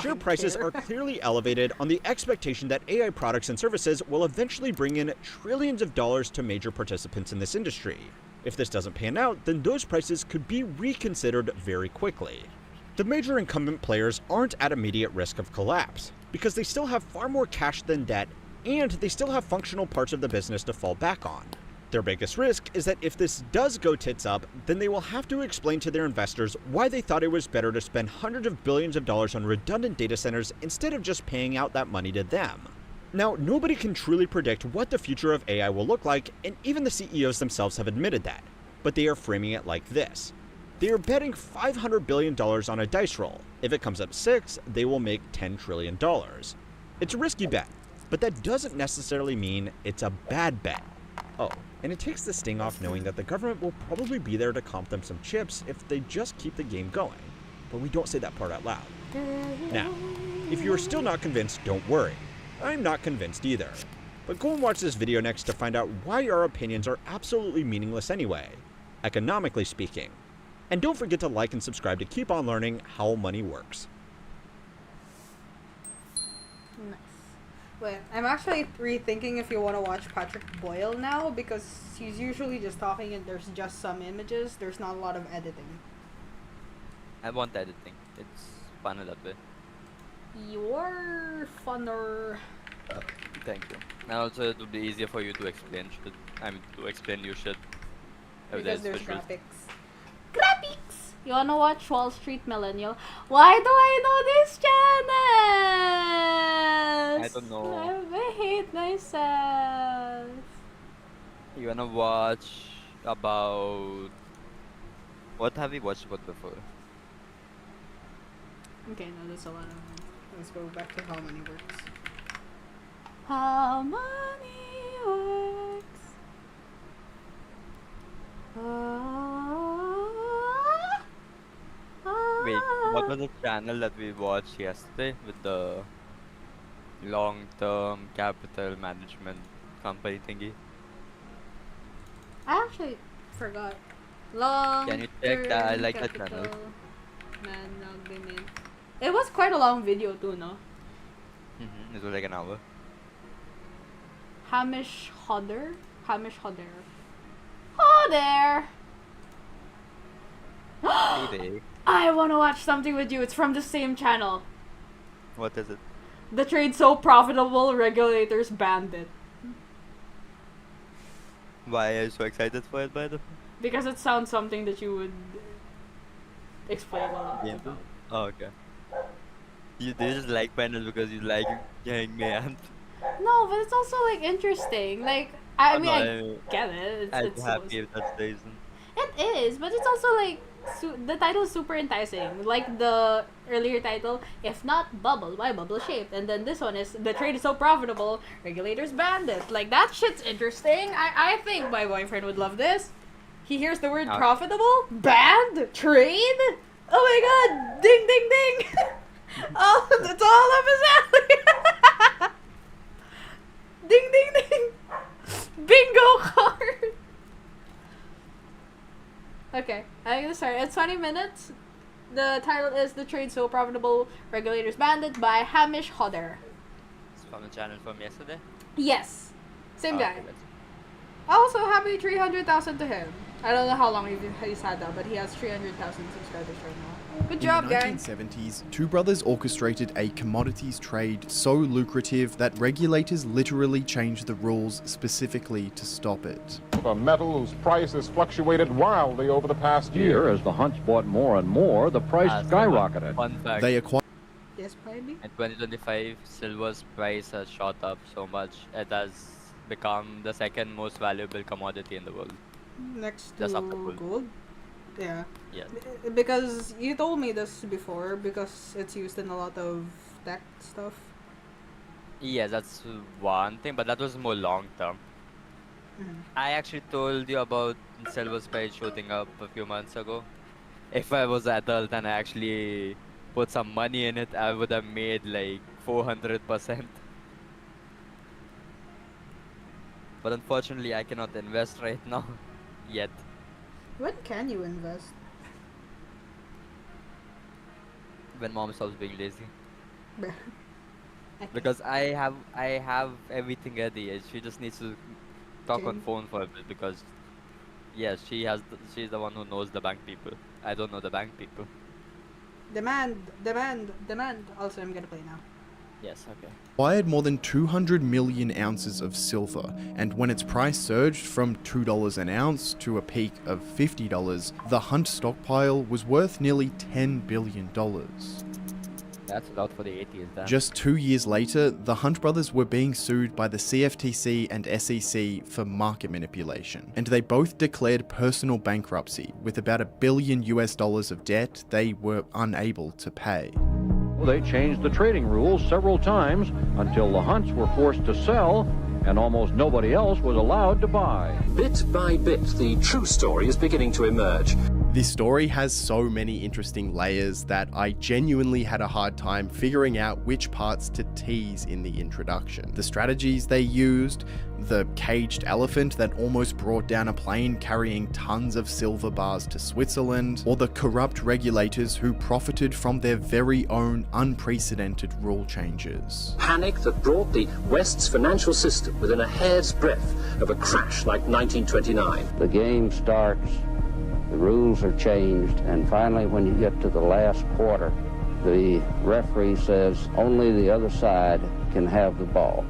Share prices are clearly elevated on the expectation that AI products and services will eventually bring in trillions of dollars to major participants in this industry. If this doesn't pan out, then those prices could be reconsidered very quickly. The major incumbent players aren't at immediate risk of collapse, because they still have far more cash than debt, and they still have functional parts of the business to fall back on. Their biggest risk is that if this does go tits up, then they will have to explain to their investors why they thought it was better to spend hundreds of billions of dollars on redundant data centers instead of just paying out that money to them. Now, nobody can truly predict what the future of AI will look like, and even the CEOs themselves have admitted that, but they are framing it like this. They are betting $500 billion on a dice roll. If it comes up 6, they will make $10 trillion. It's a risky bet, but that doesn't necessarily mean it's a bad bet. Oh, and it takes the sting off knowing that the government will probably be there to comp them some chips if they just keep the game going. But we don't say that part out loud. Now, if you are still not convinced, don't worry. I'm not convinced either. But go and watch this video next to find out why our opinions are absolutely meaningless anyway, economically speaking. And don't forget to like and subscribe to keep on learning how money works. Nice. Wait, I'm actually rethinking if you want to watch Patrick Boyle now, because he's usually just talking and there's just some images. There's not a lot of editing. I want editing. It's funner that way. You're funner. Thank you. And also, it would be easier for you to explain shit. I mean, to explain your shit. Because there's visuals. graphics. Graphics! You wanna watch Wall Street Millennial? Why do I know this channel? I don't know. I hate myself. You wanna watch about... What have we watched about before? Okay, no, that's a lot of... Let's go back to how money works. How money works. Wait, what was the channel that we watched yesterday with the long-term capital management company thingy? I actually forgot. Long. Can you check that? I like that channel. Management. It was quite a long video too, no? It was like an hour. Hamish Hodder. Hodder. Hey, I want to watch something with you. It's from the same channel. what is it? The trade so profitable, regulators banned it. Why are you so excited for it, by the way? Because it sounds something that you would explain a lot. Yeah. Oh, okay. They just like panels because you like Hangman. No, but it's also like interesting. Like I mean, I get it. I'm It's happy if that's the reason. It is, but it's also like the title is super enticing. Like the earlier title, if not bubble, why bubble shaped? And then this one is the trade is so profitable, regulators banned it. Like that shit's interesting. I think my boyfriend would love this. He hears the word profitable, banned, trade. Oh my god! Ding ding ding! Oh, that's all up his alley. Ding ding ding! Bingo card. Okay, I'm gonna start. It's 20 minutes. The title is "The Trade So Profitable, Regulators Banned It" by Hamish Hodder. It's from the channel from yesterday? Yes, same guy. Okay, Also, happy 300,000 to him. I don't know how long he's had that, but he has 300,000 subscribers right now. Good job, guys. In the 1970s, two brothers orchestrated a commodities trade so lucrative that regulators literally changed the rules specifically to stop it. A metal whose price has fluctuated wildly over the past year. As the hunts bought more and more, the price skyrocketed. Fun fact. They acquired... Yes, maybe? In 2025, silver's price has shot up so much, it has become the second most valuable commodity in the world. Next to Just after gold? Yeah. Yeah. Because you told me this before, because it's used in a lot of tech stuff. Yes, that's one thing, but that was more long term. I actually told you about silver's price shooting up a few months ago. If I was adult and I actually put some money in it, I would have made like 400%. But unfortunately, I cannot invest right now. Yet. When can you invest? When mom stops being lazy. Okay. Because I have everything ready. She just needs to talk on phone for a bit because yes, she's the one who knows the bank people. I don't know the bank people. Demand. Also, I'm gonna play now. Yes, okay. Acquired more than 200 million ounces of silver, and when its price surged from $2 an ounce to a peak of $50, the Hunt stockpile was worth nearly $10 billion. That's a lot for the 80s, then. Just 2 years later, the Hunt brothers were being sued by the CFTC and SEC for market manipulation, and they both declared personal bankruptcy with about $1 billion of debt they were unable to pay. They changed the trading rules several times until the Hunts were forced to sell and almost nobody else was allowed to buy. Bit by bit, the true story is beginning to emerge. This story has so many interesting layers that I genuinely had a hard time figuring out which parts to tease in the introduction. The strategies they used, the caged elephant that almost brought down a plane carrying tons of silver bars to Switzerland, or the corrupt regulators who profited from their very own unprecedented rule changes. Panic that brought the West's financial system within a hair's breadth of a crash like 1929. The game starts, the rules are changed, and finally when you get to the last quarter, the referee says only the other side can have the ball.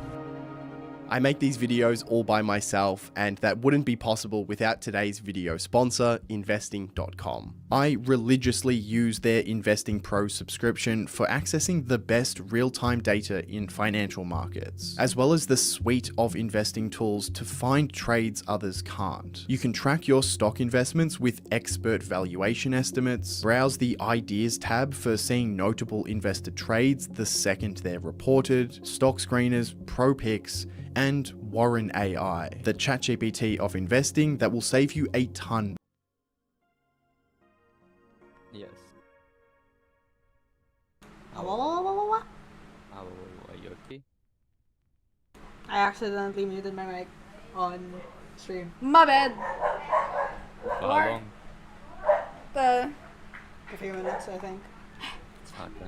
I make these videos all by myself, and that wouldn't be possible without today's video sponsor, investing.com. I religiously use their Investing Pro subscription for accessing the best real-time data in financial markets, as well as the suite of investing tools to find trades others can't. You can track your stock investments with expert valuation estimates, browse the Ideas tab for seeing notable investor trades the second they're reported, stock screeners, pro picks, and Warren AI, the ChatGPT of investing that will save you a ton. Yes. Are you okay? I accidentally muted my mic on stream. My bad. For how long? A few minutes, I think. Okay.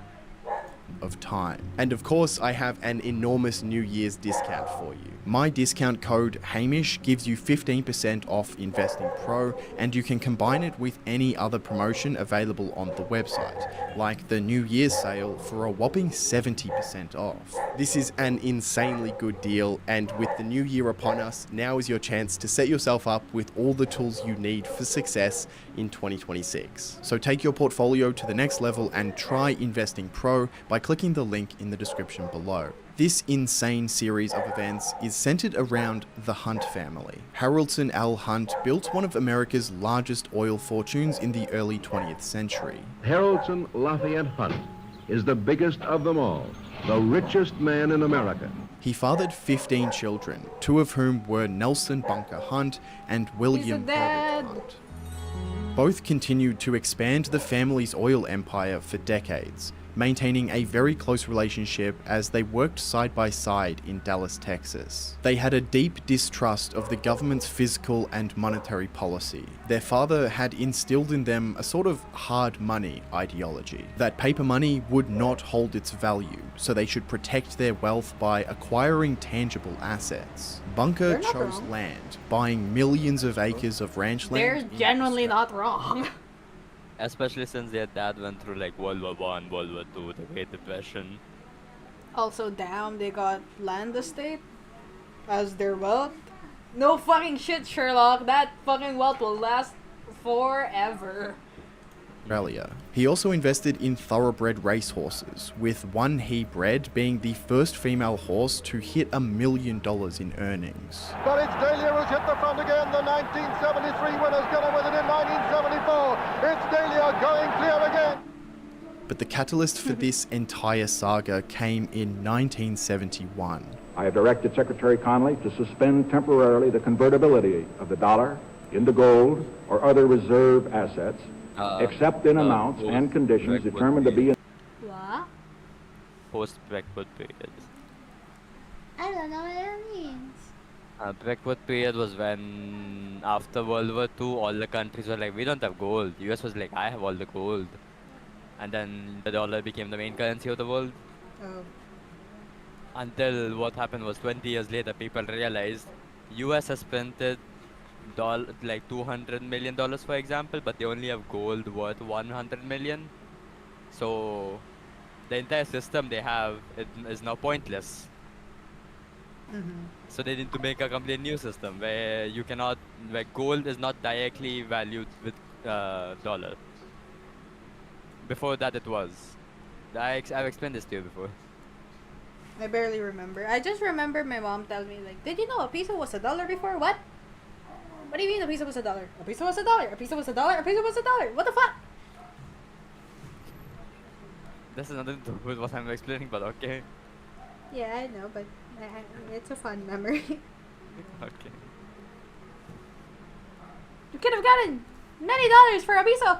Of time. And of course, I have an enormous New Year's discount for you. My discount code Hamish gives you 15% off Investing Pro, and you can combine it with any other promotion available on the website, like the New Year's sale for a whopping 70% off. This is an insanely good deal, and with the new year upon us, now is your chance to set yourself up with all the tools you need for success in 2026. So take your portfolio to the next level and try Investing Pro by clicking the link in the description below. This insane series of events is centered around the Hunt family. Haraldson L. Hunt built one of America's largest oil fortunes in the early 20th century. Haraldson Lafayette Hunt is the biggest of them all, the richest man in America. He fathered 15 children, 2 of whom were Nelson Bunker Hunt and William Herbert Hunt. Both continued to expand the family's oil empire for decades, maintaining a very close relationship as they worked side by side in Dallas, Texas. They had a deep distrust of the government's fiscal and monetary policy. Their father had instilled in them a sort of hard money ideology, that paper money would not hold its value, so they should protect their wealth by acquiring tangible assets. Bunker chose land, buying millions of acres of ranch land. They're genuinely not wrong. Especially since their dad went through like World War I, World War II, the Great Depression. Also, damn, they got land estate as their wealth. No fucking shit, Sherlock. That fucking wealth will last forever. Australia. He also invested in thoroughbred racehorses, with One He Bred being the first female horse to hit $1 million in earnings. But it's Dahlia who's hit the front again. The 1973 winner's going to win it in 1974. It's Dahlia going clear again. But the catalyst for this entire saga came in 1971. I have directed Secretary Connolly to suspend temporarily the convertibility of the dollar into gold or other reserve assets, except in amounts and conditions determined to be in... What? Post-Blackwood period. I don't know what that means. Blackwood period was when, after World War II, all the countries were like, we don't have gold. The US was like, I have all the gold. And then the dollar became the main currency of the world. Oh. Until what happened was 20 years later, people realized US has printed like $200 million, for example, but they only have gold worth $100 million. So the entire system they have is now pointless. So they need to make a complete new system where you cannot, where gold is not directly valued with dollar. Before that it was. I've explained this to you before. I barely remember. I just remember my mom telling me, like, did you know a peso was $1 before? What? What do you mean a peso was $1? A peso was $1. A peso was $1. A peso was $1. What the fuck? This is nothing to do with what I'm explaining, but okay. Yeah, I know, but it's a fun memory. Okay. You could have gotten $90 for a piso.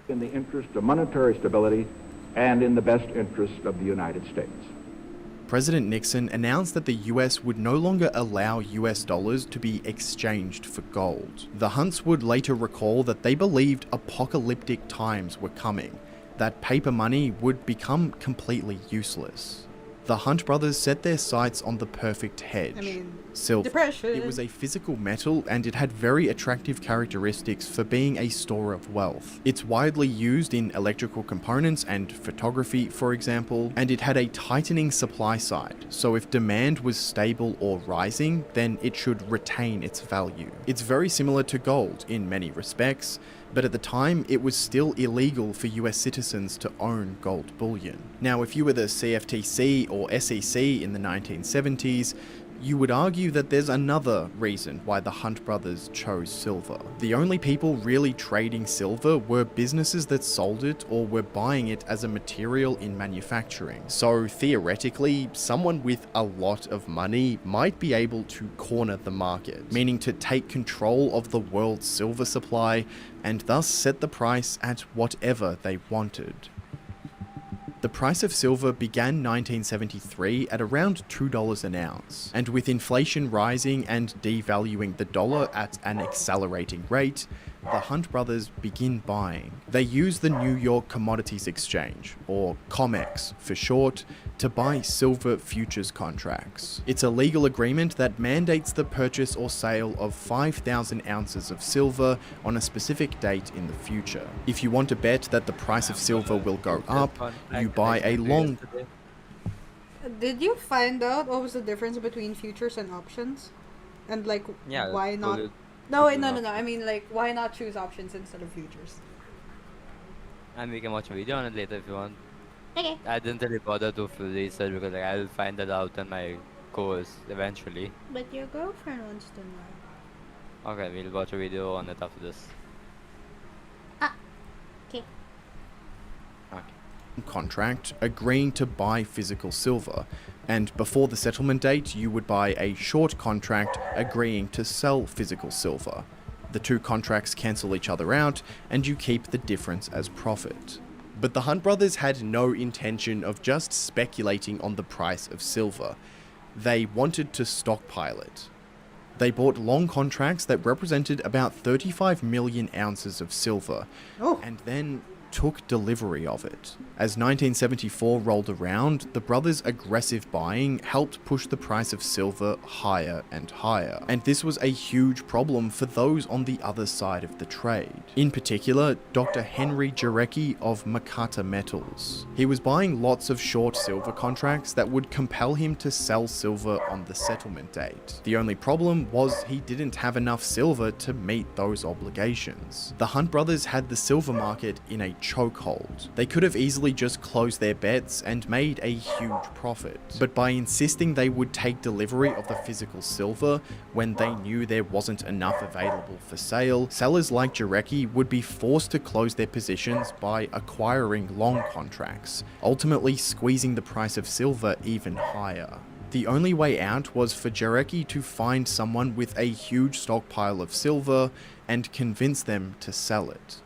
In the interest of monetary stability and in the best interest of the United States. President Nixon announced that the US would no longer allow US dollars to be exchanged for gold. The Hunts would later recall that they believed apocalyptic times were coming, that paper money would become completely useless. The Hunt brothers set their sights on the perfect hedge, silver. Depression. It was a physical metal and it had very attractive characteristics for being a store of wealth. It's widely used in electrical components and photography, for example, and it had a tightening supply side, so if demand was stable or rising, then it should retain its value. It's very similar to gold in many respects, but at the time it was still illegal for US citizens to own gold bullion. Now, if you were the CFTC or SEC in the 1970s, you would argue that there's another reason why the Hunt brothers chose silver. The only people really trading silver were businesses that sold it or were buying it as a material in manufacturing. So theoretically, someone with a lot of money might be able to corner the market, meaning to take control of the world's silver supply and thus set the price at whatever they wanted. The price of silver began 1973 at around $2 an ounce, and with inflation rising and devaluing the dollar at an accelerating rate, the Hunt brothers begin buying. They use the New York Commodities Exchange, or COMEX for short, to buy silver futures contracts. It's a legal agreement that mandates the purchase or sale of 5,000 ounces of silver on a specific date in the future. If you want to bet that the price of silver will go up, you buy a long... Did you find out what was the difference between futures and options? And like, why not? No, wait, no. I mean, like, why not choose options instead of futures? And we can watch a video on it later if you want. Okay. I didn't really bother to research because like, I'll find that out in my course eventually. But your girlfriend wants to know. Okay, we'll watch a video on it after this. Okay. Contract agreeing to buy physical silver, and before the settlement date you would buy a short contract agreeing to sell physical silver. The two contracts cancel each other out and you keep the difference as profit. But the Hunt brothers had no intention of just speculating on the price of silver. They wanted to stockpile it. They bought long contracts that represented about 35 million ounces of silver, and then took delivery of it. As 1974 rolled around, the brothers' aggressive buying helped push the price of silver higher and higher, and this was a huge problem for those on the other side of the trade. In particular, Dr. Henry Jarecki of Makata Metals. He was buying lots of short silver contracts that would compel him to sell silver on the settlement date. The only problem was he didn't have enough silver to meet those obligations. The Hunt brothers had the silver market in a chokehold. They could have easily just closed their bets and made a huge profit, but by insisting they would take delivery of the physical silver when they knew there wasn't enough available for sale, sellers like Jarecki would be forced to close their positions by acquiring long contracts, ultimately squeezing the price of silver even higher. The only way out was for Jarecki to find someone with a huge stockpile of silver and convince them to sell it.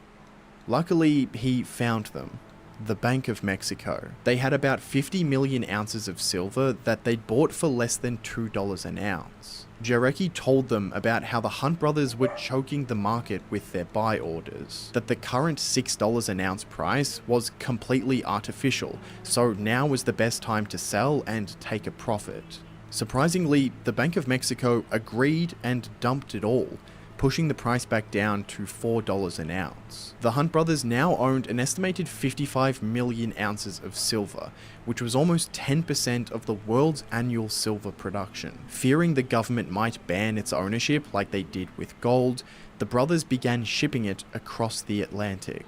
Luckily, he found them. The Bank of Mexico. They had about 50 million ounces of silver that they'd bought for less than $2 an ounce. Jarecki told them about how the Hunt brothers were choking the market with their buy orders, that the current $6 an ounce price was completely artificial, so now was the best time to sell and take a profit. Surprisingly, the Bank of Mexico agreed and dumped it all, pushing the price back down to $4 an ounce. The Hunt brothers now owned an estimated 55 million ounces of silver, which was almost 10% of the world's annual silver production. Fearing the government might ban its ownership like they did with gold, the brothers began shipping it across the Atlantic.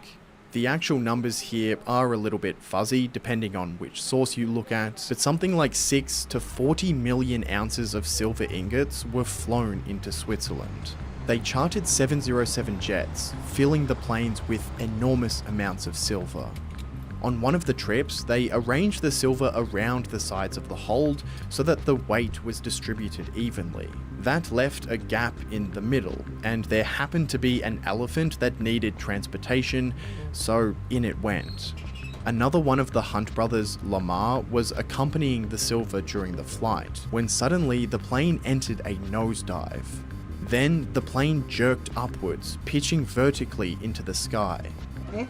The actual numbers here are a little bit fuzzy depending on which source you look at, but something like 6 to 40 million ounces of silver ingots were flown into Switzerland. They chartered 707 jets, filling the planes with enormous amounts of silver. On one of the trips, they arranged the silver around the sides of the hold so that the weight was distributed evenly. That left a gap in the middle, and there happened to be an elephant that needed transportation, so in it went. Another one of the Hunt brothers, Lamar, was accompanying the silver during the flight, when suddenly the plane entered a nosedive. Then the plane jerked upwards, pitching vertically into the sky.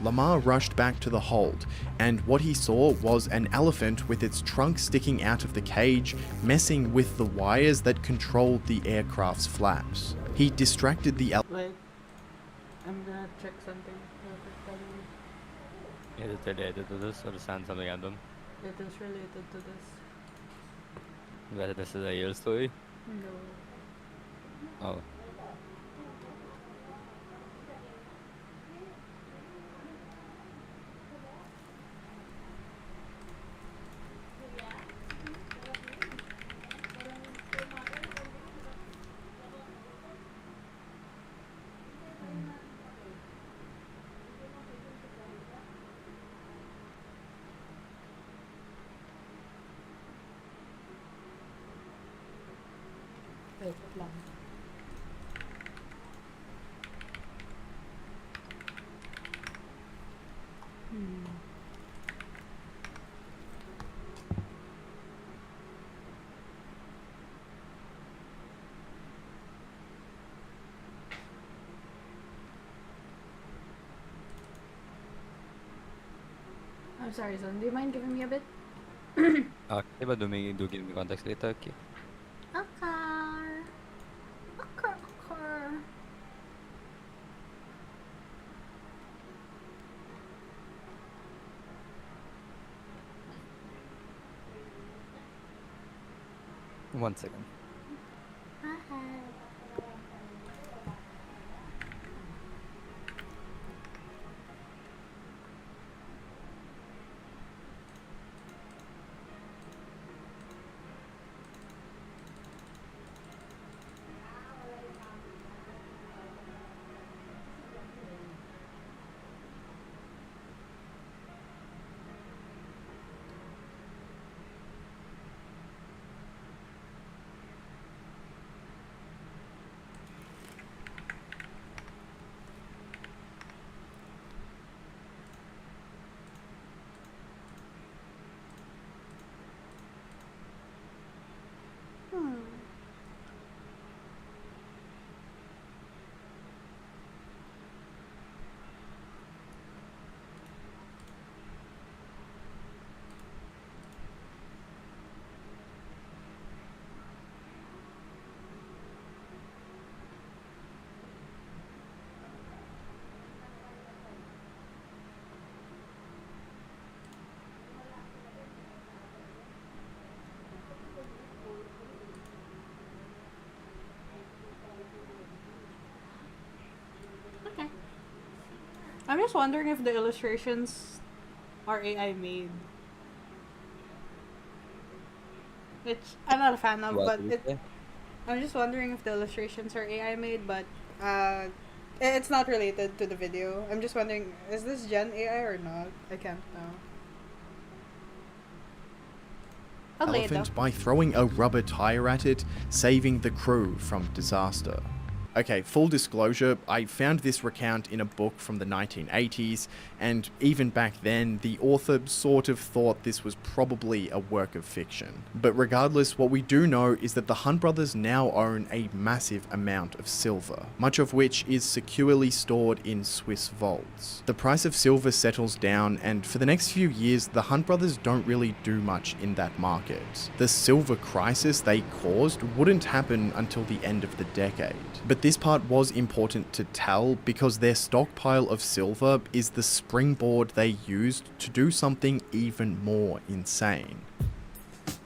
Lamar rushed back to the hold, and what he saw was an elephant with its trunk sticking out of the cage, messing with the wires that controlled the aircraft's flaps. He distracted the Wait, I'm gonna check something. Is it related to this, or just send something at them? It is related to this. Whether this is a real story? No. Oh. Wait lang. I'm sorry, Zon. Do you mind giving me a bit? Okay, but do give me context later, okay? Okay. Okay. One second. I'm just wondering if the illustrations are AI made. Which I'm not a fan of, What but do you say? I'm just wondering if the illustrations are AI made, but it's not related to the video. I'm just wondering, is this Gen AI or not? I can't know. Elephant by throwing a rubber tire at it, saving the crew from disaster. Okay, full disclosure, I found this recount in a book from the 1980s, and even back then, the author sort of thought this was probably a work of fiction. But regardless, what we do know is that the Hunt brothers now own a massive amount of silver, much of which is securely stored in Swiss vaults. The price of silver settles down, and for the next few years, the Hunt brothers don't really do much in that market. The silver crisis they caused wouldn't happen until the end of the decade. But this part was important to tell because their stockpile of silver is the springboard they used to do something even more insane.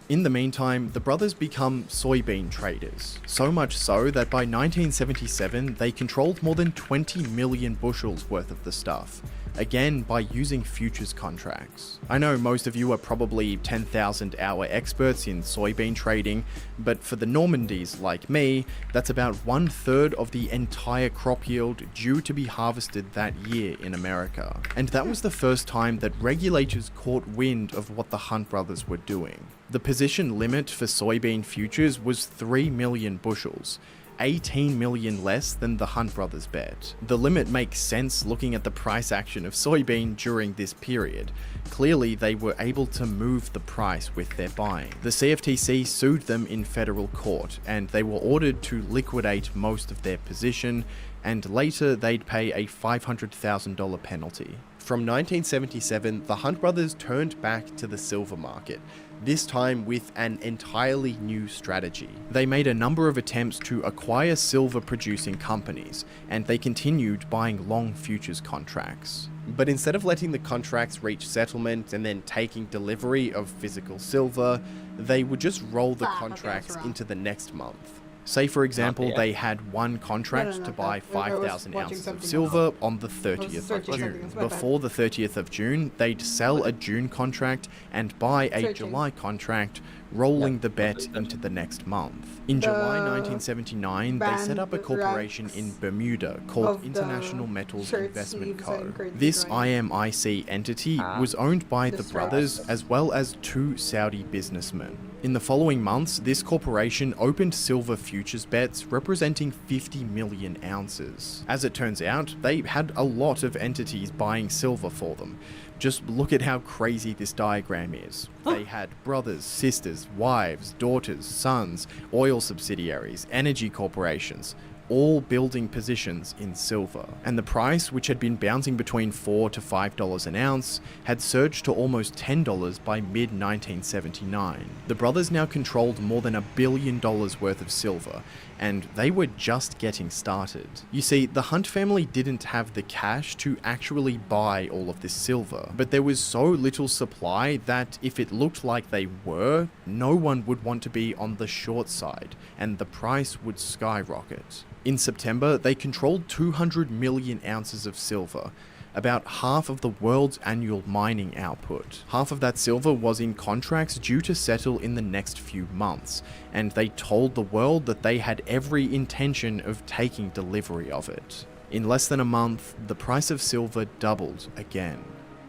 In the meantime, the brothers become soybean traders, so much so that by 1977 they controlled more than 20 million bushels worth of the stuff, again by using futures contracts. I know most of you are probably 10,000 hour experts in soybean trading, but for the Normandies like me, that's about 1/3 of the entire crop yield due to be harvested that year in America. And that was the first time that regulators caught wind of what the Hunt brothers were doing. The position limit for soybean futures was 3 million bushels, 18 million less than the Hunt brothers bet. The limit makes sense looking at the price action of soybean during this period. Clearly, they were able to move the price with their buying. The CFTC sued them in federal court, and they were ordered to liquidate most of their position, and later they'd pay a $500,000 penalty. From 1977, the Hunt brothers turned back to the silver market, this time with an entirely new strategy. They made a number of attempts to acquire silver producing companies, and they continued buying long futures contracts. But instead of letting the contracts reach settlement and then taking delivery of physical silver, they would just roll the contracts into the next month. Say for example, they had one contract to buy 5,000 ounces of silver on the 30th of June. Before the 30th of June, they'd sell a June contract and buy a July contract, rolling the bet into the next month. In July 1979, they set up a corporation in Bermuda called International Metals Investment Co. This IMIC entity was owned by the brothers as well as 2 Saudi businessmen. In the following months, this corporation opened silver futures bets representing 50 million ounces. As it turns out, they had a lot of entities buying silver for them. Just look at how crazy this diagram is. They had brothers, sisters, wives, daughters, sons, oil subsidiaries, energy corporations, all building positions in silver. And the price, which had been bouncing between $4 to $5 an ounce, had surged to almost $10 by mid-1979. The brothers now controlled more than $1 billion worth of silver, and they were just getting started. You see, the Hunt family didn't have the cash to actually buy all of this silver, but there was so little supply that if it looked like they were, no one would want to be on the short side, and the price would skyrocket. In September, they controlled 200 million ounces of silver, about half of the world's annual mining output. Half of that silver was in contracts due to settle in the next few months, and they told the world that they had every intention of taking delivery of it. In less than a month, the price of silver doubled again.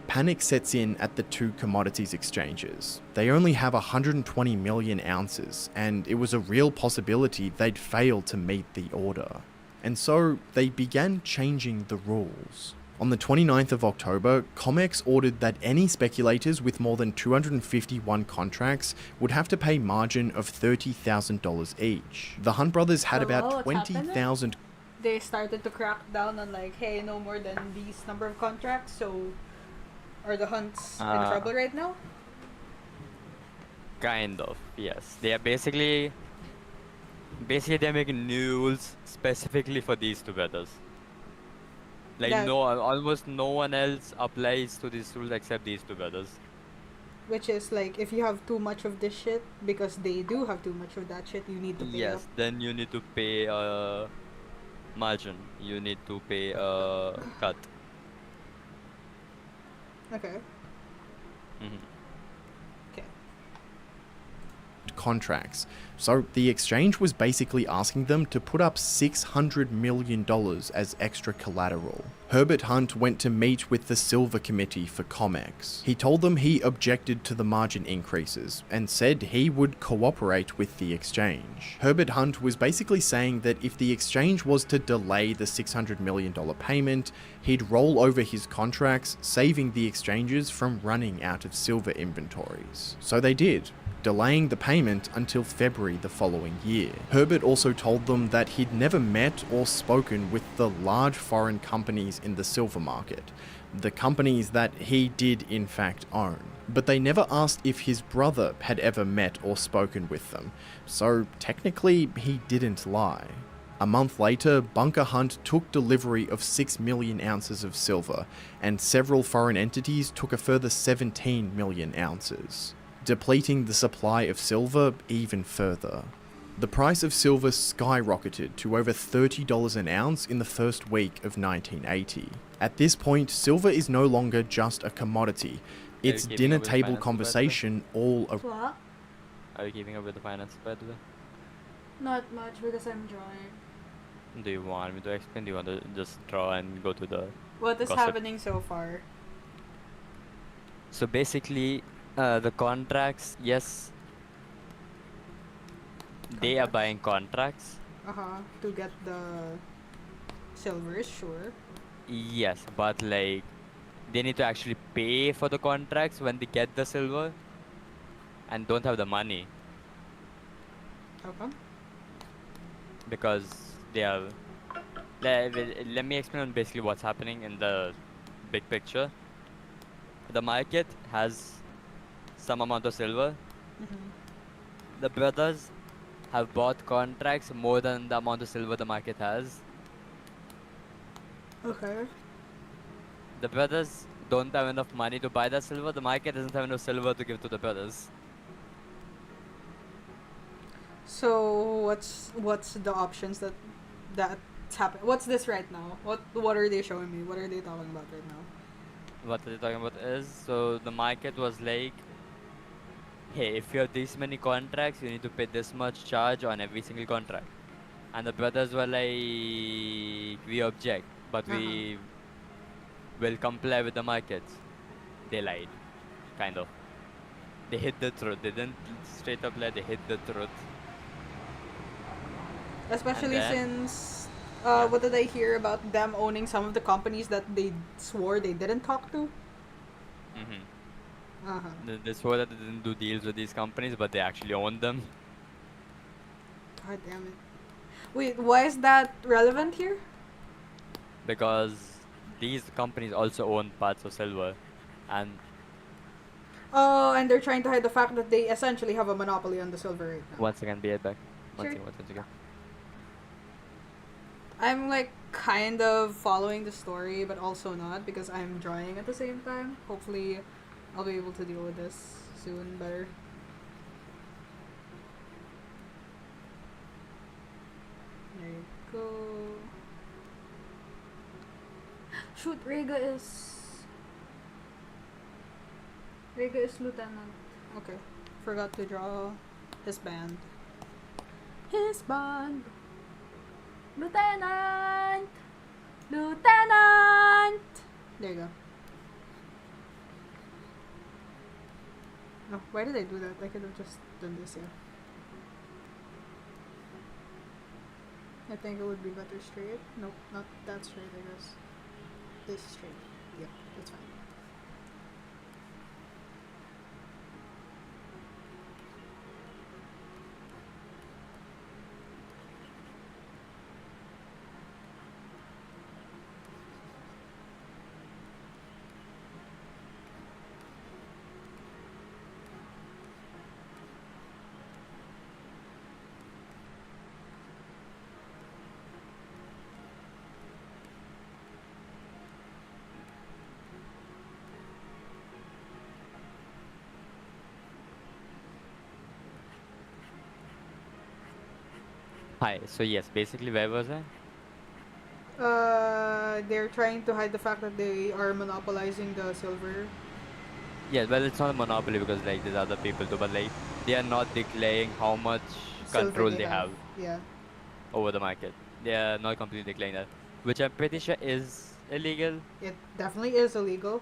Panic sets in at the 2 commodities exchanges. They only have 120 million ounces, and it was a real possibility they'd fail to meet the order. And so they began changing the rules. On the 29th of October, COMEX ordered that any speculators with more than 251 contracts would have to pay margin of $30,000 each. The Hunt brothers had about 20,000. They started to crack down on like, hey, no more than these number of contracts, so are the Hunts in trouble right now? Kind of, yes. They are basically they're making new rules specifically for these 2 brothers. Like almost no one else applies to these rules except these 2 brothers. Which is like, if you have too much of this shit, because they do have too much of that shit, you need to pay up. Then you need to pay a margin. You need to pay a cut. Okay. Contracts. So the exchange was basically asking them to put up $600 million as extra collateral. Herbert Hunt went to meet with the Silver Committee for COMEX. He told them he objected to the margin increases and said he would cooperate with the exchange. Herbert Hunt was basically saying that if the exchange was to delay the $600 million payment, he'd roll over his contracts, saving the exchanges from running out of silver inventories. So they did, delaying the payment until February the following year. Herbert also told them that he'd never met or spoken with the large foreign companies in the silver market, the companies that he did in fact own. But they never asked if his brother had ever met or spoken with them, so technically he didn't lie. A month later, Bunker Hunt took delivery of 6 million ounces of silver, and several foreign entities took a further 17 million ounces, depleting the supply of silver even further. The price of silver skyrocketed to over $30 an ounce in the first week of 1980. At this point, silver is no longer just a commodity. It's dinner table conversation all around. What? Are you keeping up with the finance, by the way? Not much because I'm drawing. Do you want me to explain? Do you want to just draw and go to the What is gossip? happening so far? So basically, the contracts, yes, they are buying contracts. To get the silver, sure. Yes, but like, they need to actually pay for the contracts when they get the silver and don't have the money. How come? Because they are. Let me explain on basically what's happening in the big picture. The market has some amount of silver. The brothers have bought contracts more than the amount of silver the market has. Okay. The brothers don't have enough money to buy that silver. The market doesn't have enough silver to give to the brothers. So what's the options that's happening? What's this right now? What are they showing me? What are they talking about right now? What they're talking about is, so the market was like, hey, if you have this many contracts, you need to pay this much charge on every single contract. And the brothers were like, we object, but we will comply with the markets. They lied, kind of. They hid the truth. They didn't straight up lie, they hid the truth. Especially then, since what did I hear about them owning some of the companies that they swore they didn't talk to? They swore that they didn't do deals with these companies, but they actually own them. God damn it. Wait, why is that relevant here? Because these companies also own parts of silver. And Oh, and they're trying to hide the fact that they essentially have a monopoly on the silver right now. once again, be right back. One Sure. second. I'm like kind of following the story, but also not because I'm drawing at the same time. Hopefully, I'll be able to deal with this soon better. There you go. Shoot, Rega is lieutenant. Okay, forgot to draw his band. His band. Lieutenant! Lieutenant! There you go. Oh, why did I do that? I could have just done this here. I think it would be better straight. Nope, not that straight, I guess. This straight. Yeah, that's fine. Hi, so yes, basically where was I? They're trying to hide the fact that they are monopolizing the silver. Yeah, well, it's not a monopoly because like there's other people too, but like they are not declaring how much Silver control they have Yeah. over the market. They are not completely declaring that, which I'm pretty sure is illegal. It definitely is illegal.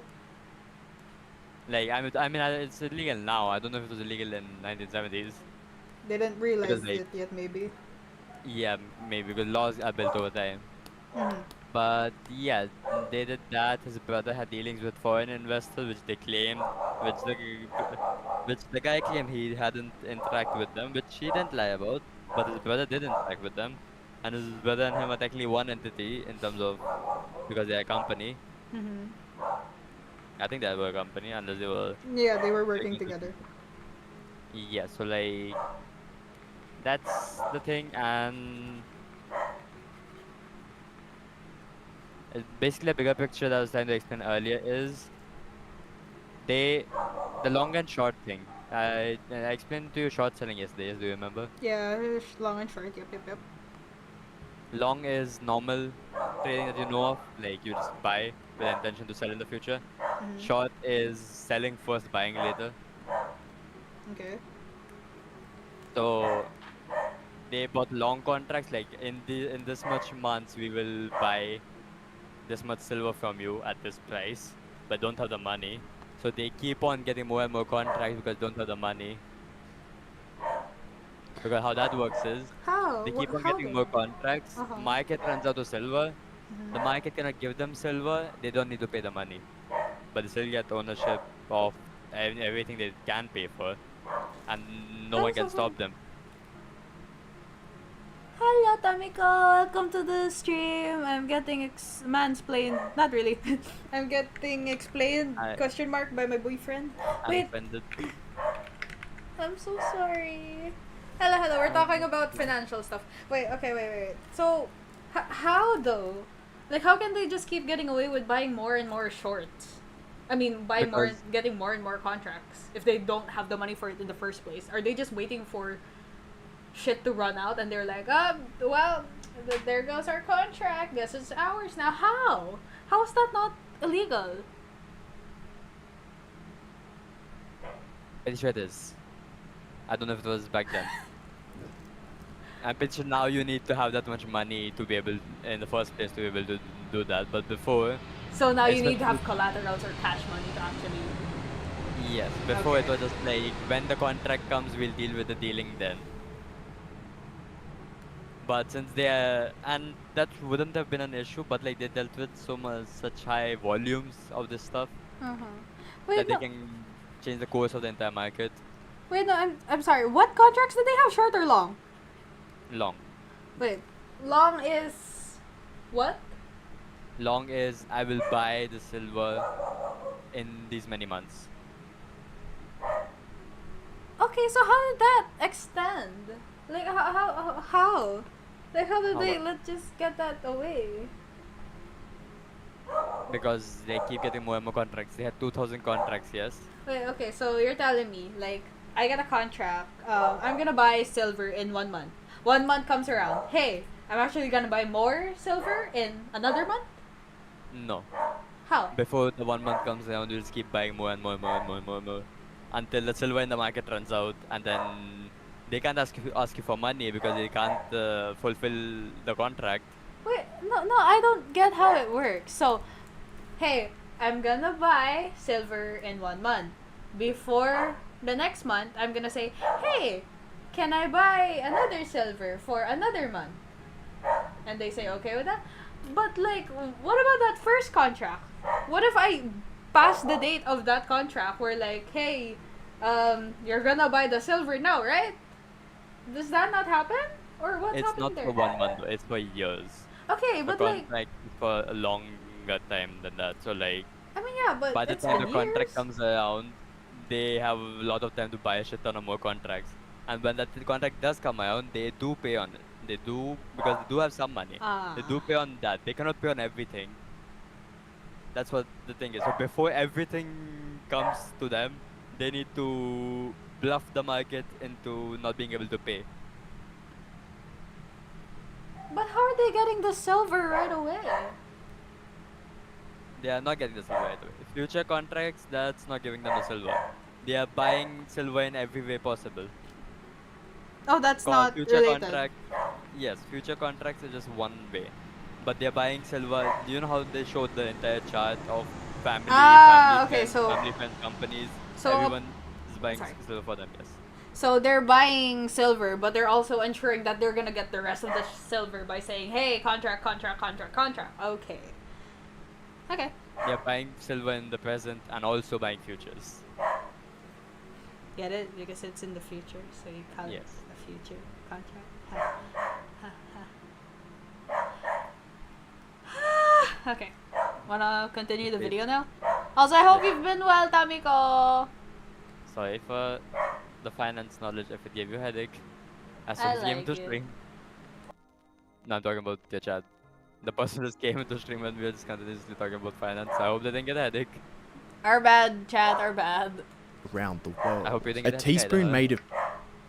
Like I mean, it's illegal now. I don't know if it was illegal in 1970s. They didn't realize Because, like, it yet, maybe. Yeah, maybe because laws are built over time. Mhm. But yeah, they did that. His brother had dealings with foreign investors, which they claimed, which the guy claimed he hadn't interacted with them, which he didn't lie about. But his brother did interact with them, and his brother and him are technically one entity in terms of because they are a company. Mhm. I think they were a company unless they were. Yeah, they were working together. Yeah, so like that's the thing, and basically a bigger picture that I was trying to explain earlier is the long and short thing I explained to you short selling yesterday. Do you remember? Yeah, long and short. Yep. Long is normal trading that you know of, like you just buy with the intention to sell in the future. Mhm. Short is selling first, buying later. Okay. So they bought long contracts, like in this much months we will buy this much silver from you at this price, but don't have the money. So they keep on getting more and more contracts because don't have the money. Because how that works is How? they keep on How getting though? more contracts. Uh-huh. Market runs out of silver. Mhm. The market cannot give them silver. They don't need to pay the money, but they still get ownership of everything they can pay for, and no one can stop them. Hello, Tamiko. Welcome to the stream. I'm getting mansplained. Not really. I'm getting explained question mark by my boyfriend. I'm Wait, offended. I'm so sorry. Hello. We're talking about financial stuff. Wait. So, how though? Like, how can they just keep getting away with buying more and more shorts? I mean, getting more and more contracts if they don't have the money for it in the first place. Are they just waiting for shit to run out and they're like, well, there goes our contract. Guess it's ours now. How? How is that not illegal? Pretty sure it is. I don't know if it was back then. I'm pretty sure now you need to have that much money to be able, in the first place, to be able to do that. But before. So now you need to have collaterals or cash money to actually. Yes. Before it was just like when the contract comes, we'll deal with the dealing then. But since they are, and that wouldn't have been an issue, but like they dealt with such high volumes of this stuff that they can change the course of the entire market. Wait, no, I'm sorry. What contracts did they have, short or long? Long. Wait, long is what? Long is I will buy the silver in these many months. Okay, so how did that extend? Like how? Like how did they just get that away? Because they keep getting more and more contracts. They had 2,000 contracts, yes. Wait, okay, so you're telling me like I get a contract. I'm gonna buy silver in 1 month. 1 month comes around. Hey, I'm actually gonna buy more silver in another month. No. How? Before the 1 month comes around, you just keep buying more and more until the silver in the market runs out, and then they can't ask you for money because they can't fulfill the contract. Wait, no, I don't get how it works. So, hey, I'm gonna buy silver in 1 month. Before the next month, I'm gonna say, hey, can I buy another silver for another month? And they say okay with that. But like, what about that first contract? What if I pass the date of that contract where like, hey, you're gonna buy the silver now, right? Does that not happen? Or what's It's happening not there? for 1 month, it's for years. Okay, but the like, contract is for a longer time than that. So like, I mean, yeah, but by the it's time the been contract years. comes around, they have a lot of time to buy a shit ton of more contracts. And when that contract does come around, they do pay on it. They do, because they do have some money. They do pay on that. They cannot pay on everything. That's what the thing is. So before everything comes to them, they need to bluff the market into not being able to pay. But how are they getting the silver right away? They are not getting the silver right away. Future contracts, that's not giving them the silver. They are buying silver in every way possible. Oh, that's not future related. contract, yes, future contracts is just one way. But they're buying silver. Do you know how they showed the entire chart of family, family friend companies? So everyone is buying silver for them, yes. So they're buying silver, but they're also ensuring that they're gonna get the rest of the silver by saying, "Hey, contract." Okay. Okay. They're buying silver in the present and also buying futures. Get it? Because it's in the future, so you call it a future contract. Okay. Wanna continue the video now? Also, I hope you've been well, Tamiko. Sorry for the finance knowledge if it gave you a headache. As I soon as came like to it. stream. No, I'm talking about the chat. The person just came into stream and we were just continuously talking about finance. I hope they didn't get a headache. Our bad, chat, our bad. around the world. I hope you didn't A get that teaspoon guy, made of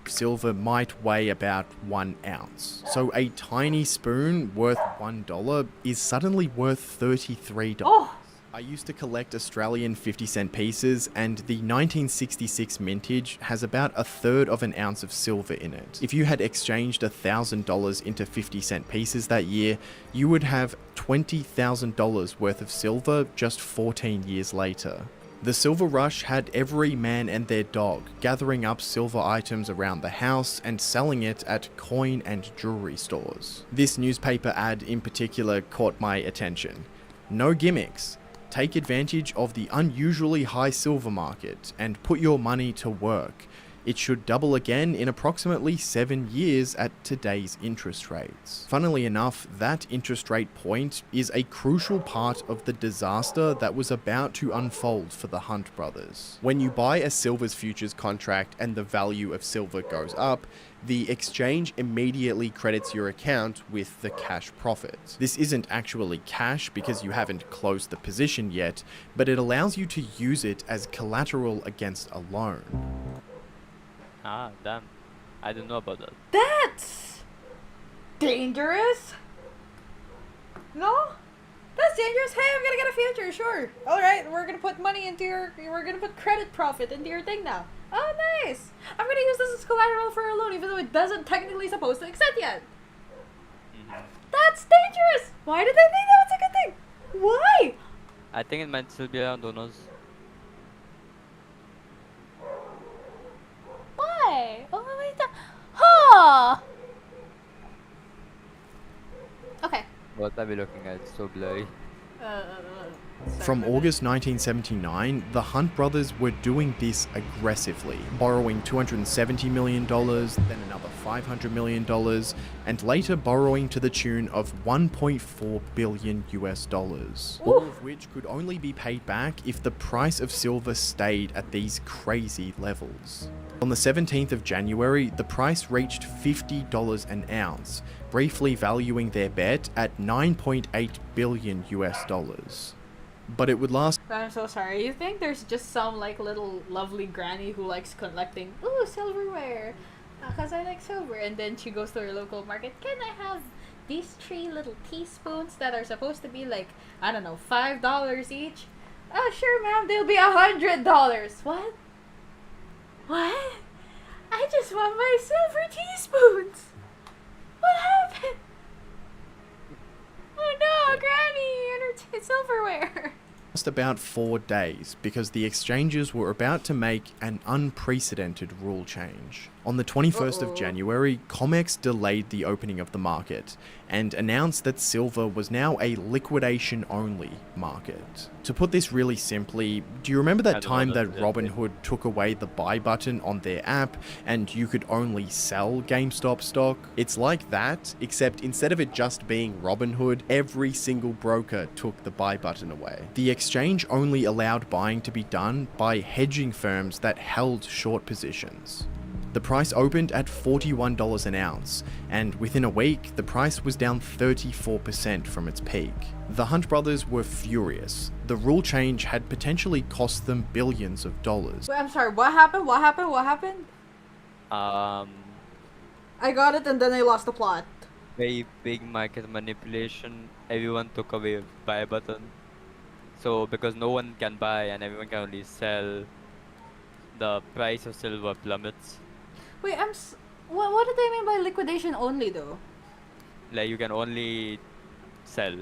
silver might weigh about 1 ounce. So a tiny spoon worth $1 is suddenly worth $33. Oh! I used to collect Australian 50-cent pieces, and the 1966 vintage has about 1/3 of an ounce of silver in it. If you had exchanged $1,000 into 50-cent pieces that year, you would have $20,000 worth of silver just 14 years later. The silver rush had every man and their dog gathering up silver items around the house and selling it at coin and jewelry stores. This newspaper ad in particular caught my attention. No gimmicks. Take advantage of the unusually high silver market and put your money to work. It should double again in approximately 7 years at today's interest rates. Funnily enough, that interest rate point is a crucial part of the disaster that was about to unfold for the Hunt brothers. When you buy a silver's futures contract and the value of silver goes up, the exchange immediately credits your account with the cash profit. This isn't actually cash because you haven't closed the position yet, but it allows you to use it as collateral against a loan. Ah, damn. I didn't know about that. That's dangerous. No? That's dangerous. Hey, I'm gonna get a future, sure. Alright, we're gonna put money into we're gonna put credit profit into your thing now. Oh, nice. I'm gonna use this as collateral for a loan, even though it doesn't technically supposed to accept yet. That's dangerous. Why did they think that was a good thing? Why? I think it might still be around donors. Why? Oh my god. Huh. Okay. What are we looking at? It's so blurry. From August 1979, the Hunt brothers were doing this aggressively, borrowing $270 million, then another $500 million, and later borrowing to the tune of $1.4 billion US, all of which could only be paid back if the price of silver stayed at these crazy levels. On the 17th of January, the price reached $50 an ounce, briefly valuing their bet at $9.8 billion US. But it would last. I'm so sorry. You think there's just some like little lovely granny who likes collecting silverware because I like silver, and then she goes to her local market. Can I have these 3 little teaspoons that are supposed to be like, I don't know, $5 each? Oh sure, ma'am, they'll be $100. What? What? I just want my silver teaspoons. What happened? Oh no, Granny and her silverware. Just about 4 days because the exchanges were about to make an unprecedented rule change. On the 21st of January, COMEX delayed the opening of the market and announced that silver was now a liquidation-only market. To put this really simply, do you remember that time that Robinhood took away the buy button on their app and you could only sell GameStop stock? It's like that, except instead of it just being Robinhood, every single broker took the buy button away. The exchange only allowed buying to be done by hedging firms that held short positions. The price opened at $41 an ounce, and within a week, the price was down 34% from its peak. The Hunt brothers were furious. The rule change had potentially cost them billions of dollars. Wait, I'm sorry, what happened? What happened? What happened? I got it and then I lost the plot. Very big market manipulation. Everyone took away a buy button. So because no one can buy and everyone can only sell, the price of silver plummets. Wait, what did they mean by liquidation only though? Like you can only sell.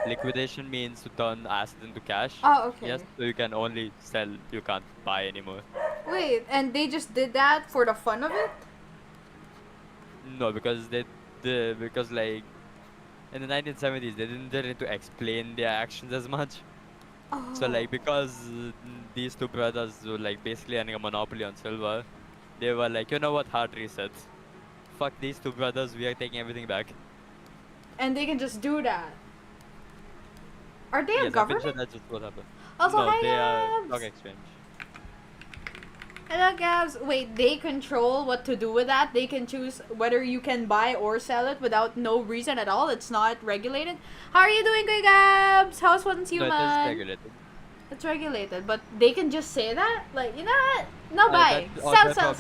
Liquidation means to turn asset into cash. Oh, okay. Yes, so you can only sell, you can't buy anymore. Wait, and they just did that for the fun of it? No, because because like in the 1970s they didn't need to explain their actions as much. Oh. So like because these two brothers were like basically having a monopoly on silver, they were like, you know what, hard reset. Fuck these two brothers, we are taking everything back. And they can just do that. Are they a Yes, government? I'm pretty sure that's just what happened. Also, no, hi, they are Gabs. stock exchange. Hello, Gabs. Wait, they control what to do with that? They can choose whether you can buy or sell it without no reason at all? It's not regulated? How are you doing, good Gabs? How's once you No, it is man? regulated. It's regulated, but they can just say that? Like, you know what? No buy. Sell.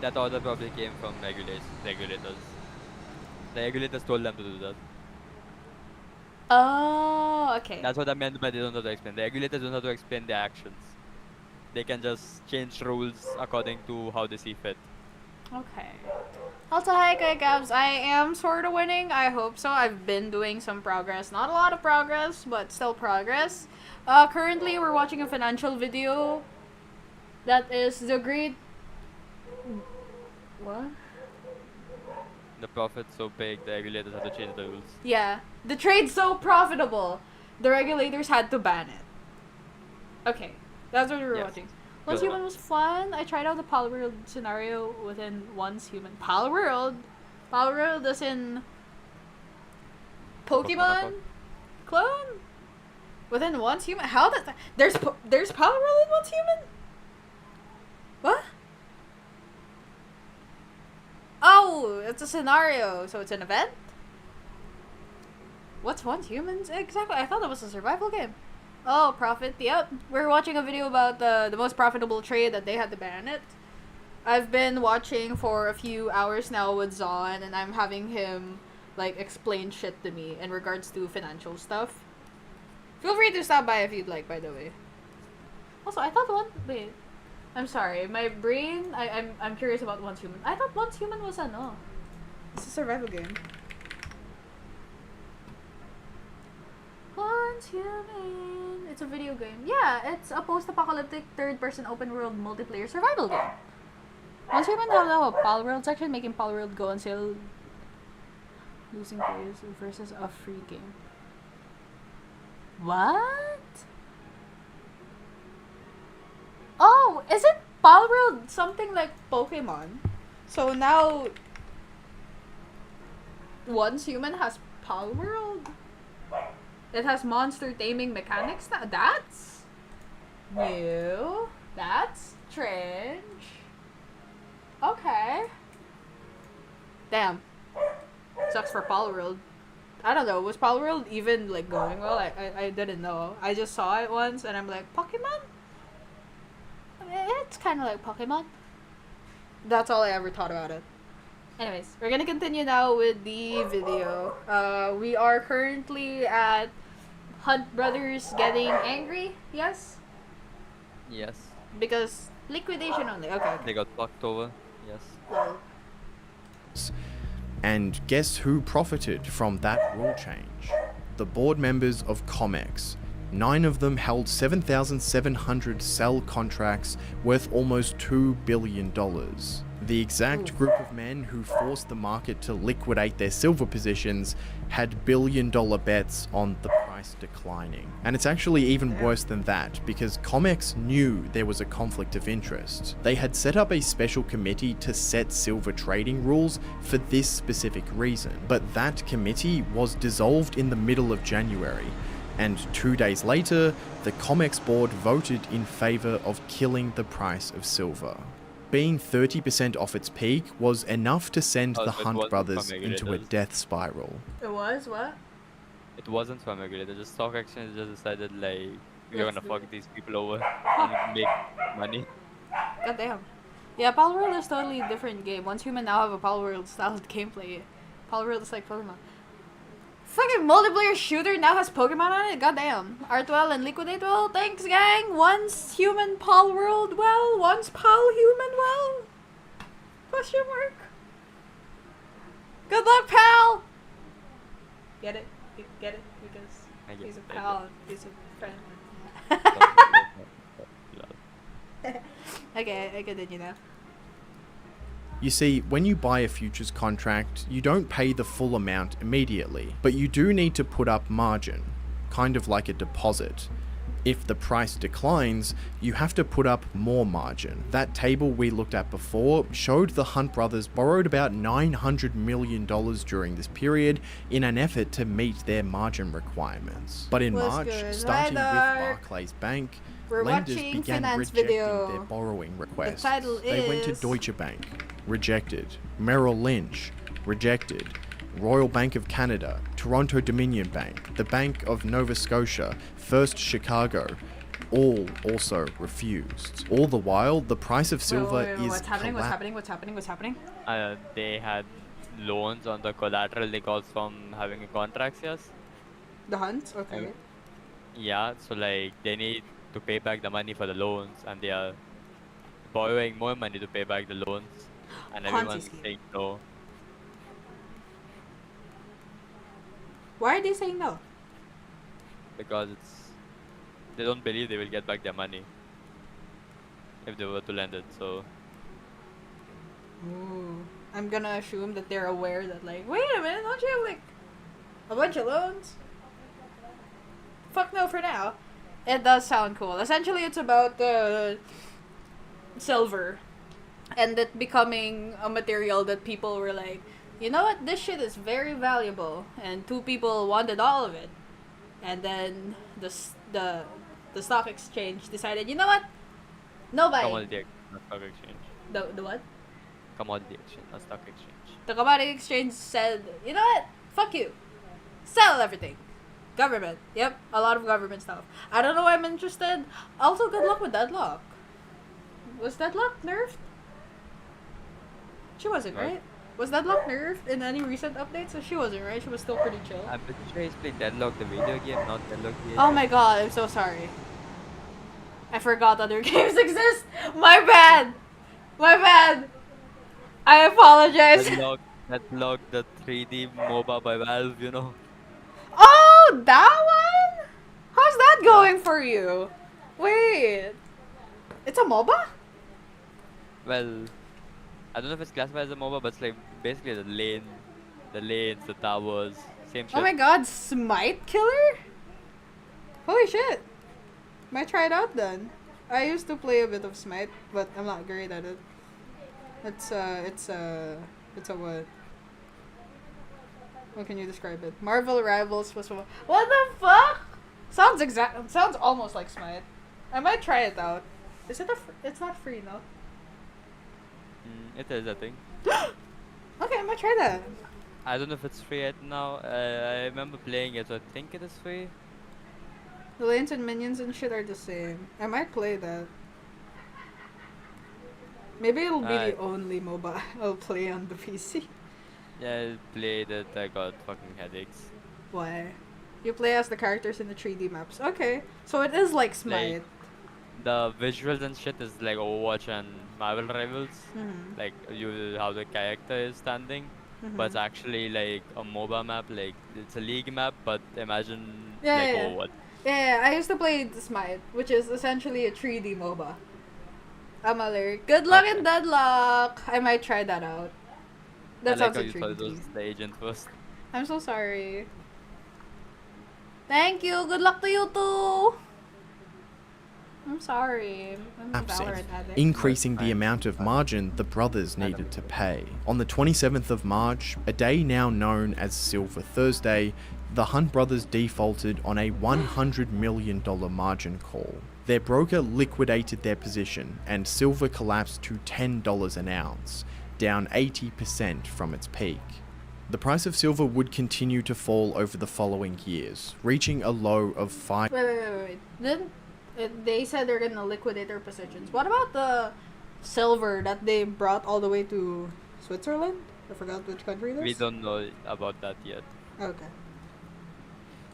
That order probably came from regulators. The regulators told them to do that. Oh, okay. That's what I meant by they don't have to explain. The regulators don't have to explain their actions. They can just change rules according to how they see fit. Okay. Also, hi, Gabs. I am sort of winning. I hope so. I've been doing some progress. Not a lot of progress, but still progress. Currently, we're watching a financial video. That is the great... What? The profit's so big, the regulators have to change the rules. Yeah. The trade's so profitable. The regulators had to ban it. Okay. That's what we were watching. Once Human was fun. I tried out the Palworld scenario within Once Human. Palworld? Palworld is in Pokemon clone? Within Once Human? How does that... There's Palworld in Once Human? What? Oh, it's a scenario, so it's an event? What's Once Humans? Exactly, I thought it was a survival game. Oh, profit, yep. We're watching a video about the most profitable trade that they had to ban it. I've been watching for a few hours now with Zon, and I'm having him, like, explain shit to me in regards to financial stuff. Feel free to stop by if you'd like, by the way. Also, I thought wait. I'm sorry, my brain, I'm curious about Once Human. I thought Once Human was it's a survival game. Once Human. It's a video game. Yeah, it's a post-apocalyptic third-person open-world multiplayer survival game. Once Human have now a Palworld section, making Palworld go on sale. Losing players versus a free game. What? Oh, isn't Palworld something like Pokemon? So now Once Human has Palworld? It has monster taming mechanics now? That's new. That's strange. Okay. Damn. Sucks for Palworld. I don't know, was Palworld even like going well? I didn't know. I just saw it once and I'm like, Pokemon? It's kind of like Pokemon. That's all I ever thought about it. Anyways, we're gonna continue now with the video. We are currently at Hunt Brothers getting angry, yes? Yes. Because liquidation only, okay. They got fucked over, yes. Well. And guess who profited from that rule change? The board members of COMEX. 9 of them held 7,700 sell contracts worth almost $2 billion. The exact group of men who forced the market to liquidate their silver positions had billion-dollar bets on the price declining. And it's actually even worse than that, because COMEX knew there was a conflict of interest. They had set up a special committee to set silver trading rules for this specific reason, but that committee was dissolved in the middle of January. And 2 days later, the COMEX board voted in favor of killing the price of silver. Being 30% off its peak was enough to send the Hunt brothers into a death spiral. It was? What? It wasn't from regulators. The stock exchange just decided, like, we're gonna fuck these people over and make money. God damn. Yeah, Palworld is totally a different game. Once Human now have a Palworld style gameplay. Palworld is like Pokemon. Fucking multiplayer shooter now has Pokemon on it? Goddamn. Artwell and Liquidate well. Thanks, gang. Once Human Palworld well. Once Pal Human well. Question mark. Good luck, pal. Get it? Get it? Because he's a pal. He's a friend. Okay, I continue now. You see, when you buy a futures contract, you don't pay the full amount immediately, but you do need to put up margin, kind of like a deposit. If the price declines, you have to put up more margin. That table we looked at before showed the Hunt brothers borrowed about $900 million during this period in an effort to meet their margin requirements. But in March, starting with Barclays Bank, lenders began rejecting their borrowing requests. They went to Deutsche Bank, rejected. Merrill Lynch, rejected. Royal Bank of Canada, Toronto Dominion Bank, the Bank of Nova Scotia, First Chicago, all also refused. All the while, the price of silver Wait, is what's happening? What's collapsing. happening? What's happening? What's happening? They had loans on the collateral they got from having contracts, yes? The hunt? Okay. Yeah, so like they need to pay back the money for the loans and they are borrowing more money to pay back the loans. And Ponzi everyone's scheme. saying no. Why are they saying no? Because they don't believe they will get back their money if they were to lend it. So Ooh. I'm gonna assume that they're aware that, like, wait a minute, don't you have like a bunch of loans? Fuck no for now. It does sound cool. Essentially, it's about the silver and it becoming a material that people were like, you know what, this shit is very valuable, and two people wanted all of it, and then the stock exchange decided, you know what, nobody. commodity exchange, not stock exchange. The what? Commodity exchange, not stock exchange. The commodity exchange said, you know what, fuck you, sell everything. Government, yep, a lot of government stuff. I don't know why I'm interested. Also, good luck with Deadlock. Was Deadlock nerfed? She wasn't, What? right? Was Deadlock nerfed in any recent updates? So she wasn't, right? She was still pretty chill. I'm pretty sure he's playing Deadlock the video game, not Deadlock the Oh my god, I'm so sorry. I forgot other games exist. My bad. My bad. I apologize. Deadlock, the 3D MOBA by Valve, you know. Oh, that one? How's that going for you? Wait. It's a MOBA? Well, I don't know if it's classified as a MOBA, but it's like basically the lanes, the towers, same shit. Oh my god, Smite Killer? Holy shit. Might try it out then. I used to play a bit of Smite, but I'm not great at it. It's a what? What can you describe it? Marvel Rivals was what the fuck? Sounds almost like Smite. I might try it out. Is it it's not free, no? It is, I think. Okay, I might try that. I don't know if it's free right now. I remember playing it, so I think it is free. The lanes and minions and shit are the same. I might play that. Maybe it'll be the only MOBA I'll play on the PC. Yeah, I played it, I got fucking headaches. Why? You play as the characters in the 3D maps. Okay, so it is like Smite. Like, the visuals and shit is like Overwatch and Marvel Rivals. Mhm. Like, how the character is standing. But it's actually like a MOBA map, like it's a league map, but imagine like Overwatch. Yeah, I used to play Smite, which is essentially a 3D MOBA. I'm a lyric. Good luck in Deadlock! I might try that out. That I like sounds how you thought it intriguing. was the agent first. I'm so sorry. Thank you. Good luck to you too. I'm sorry. I'm a Valorant addict. Increasing the amount of margin the brothers needed to pay. On the 27th of March, a day now known as Silver Thursday, the Hunt brothers defaulted on a $100 million margin call. Their broker liquidated their position and silver collapsed to $10 an ounce, down 80% from its peak. The price of silver would continue to fall over the following years, reaching a low of 5. Wait. Then they said they're gonna liquidate their positions. What about the silver that they brought all the way to Switzerland? I forgot which country it is. We don't know about that yet. Okay.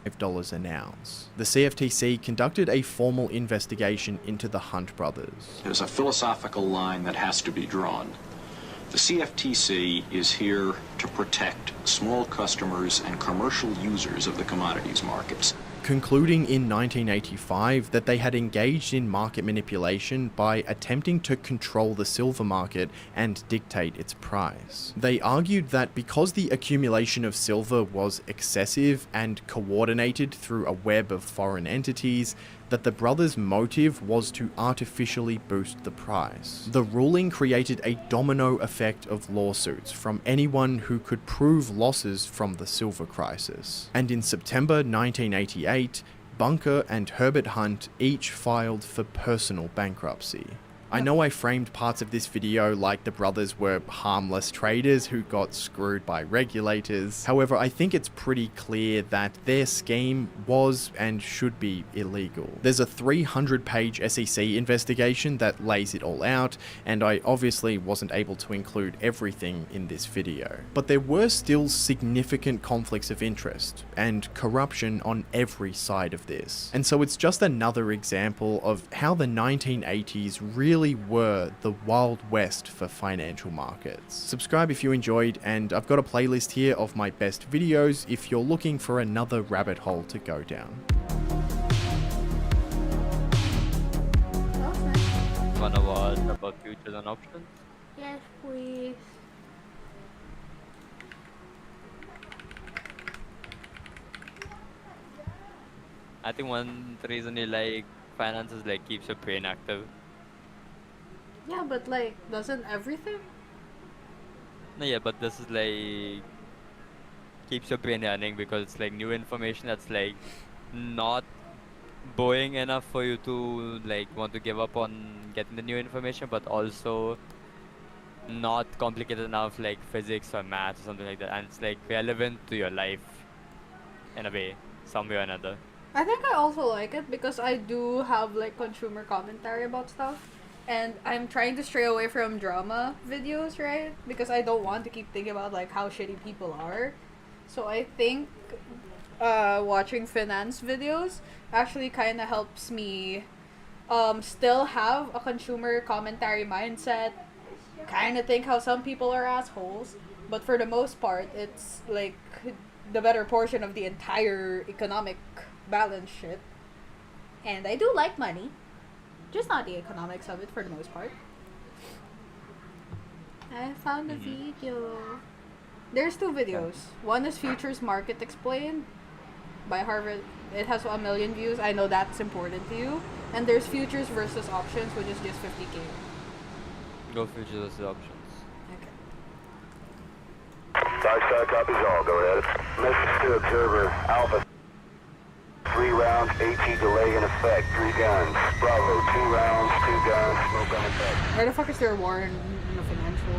$5 an ounce. The CFTC conducted a formal investigation into the Hunt brothers. There's a philosophical line that has to be drawn. The CFTC is here to protect small customers and commercial users of the commodities markets, Concluding in 1985 that they had engaged in market manipulation by attempting to control the silver market and dictate its price. They argued that because the accumulation of silver was excessive and coordinated through a web of foreign entities, that the brothers' motive was to artificially boost the price. The ruling created a domino effect of lawsuits from anyone who could prove losses from the silver crisis. And in September 1988, Bunker and Herbert Hunt each filed for personal bankruptcy. I know I framed parts of this video like the brothers were harmless traders who got screwed by regulators. However, I think it's pretty clear that their scheme was and should be illegal. There's a 300-page SEC investigation that lays it all out, and I obviously wasn't able to include everything in this video. But there were still significant conflicts of interest and corruption on every side of this. And so it's just another example of how the 1980s really were the Wild West for financial markets. Subscribe if you enjoyed, and I've got a playlist here of my best videos if you're looking for another rabbit hole to go down. Wanna watch about futures and options? Yes, please. I think one reason you like finance is like keeps your brain active. Yeah, but like, doesn't everything? No, yeah, but this is like keeps your brain running because it's like new information that's like not boring enough for you to like want to give up on getting the new information, but also not complicated enough like physics or math or something like that, and it's like relevant to your life in a way, some way or another. I think I also like it because I do have like consumer commentary about stuff. And I'm trying to stray away from drama videos, right? Because I don't want to keep thinking about like how shitty people are. So I think watching finance videos actually kind of helps me still have a consumer commentary mindset. Kind of think how some people are assholes. But for the most part, it's like the better portion of the entire economic balance shit. And I do like money. Just not the economics of it for the most part. I found a video. There's two videos. One is Futures Market Explained by Harvard. It has 1 million views. I know that's important to you. And there's Futures versus Options, which is just 50K. Go futures versus options. Star copies all. Go ahead. Message to Observer Alpha. 3 rounds, AT delay in effect, 3 guns. Bravo, 2 rounds, 2 guns, smoke on effect. Where the fuck is there war in the financial?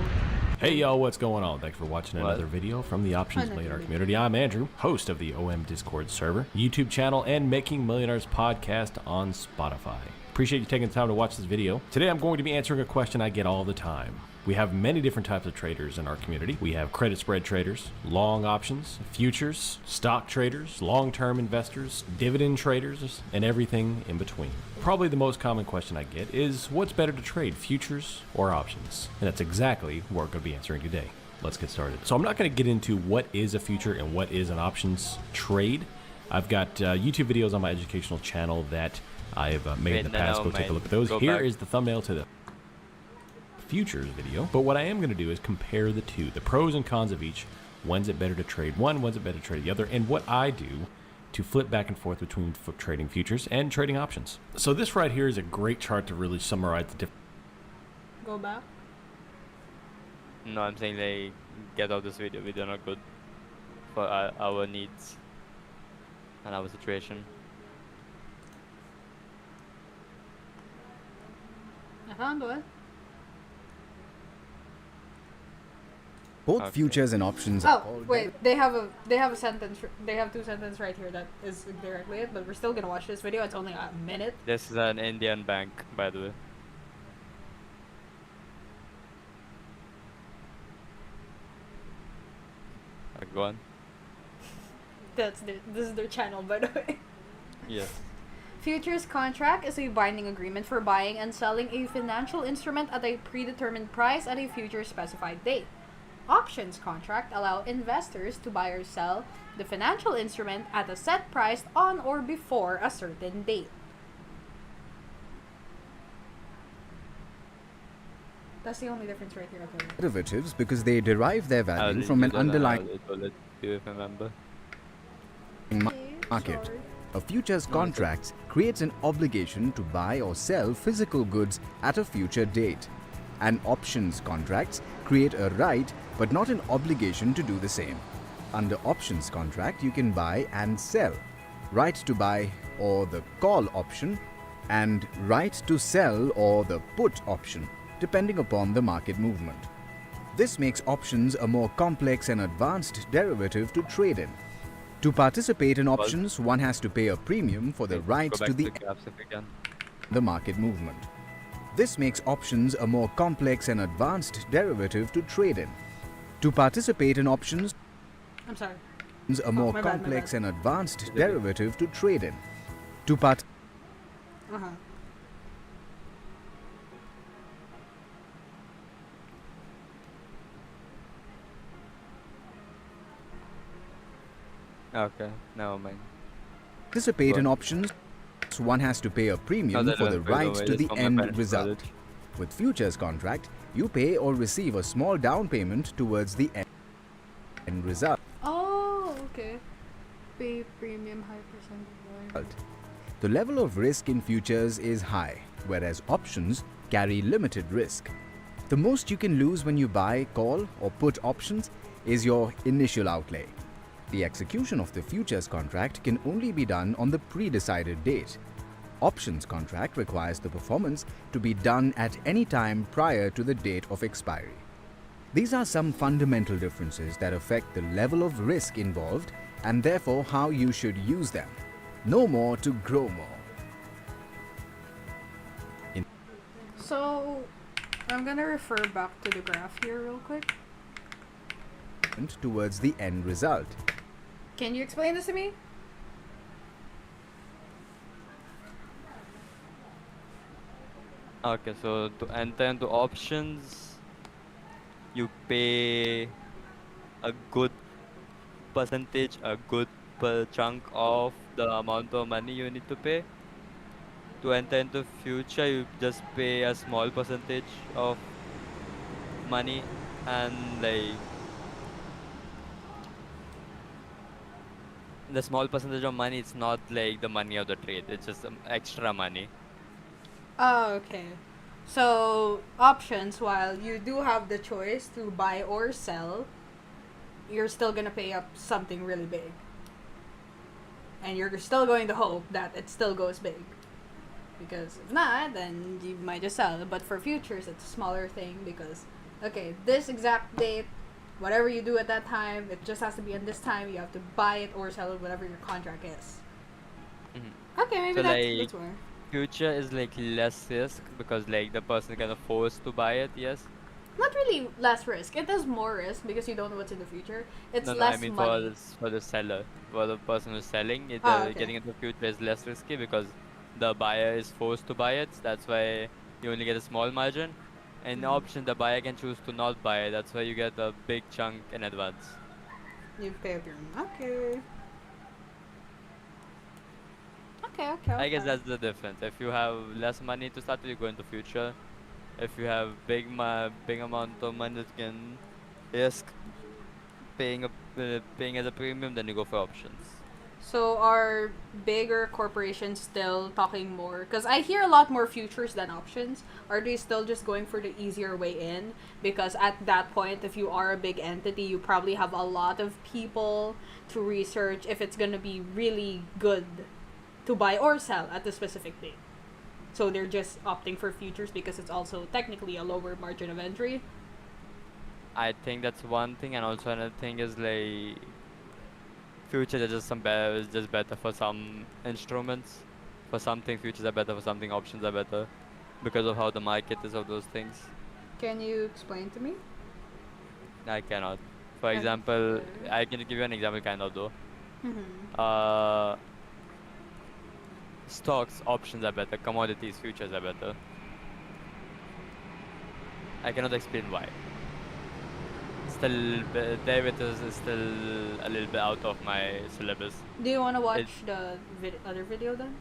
Hey y'all, what's going on? Thanks for watching another video from the Options Millionaire community. I'm Andrew, host of the OM Discord server, YouTube channel, and Making Millionaires podcast on Spotify. Appreciate you taking the time to watch this video. Today I'm going to be answering a question I get all the time. We have many different types of traders in our community. We have credit spread traders, long options, futures, stock traders, long-term investors, dividend traders, and everything in between. Probably the most common question I get is, what's better to trade, futures or options? And that's exactly what we're going to be answering today. Let's get started. So I'm not going to get into what is a future and what is an options trade. I've got YouTube videos on my educational channel that I've made in the past. Go take a look at those. Here is the thumbnail to the futures video, but what I am going to do is compare the two, the pros and cons of each. When's it better to trade one, when's it better to trade the other, and what I do to flip back and forth between trading futures and trading options. So this right here is a great chart to really summarize the different. Go back. No, I'm saying like get out this video. Videos are not good for our needs and our situation. I found one. Both futures and options. Oh wait, they have a sentence. They have 2 sentences right here that is directly it. But we're still gonna watch this video. It's only a minute. This is an Indian bank, by the way. Go on. This is their channel, by the way. Yes. Futures contract is a binding agreement for buying and selling a financial instrument at a predetermined price at a future specified date. Options contract allow investors to buy or sell the financial instrument at a set price on or before a certain date. That's the only difference right here. Okay. Derivatives because they derive their value from an underlying market. A futures contract creates an obligation to buy or sell physical goods at a future date. And options contracts create a right but not an obligation to do the same. Under options contract, you can buy and sell. Right to buy or the call option and right to sell or the put option, depending upon the market movement. This makes options a more complex and advanced derivative to trade in. To participate in options, one has to pay a premium for the right to the market movement. This makes options a more complex and advanced derivative to trade in. To participate in options, I'm sorry. A more complex and advanced derivative to trade in. To part. Okay, never mind. Participate in options, one has to pay a premium for the right to the end result. With futures contract, you pay or receive a small down payment towards the end result. Oh, okay. Pay premium, high percentage. The level of risk in futures is high, whereas options carry limited risk. The most you can lose when you buy, call, or put options is your initial outlay. The execution of the futures contract can only be done on the pre-decided date. Options contract requires the performance to be done at any time prior to the date of expiry. These are some fundamental differences that affect the level of risk involved and therefore how you should use them. Know more to grow more. So, I'm gonna refer back to the graph here real quick. Towards the end result. Can you explain this to me? Okay, so to enter into options, you pay a good percentage, a good chunk of the amount of money you need to pay. To enter into future, you just pay a small percentage of money, and like the small percentage of money, it's not like the money of the trade, it's just extra money. Oh, okay. So, options, while you do have the choice to buy or sell, you're still gonna pay up something really big. And you're still going to hope that it still goes big. Because if not, then you might just sell. But for futures, it's a smaller thing because, okay, this exact date, whatever you do at that time, it just has to be in this time. You have to buy it or sell it, whatever your contract is. Okay, maybe So that's like more. future is like less risk because like the person kind of forced to buy it, yes? Not really less risk. It is more risk because you don't know what's in the future. It's No, less I mean money. for the seller, for the person who's selling it, Okay. getting into future is less risky because the buyer is forced to buy it. That's why you only get a small margin. In option, the buyer can choose to not buy it. That's why you get a big chunk in advance. You pay up your okay. Okay. I guess that's the difference. If you have less money to start with, you go into future. If you have big amount of money that you can risk paying as a premium, then you go for options. So are bigger corporations still talking more? Because I hear a lot more futures than options. Are they still just going for the easier way in? Because at that point, if you are a big entity, you probably have a lot of people to research if it's going to be really good to buy or sell at the specific date. So they're just opting for futures because it's also technically a lower margin of entry. I think that's one thing, and also another thing is like futures are just is just better for some instruments. For something, futures are better. For something, options are better because of how the market is of those things. Can you explain to me? I cannot. For example, I can give you an example, kind of though. Stocks, options are better. Commodities, futures are better. I cannot explain why. Still, derivatives is still a little bit out of my syllabus. Do you want to watch the other video then?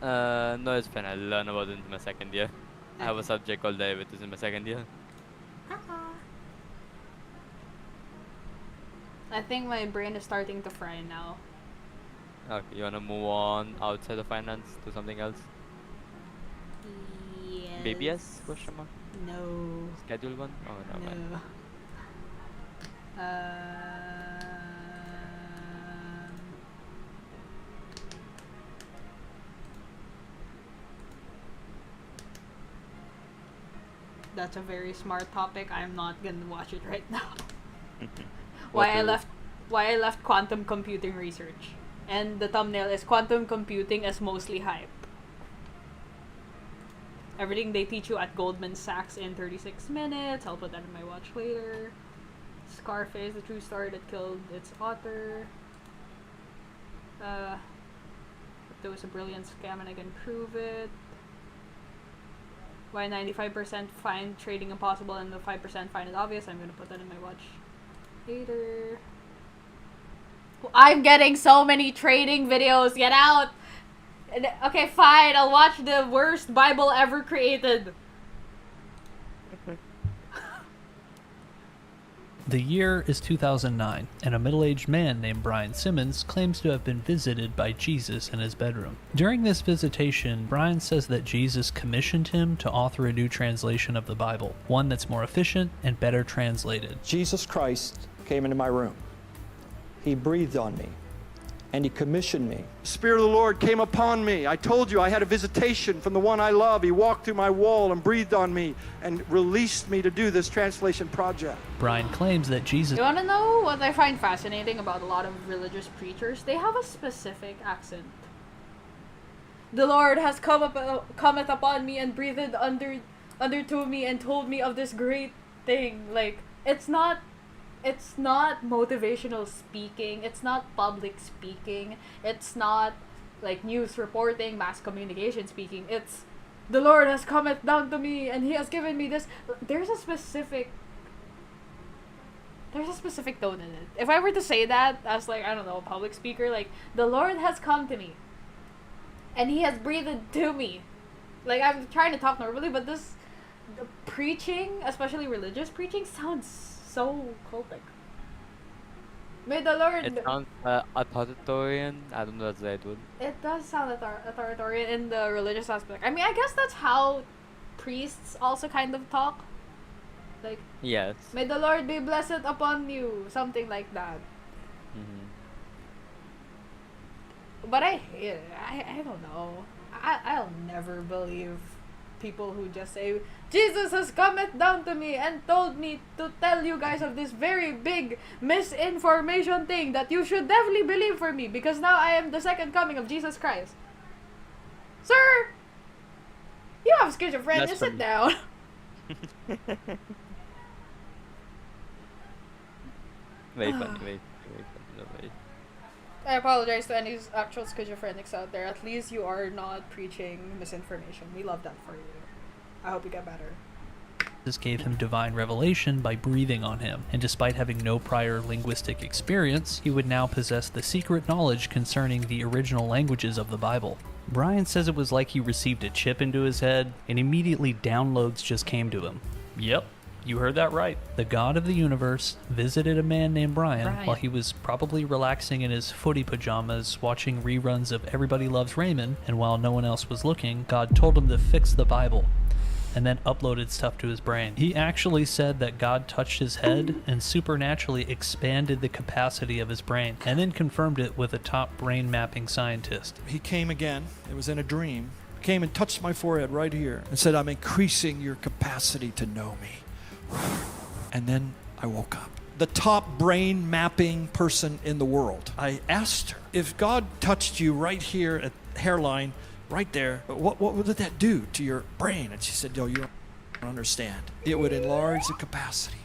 No, it's fine. I'll learn about it in my second year. I have a subject called derivatives in my second year. I think my brain is starting to fry now. Okay, you wanna move on outside of finance to something else? Yes. BBS? Question mark? No. Schedule one? Oh, no, man. No. that's a very smart topic. I'm not gonna watch it right now. Why I left quantum computing research, and the thumbnail is quantum computing as mostly hype. Everything they teach you at Goldman Sachs in 36 minutes. I'll put that in my watch later. Scarface, the true story that killed its author. There was a brilliant scam and I can prove it. Why 95% find trading impossible and the 5% find it obvious. I'm gonna put that in my watch later. I'm getting so many trading videos. Get out! Okay, fine. I'll watch the worst Bible ever created. The year is 2009, and a middle-aged man named Brian Simmons claims to have been visited by Jesus in his bedroom. During this visitation, Brian says that Jesus commissioned him to author a new translation of the Bible, one that's more efficient and better translated. Jesus Christ came into my room. He breathed on me, and he commissioned me. The Spirit of the Lord came upon me. I told you I had a visitation from the one I love. He walked through my wall and breathed on me and released me to do this translation project. Brian claims that Jesus... You want to know what I find fascinating about a lot of religious preachers? They have a specific accent. The Lord has cometh upon me and breathed unto me and told me of this great thing. Like, it's not motivational speaking. It's not public speaking. It's not like news reporting, mass communication speaking. It's the Lord has cometh down to me and he has given me this. There's a specific tone in it. If I were to say that as like, I don't know, a public speaker, like the Lord has come to me and he has breathed to me. Like I'm trying to talk normally, but the preaching, especially religious preaching, sounds so cultic. May the Lord... It sounds authoritarian. I don't know what's the right word. It does sound authoritarian in the religious aspect. I mean, I guess that's how priests also kind of talk. Like, yes. May the Lord be blessed upon you. Something like that. Mm-hmm. But I hate it. I don't know. I'll never believe people who just say, Jesus has cometh down to me and told me to tell you guys of this very big misinformation thing that you should definitely believe for me because now I am the second coming of Jesus Christ. Sir, you have schizophrenia. Sit down. Very funny. I apologize to any actual schizophrenics out there. At least you are not preaching misinformation. We love that for you. I hope you get better. Jesus gave him divine revelation by breathing on him, and despite having no prior linguistic experience, he would now possess the secret knowledge concerning the original languages of the Bible. Brian says it was like he received a chip into his head, and immediately downloads just came to him. Yep. You heard that right. The God of the universe visited a man named Brian while he was probably relaxing in his footy pajamas watching reruns of Everybody Loves Raymond, and while no one else was looking, God told him to fix the Bible and then uploaded stuff to his brain. He actually said that God touched his head and supernaturally expanded the capacity of his brain, and then confirmed it with a top brain mapping scientist. He came again. It was in a dream. He came and touched my forehead right here and said, I'm increasing your capacity to know me. And then I woke up. The top brain mapping person in the world. I asked her, if God touched you right here at the hairline, right there, what would that do to your brain? And she said, no, you don't understand. It would enlarge the capacity.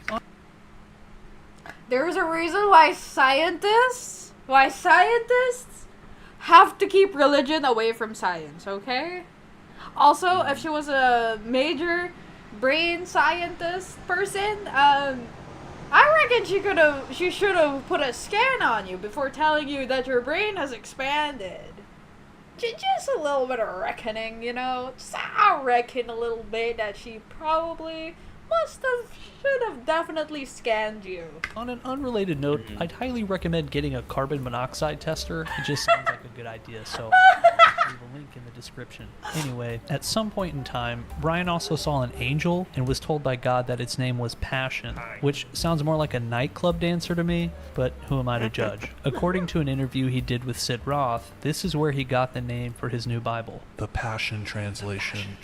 There's a reason why scientists have to keep religion away from science, okay? Also, if she was a major brain scientist person, I reckon she should have put a scan on you before telling you that your brain has expanded. Just a little bit of reckoning, you know. I reckon a little bit that she probably should have definitely scanned you. On an unrelated note, I'd highly recommend getting a carbon monoxide tester. It just sounds like a good idea, so I'll leave a link in the description. Anyway, at some point in time, Brian also saw an angel and was told by God that its name was Passion, which sounds more like a nightclub dancer to me, but who am I to judge? According to an interview he did with Sid Roth, this is where he got the name for his new Bible. The Passion Translation.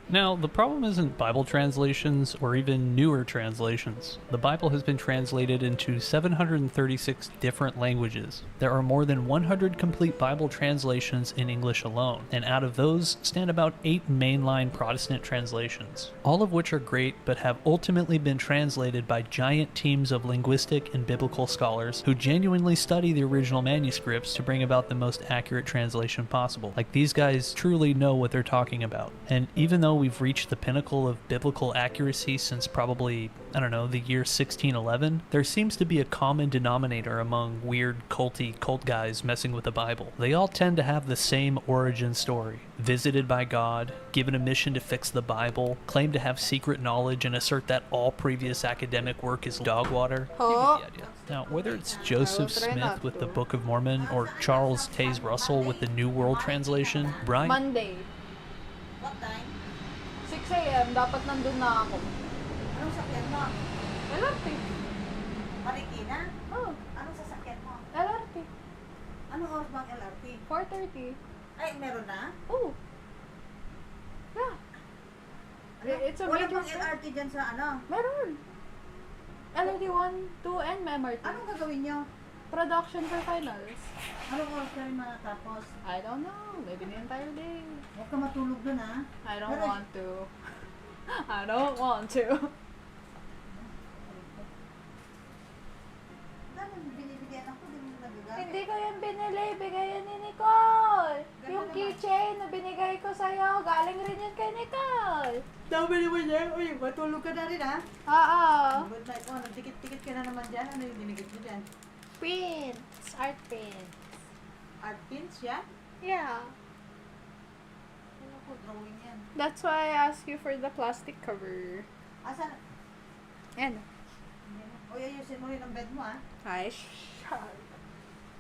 Now, the problem isn't Bible translations or even newer translations. The Bible has been translated into 736 different languages. There are more than 100 complete Bible translations in English alone, and out of those stand about 8 mainline Protestant translations, all of which are great but have ultimately been translated by giant teams of linguistic and biblical scholars who genuinely study the original manuscripts to bring about the most accurate translation possible. Like, these guys truly know what they're talking about. And even though we've reached the pinnacle of biblical accuracy since probably, I don't know, the year 1611, there seems to be a common denominator among weird cult guys messing with the Bible. They all tend to have the same origin story. Visited by God, given a mission to fix the Bible, claim to have secret knowledge, and assert that all previous academic work is dog water. You get the idea. Now, whether it's Joseph Smith with the Book of Mormon or Charles Taze Russell with the New World Translation, Brian... Monday. What time? 6 a.m. Dapat nandun na ako. Anong sakyan mo? LRT. Marikina? Oh. Anong sasakyan mo? LRT. Anong oras bang LRT? 4:30. Ay, meron na? Oh. Yeah. It's a Wala major... bang LRT dyan sa ano? Meron. LRT 1, 2, and MRT. Anong gagawin nyo? Production for finals. Anong oras ka rin matapos? I don't know. Maybe the entire day. Huwag ka matulog dun, ha? I don't want to. I don't want to. Binibigyan ako, di mo nagagamit. Hindi ko yan binili. Bigay yan ni Nicole. Yung keychain na binigay ko sa'yo, galing rin yan kay Nicole. Dami naman yan. Uy, matulog ka na rin, ha? Oo. Good night. Oh, nagtikit-tikit ka na naman dyan. Ano yung dinigit mo dyan? Prints. Art prints. Art pins, yan? Yeah. Ano ko, drawing yan. That's why I asked you for the plastic cover. Asan? Yan. O, ayusin mo rin ang bed mo, ha? Ay,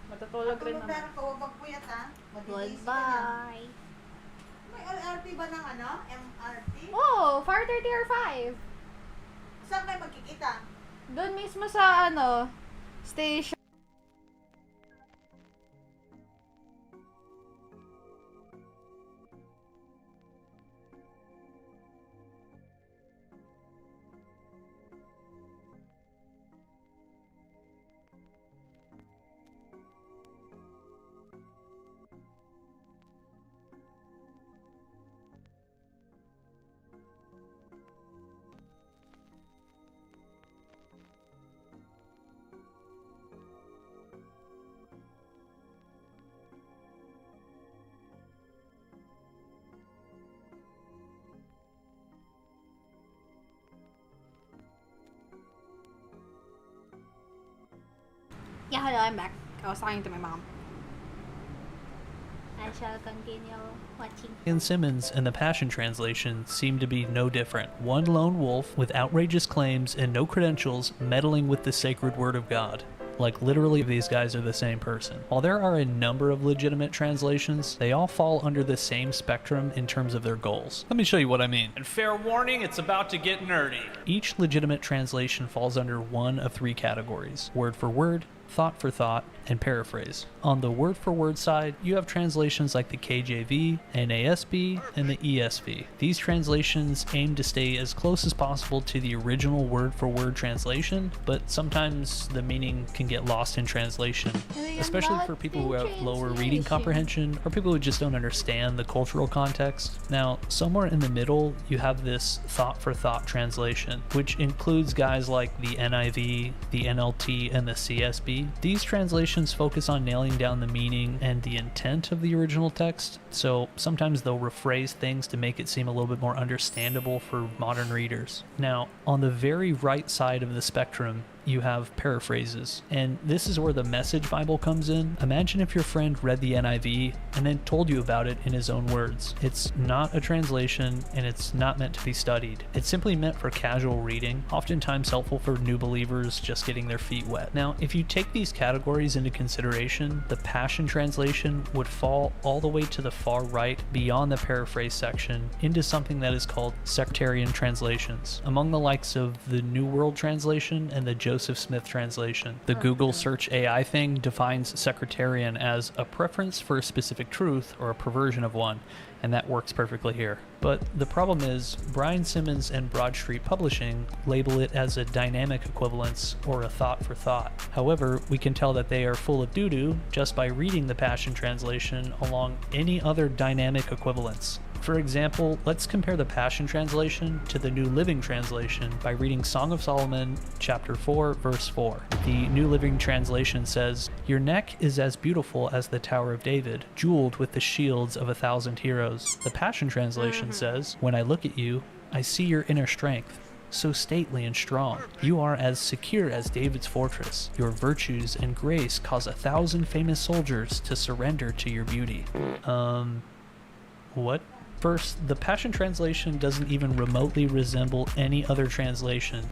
matutulog rin Matulog naman. na ka, wag puyat, ha? Madidisi ka Goodbye. dyan. May LRT ba ng ano? MRT? Oh, 4:30 or 5. Saan kayo magkikita? Doon mismo sa ano, station. Yeah, hello, I'm back. I was talking to my mom. I shall continue watching. Ian Simmons and the Passion Translation seem to be no different. One lone wolf with outrageous claims and no credentials meddling with the sacred word of God. Like, literally, these guys are the same person. While there are a number of legitimate translations, they all fall under the same spectrum in terms of their goals. Let me show you what I mean. And fair warning, it's about to get nerdy. Each legitimate translation falls under one of 3 categories: word for word, thought for thought, and paraphrase. On the word for word side, you have translations like the KJV, NASB, and the ESV. These translations aim to stay as close as possible to the original word for word translation, but sometimes the meaning can get lost in translation, especially for people who have lower reading comprehension or people who just don't understand the cultural context. Now, somewhere in the middle, you have this thought for thought translation, which includes guys like the NIV, the NLT, and the CSB. These translations focus on nailing down the meaning and the intent of the original text, so sometimes they'll rephrase things to make it seem a little bit more understandable for modern readers. Now, on the very right side of the spectrum, you have paraphrases, and this is where the Message Bible comes in. Imagine if your friend read the NIV and then told you about it in his own words. It's not a translation, and it's not meant to be studied. It's simply meant for casual reading, oftentimes helpful for new believers just getting their feet wet. Now, if you take these categories into consideration, the Passion Translation would fall all the way to the far right beyond the paraphrase section into something that is called sectarian translations. Among the likes of the New World Translation and the Joseph Smith translation. The Google search AI thing defines sectarian as a preference for a specific truth or a perversion of one, and that works perfectly here. But the problem is, Brian Simmons and Broad Street Publishing label it as a dynamic equivalence or a thought for thought. However, we can tell that they are full of doo-doo just by reading the Passion Translation along any other dynamic equivalence. For example, let's compare the Passion Translation to the New Living Translation by reading Song of Solomon, chapter 4, verse 4. The New Living Translation says, "Your neck is as beautiful as the Tower of David, jeweled with the shields of 1,000 heroes." The Passion Translation says, "When I look at you, I see your inner strength, so stately and strong. You are as secure as David's fortress. Your virtues and grace cause 1,000 famous soldiers to surrender to your beauty." What? First, the Passion Translation doesn't even remotely resemble any other translation.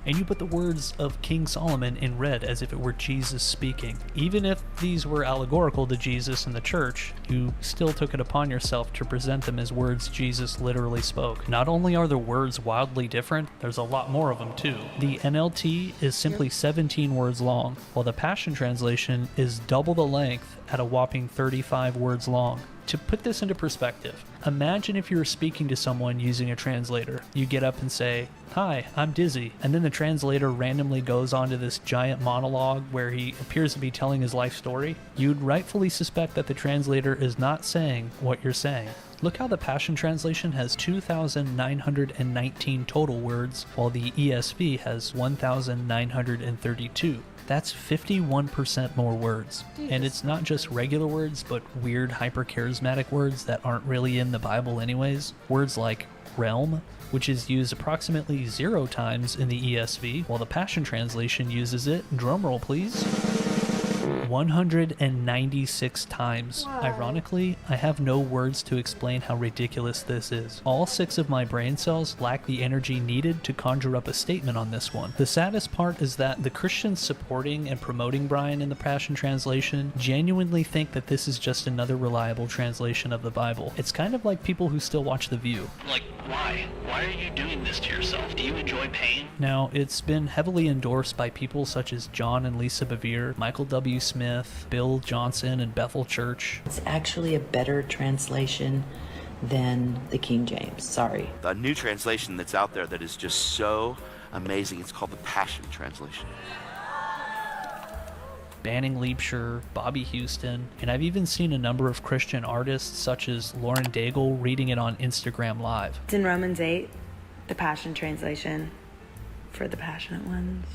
And you put the words of King Solomon in red as if it were Jesus speaking. Even if these were allegorical to Jesus and the church, you still took it upon yourself to present them as words Jesus literally spoke. Not only are the words wildly different, there's a lot more of them too. The NLT is simply 17 words long, while the Passion Translation is double the length at a whopping 35 words long. To put this into perspective, imagine if you were speaking to someone using a translator. You get up and say, "Hi, I'm Dizzy," and then the translator randomly goes on to this giant monologue where he appears to be telling his life story. You'd rightfully suspect that the translator is not saying what you're saying. Look how the Passion Translation has 2,919 total words, while the ESV has 1,932. That's 51% more words. And it's not just regular words, but weird hyper-charismatic words that aren't really in the Bible anyways. Words like realm, which is used approximately 0 times in the ESV, while the Passion Translation uses it, drumroll please, 196 times. Wow. Ironically, I have no words to explain how ridiculous this is. All 6 of my brain cells lack the energy needed to conjure up a statement on this one. The saddest part is that the Christians supporting and promoting Brian in the Passion Translation genuinely think that this is just another reliable translation of the Bible. It's kind of like people who still watch The View. Like, why? Why are you doing this to yourself? Do you enjoy pain? Now, it's been heavily endorsed by people such as John and Lisa Bevere, Michael W. Smith, Bill Johnson, and Bethel Church. It's actually a better translation than the King James. Sorry. A new translation that's out there that is just so amazing. It's called the Passion Translation. Banning Liebscher, Bobby Houston, and I've even seen a number of Christian artists such as Lauren Daigle reading it on Instagram Live. It's in Romans 8, the Passion Translation, for the passionate ones.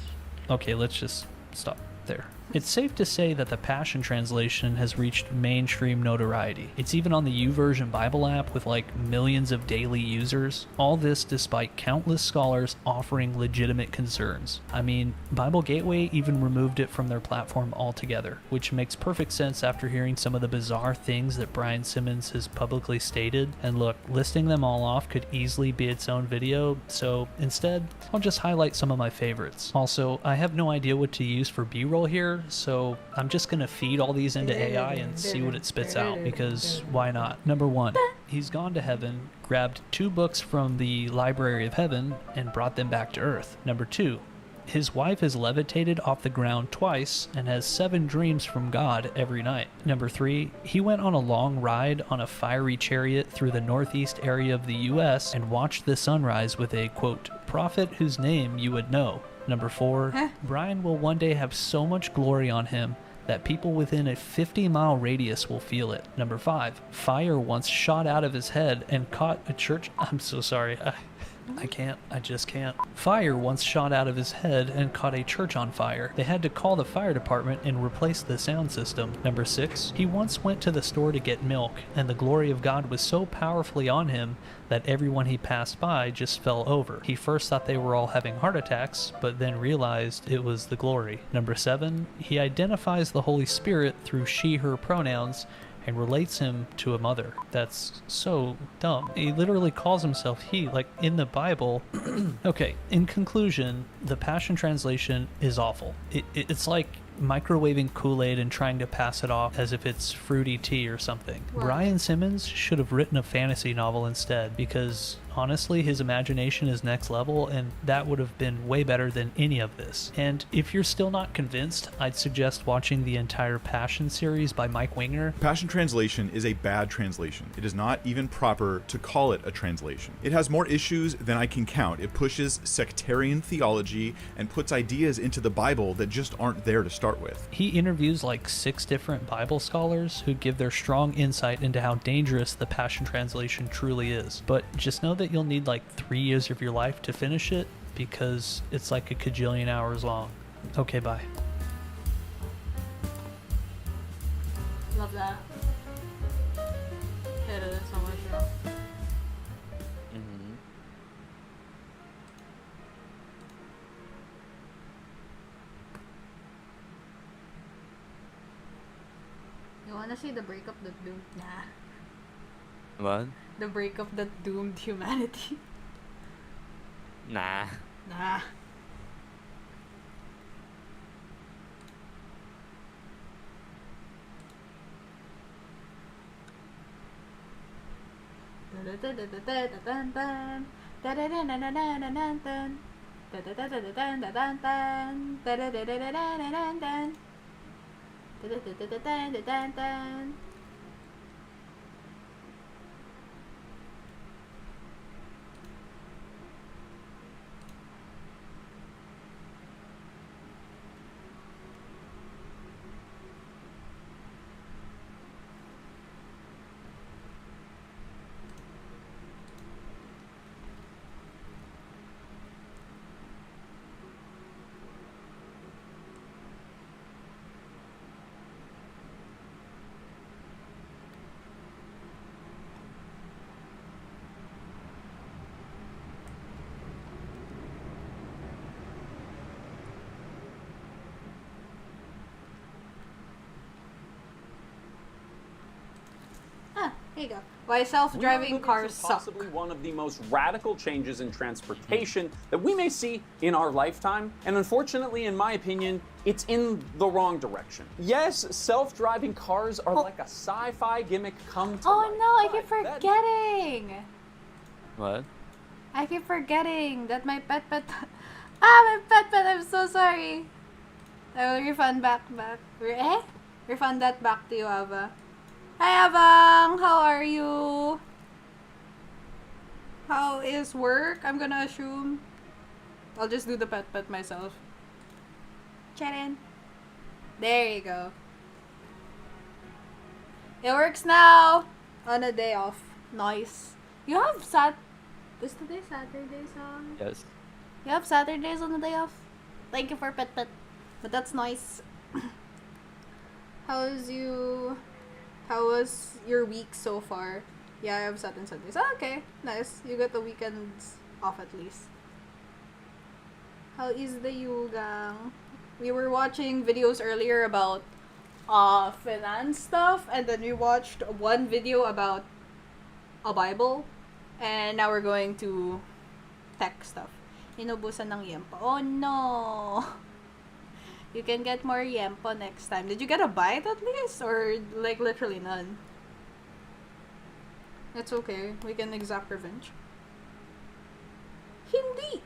Okay, let's just stop there. It's safe to say that the Passion Translation has reached mainstream notoriety. It's even on the YouVersion Bible app with like millions of daily users. All this despite countless scholars offering legitimate concerns. I mean, Bible Gateway even removed it from their platform altogether, which makes perfect sense after hearing some of the bizarre things that Brian Simmons has publicly stated. And look, listing them all off could easily be its own video, so instead, I'll just highlight some of my favorites. Also, I have no idea what to use for B-roll here, so I'm just gonna feed all these into AI and see what it spits out, because why not? Number 1, he's gone to heaven, grabbed 2 books from the Library of Heaven, and brought them back to Earth. Number 2, his wife is levitated off the ground twice and has 7 dreams from God every night. Number 3, he went on a long ride on a fiery chariot through the northeast area of the US and watched the sunrise with a, quote, prophet whose name you would know. Number 4, Brian will one day have so much glory on him that people within a 50-mile radius will feel it. Number 5, fire once shot out of his head and caught a church. I'm so sorry. I just can't. Fire once shot out of his head and caught a church on fire. They had to call the fire department and replace the sound system. Number 6, he once went to the store to get milk, and the glory of God was so powerfully on him that everyone he passed by just fell over. He first thought they were all having heart attacks, but then realized it was the glory. Number 7, he identifies the Holy Spirit through she/her pronouns and relates him to a mother. That's so dumb. He literally calls himself he, like in the Bible. Okay, in conclusion, the Passion Translation is awful. It's like microwaving Kool-Aid and trying to pass it off as if it's fruity tea or something. Right. Brian Simmons should have written a fantasy novel instead, because honestly, his imagination is next level, and that would have been way better than any of this. And if you're still not convinced, I'd suggest watching the entire Passion series by Mike Winger. Passion Translation is a bad translation. It is not even proper to call it a translation. It has more issues than I can count. It pushes sectarian theology and puts ideas into the Bible that just aren't there to start with. He interviews like 6 different Bible scholars who give their strong insight into how dangerous the Passion Translation truly is. But just know that you'll need like 3 years of your life to finish it, because it's like a kajillion hours long. Okay, bye. Love that. Hated it so much, bro. You wanna see the breakup that doomed? Nah. What? The breakup that doomed humanity. Nah. Nah. Here you go. Why self-driving cars suck. Possibly one of the most radical changes in transportation that we may see in our lifetime, and unfortunately, in my opinion, it's in the wrong direction. Yes, self-driving cars are like a sci-fi gimmick come to life. Oh no, I keep forgetting. What? I keep forgetting that my pet. My pet, I'm so sorry. I will refund refund that back to you, Ava. Hi, Abang! How are you? How is work? I'm gonna assume. I'll just do the pet myself. Chat in. There you go. It works now! On a day off. Nice. You have is today Saturday, son? Yes. You have Saturdays on the day off? Thank you for pet. But that's nice. How was your week so far? Yeah, I have Saturday and Sundays. Oh, okay, nice. You got the weekends off at least. How is the yugang? We were watching videos earlier about finance stuff, and then we watched one video about a Bible, and now we're going to tech stuff. Inubusan ng yempo. Oh no! You can get more yempo next time. Did you get a bite at least? Or like literally none? It's okay. We can exact revenge. Hindi!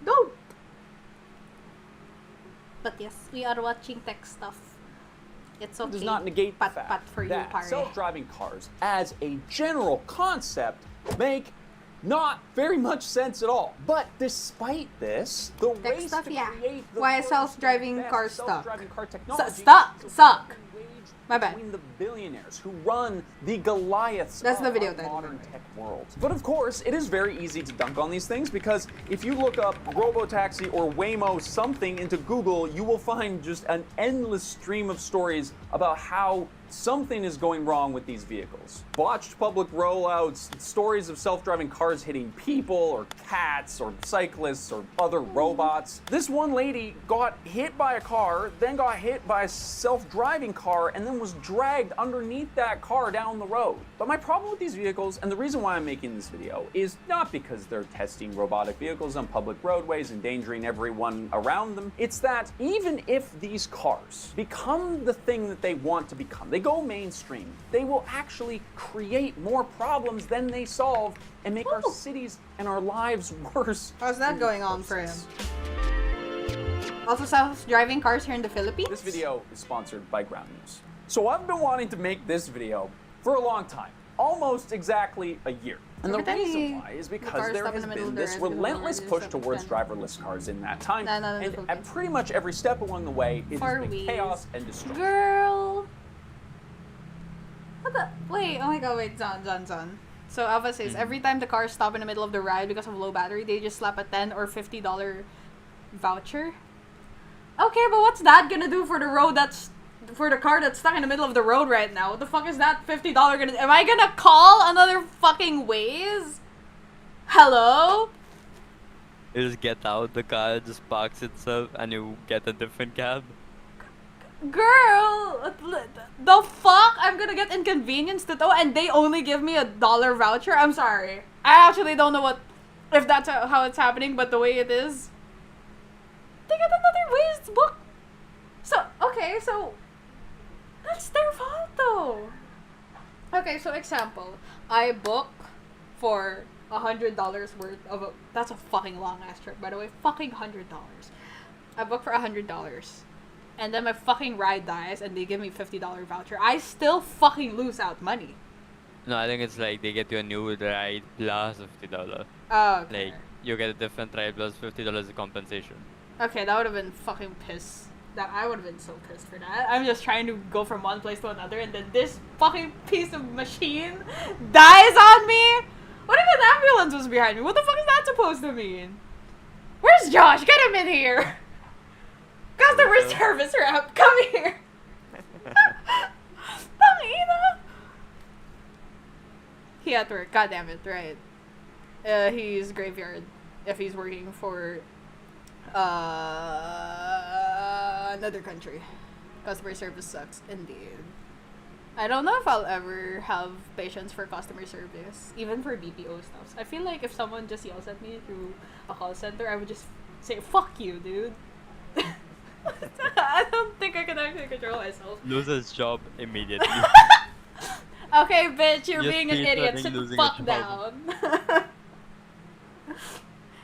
Don't! But yes, we are watching tech stuff. It's okay. Does not negate the fact for you, that pare. self-driving cars, as a general concept, make not very much sense at all. But despite this, the tech race stuff, to yeah. create the Why world's self-driving cars stuck? self-driving car technology Suck! My bad. Between the billionaires who run the Goliaths That's the of video our title. modern tech world. But of course, it is very easy to dunk on these things, because if you look up Robotaxi or Waymo something into Google, you will find just an endless stream of stories about how something is going wrong with these vehicles. Botched public rollouts, stories of self-driving cars hitting people or cats or cyclists or other robots. This one lady got hit by a car, then got hit by a self-driving car, and then was dragged underneath that car down the road. But my problem with these vehicles, and the reason why I'm making this video, is not because they're testing robotic vehicles on public roadways, endangering everyone around them. It's that even if these cars become the thing that they want to become, they go mainstream, they will actually create more problems than they solve and make our cities and our lives worse. How's that going on for him? Also self-driving cars here in the Philippines? This video is sponsored by Ground News. So I've been wanting to make this video for a long time, almost exactly a year. And the reason why is because there has been this relentless push towards driverless cars in that time, and at pretty much every step along the way, it has been chaos and destruction. Girl! What the? Wait, oh my god, wait, Zon. So Alpha says, every time the cars stop in the middle of the ride because of low battery, they just slap a $10 or $50 voucher? Okay, but what's that gonna do for the road that's... for the car that's stuck in the middle of the road right now? What the fuck is that $50 gonna... Am I gonna call another fucking Waze? Hello? You just get out, the car just parks itself, and you get a different cab. Girl! The fuck? I'm gonna get inconvenienced to tow and they only give me $1 voucher? I'm sorry. I actually don't know if that's how it's happening, but the way it is... They got another Waze book! So, okay, so... That's their fault though. Okay, so example. I book for $100 worth of a... That's a fucking long ass trip, by the way. Fucking $100. I book for $100. And then my fucking ride dies and they give me $50 voucher. I still fucking lose out money. No, I think it's like they get you a new ride plus $50. Oh, okay. Like, you get a different ride plus $50 as compensation. Okay, that would have been fucking pissed. I would have been so pissed for that. I'm just trying to go from one place to another and then this fucking piece of machine dies on me? What if an ambulance was behind me? What the fuck is that supposed to mean? Where's Josh? Get him in here! Customer service rep, come here! He at work, god damn it, right. He's graveyard if he's working for another country. Customer service sucks, indeed. I don't know if I'll ever have patience for customer service, even for BPO stuff. I feel like if someone just yells at me through a call center, I would just say, fuck you, dude. I don't think I can actually control myself. Lose his job immediately. Okay, bitch, you're Just being an idiot. Sit the fuck a down.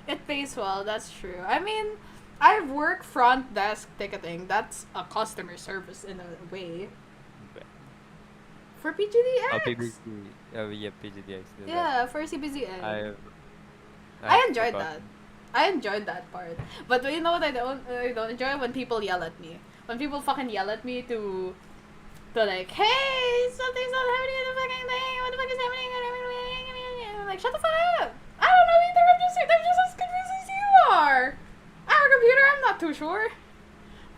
It pays well, that's true. I mean, I've worked front desk ticketing. That's a customer service in a way. For PGDX. Oh, yeah, PGDX. Yeah, for CBZX. I enjoyed that. I enjoyed that part. But you know what I don't enjoy? When people yell at me. When people fucking yell at me to like, hey, something's not happening in the fucking thing. What the fuck is happening? I'm like, shut the fuck up. I don't know either. I'm just as confused as you are. Our computer, I'm not too sure.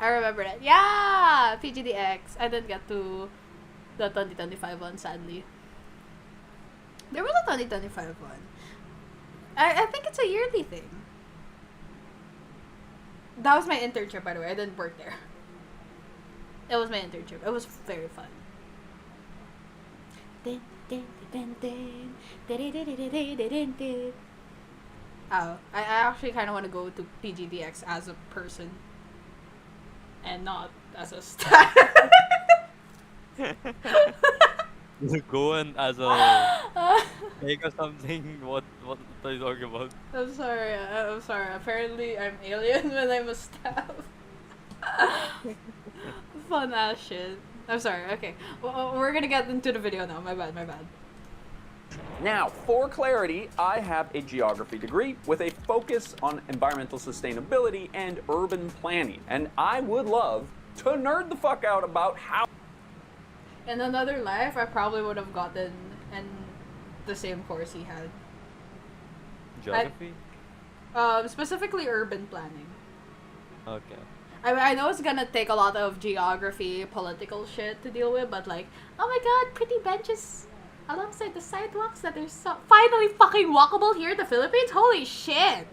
I remember that. Yeah, PGDX. I didn't get to the 2025 one, sadly. There was a 2025 one. I think it's a yearly thing. That was my internship, by the way. I didn't work there. It was my internship. It was very fun. Oh, I actually kind of want to go to PGDX as a person. And not as a staff. Go and as a make or something. What are you talking about? I'm sorry. Apparently, I'm alien when I'm a staff. Fun ass shit. I'm sorry. Okay, we're gonna get into the video now. My bad. Now, for clarity, I have a geography degree with a focus on environmental sustainability and urban planning, and I would love to nerd the fuck out about how. In another life, I probably would have gotten the same course he had. Geography? Specifically urban planning. Okay. I know it's gonna take a lot of geography, political shit to deal with, but like, oh my god, pretty benches alongside the sidewalks that are so finally fucking walkable here in the Philippines? Holy shit!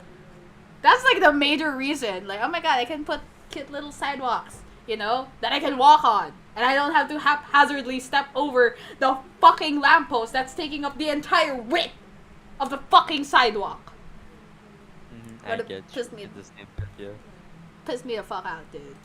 That's like the major reason. Like, oh my god, I can put cute little sidewalks, you know, that I can walk on. And I don't have to haphazardly step over the fucking lamppost that's taking up the entire width of the fucking sidewalk. I get piss me the fuck out, dude.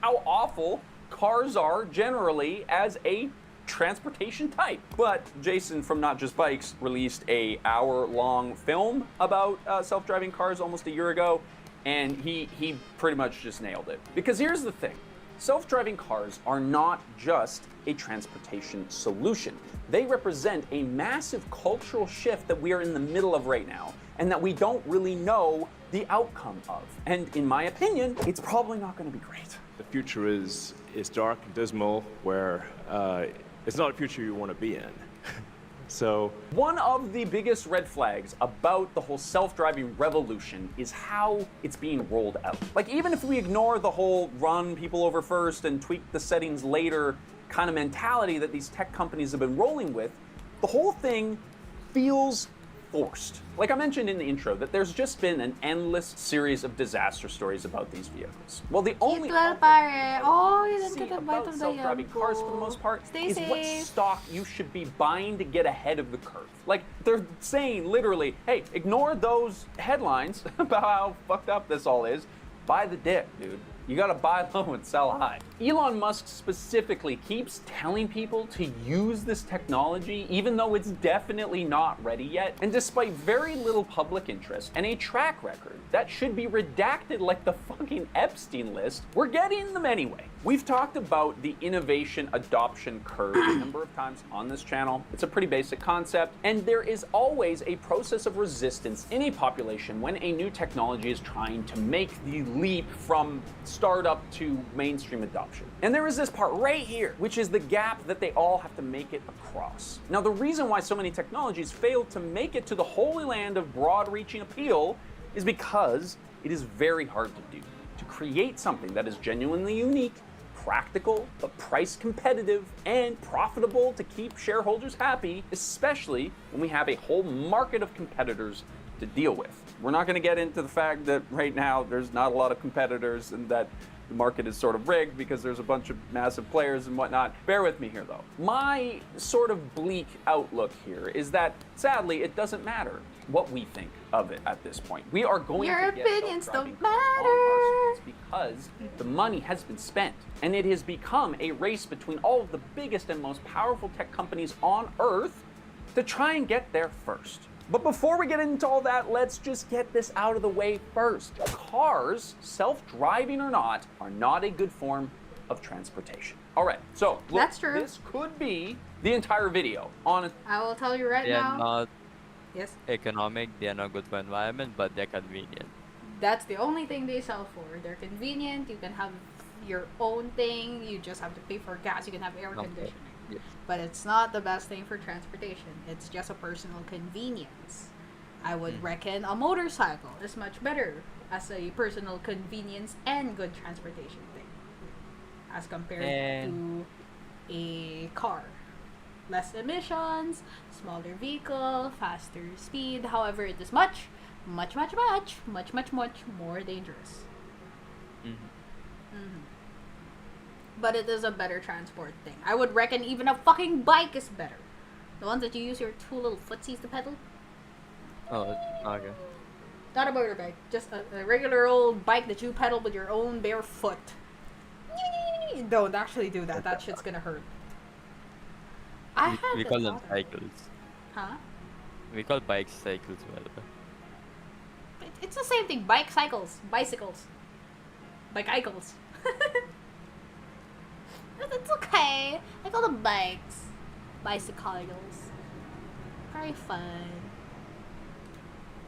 How awful cars are generally as a transportation type. But Jason from Not Just Bikes released a hour-long film about self-driving cars almost a year ago, and he pretty much just nailed it. Because here's the thing. Self-driving cars are not just a transportation solution. They represent a massive cultural shift that we are in the middle of right now, and that we don't really know the outcome of. And in my opinion, it's probably not going to be great. The future is dark and dismal, where it's not a future you want to be in. So one of the biggest red flags about the whole self-driving revolution is how it's being rolled out. Like, even if we ignore the whole run people over first and tweak the settings later kind of mentality that these tech companies have been rolling with, the whole thing feels forced. Like I mentioned in the intro, that there's just been an endless series of disaster stories about these vehicles. Well, the only self-driving cars for the most part is what stock you should be buying to get ahead of the curve. Like, they're saying literally, hey, ignore those headlines about how fucked up this all is. Buy the dip, dude. You gotta buy low and sell high. Elon Musk specifically keeps telling people to use this technology even though it's definitely not ready yet. And despite very little public interest and a track record that should be redacted like the fucking Epstein list, we're getting them anyway. We've talked about the innovation adoption curve a number of times on this channel. It's a pretty basic concept, and there is always a process of resistance in a population when a new technology is trying to make the leap from startup to mainstream adoption. And there is this part right here, which is the gap that they all have to make it across. Now, the reason why so many technologies fail to make it to the holy land of broad-reaching appeal is because it is very hard to do. To create something that is genuinely unique, practical, but price competitive, and profitable to keep shareholders happy, especially when we have a whole market of competitors to deal with. We're not going to get into the fact that right now there's not a lot of competitors and that the market is sort of rigged because there's a bunch of massive players and whatnot. Bear with me here though. My sort of bleak outlook here is that sadly it doesn't matter what we think of it at this point. We are going Your to get opinions don't matter on our streets because the money has been spent, and it has become a race between all of the biggest and most powerful tech companies on earth to try and get there first. But before we get into all that, let's just get this out of the way first. Cars, self-driving or not, are not a good form of transportation. All right, so look, that's true. This could be the entire video on. I will tell you right They now. are not Yes. economic, they are not good for environment, but they're convenient. That's the only thing they sell for. They're convenient. You can have your own thing. You just have to pay for gas. You can have air conditioning. Yes. But it's not the best thing for transportation. It's just a personal convenience. I would reckon a motorcycle is much better as a personal convenience and good transportation thing as compared to a car. Less emissions, smaller vehicle, faster speed. However, it is much more dangerous. But it is a better transport thing. I would reckon even a fucking bike is better. The ones that you use your two little footsies to pedal. Oh, okay. Not a motorbike, just a regular old bike that you pedal with your own bare foot. Don't actually do that. That shit's gonna hurt. We call them cycles. Huh? We call bikes cycles, by the way. It's the same thing. Bike cycles. Bicycles. Bike-icles. It's okay. I call them bikes. Bicycles. Very fun.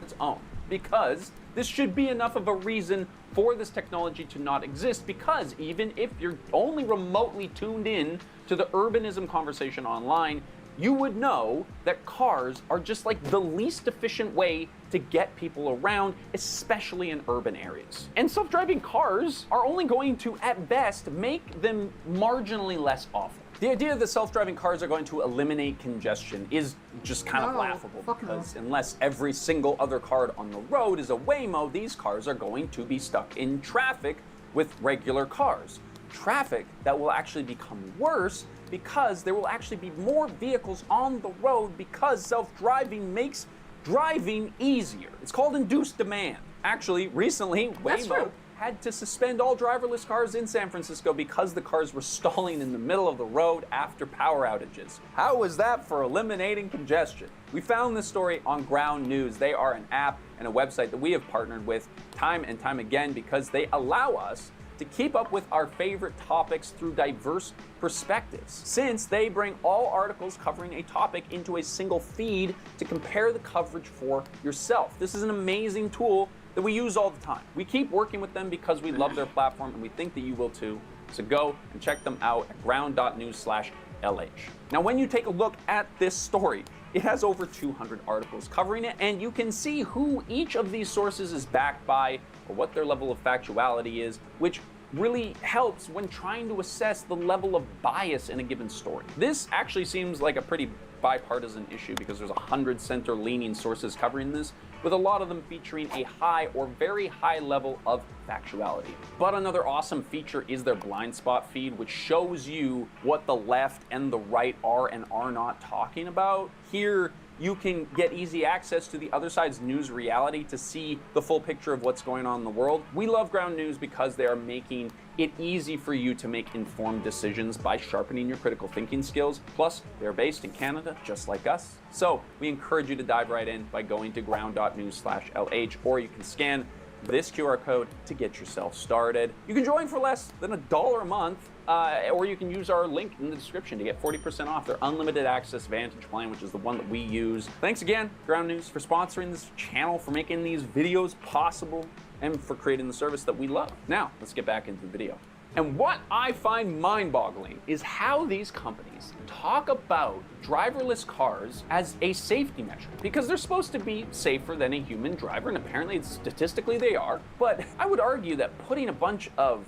Its own, because this should be enough of a reason for this technology to not exist, because even if you're only remotely tuned in to the urbanism conversation online, you would know that cars are just like the least efficient way to get people around, especially in urban areas. And self-driving cars are only going to, at best, make them marginally less awful. The idea that self-driving cars are going to eliminate congestion is just kind of laughable, because unless every single other car on the road is a Waymo, these cars are going to be stuck in traffic with regular cars. Traffic that will actually become worse because there will actually be more vehicles on the road because self-driving makes driving easier. It's called induced demand. Actually, recently, Waymo had to suspend all driverless cars in San Francisco because the cars were stalling in the middle of the road after power outages. How was that for eliminating congestion? We found this story on Ground News. They are an app and a website that we have partnered with time and time again because they allow us to keep up with our favorite topics through diverse perspectives, since they bring all articles covering a topic into a single feed to compare the coverage for yourself. This is an amazing tool that we use all the time. We keep working with them because we love their platform and we think that you will too. So go and check them out at ground.news/LH. Now, when you take a look at this story, it has over 200 articles covering it, and you can see who each of these sources is backed by or what their level of factuality is, which really helps when trying to assess the level of bias in a given story. This actually seems like a pretty bipartisan issue because there's 100 center-leaning sources covering this, with a lot of them featuring a high or very high level of factuality. But another awesome feature is their blind spot feed, which shows you what the left and the right are and are not talking about. Here, you can get easy access to the other side's news reality to see the full picture of what's going on in the world. We love Ground News because they are making it easy for you to make informed decisions by sharpening your critical thinking skills. Plus, they're based in Canada, just like us. So we encourage you to dive right in by going to ground.news/LH, or you can scan this QR code to get yourself started. You can join for less than $1 a month, or you can use our link in the description to get 40% off their unlimited access Vantage plan, which is the one that we use. Thanks again, Ground News, for sponsoring this channel, for making these videos possible, and for creating the service that we love. Now, let's get back into the video. And what I find mind-boggling is how these companies talk about driverless cars as a safety measure, because they're supposed to be safer than a human driver, and apparently statistically they are. But I would argue that putting a bunch of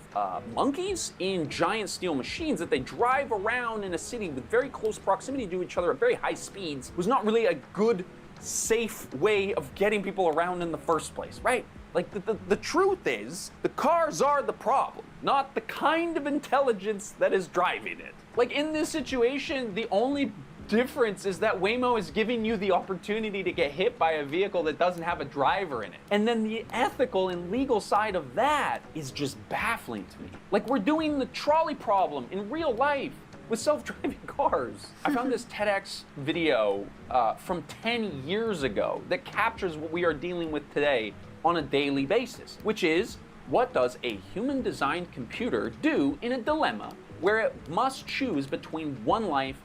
monkeys in giant steel machines that they drive around in a city with very close proximity to each other at very high speeds was not really a good, safe way of getting people around in the first place, right? Like, the truth is, the cars are the problem, not the kind of intelligence that is driving it. Like, in this situation, the only difference is that Waymo is giving you the opportunity to get hit by a vehicle that doesn't have a driver in it. And then the ethical and legal side of that is just baffling to me. Like, we're doing the trolley problem in real life with self-driving cars. I found this TEDx video from 10 years ago that captures what we are dealing with today on a daily basis, which is, what does a human-designed computer do in a dilemma where it must choose between one life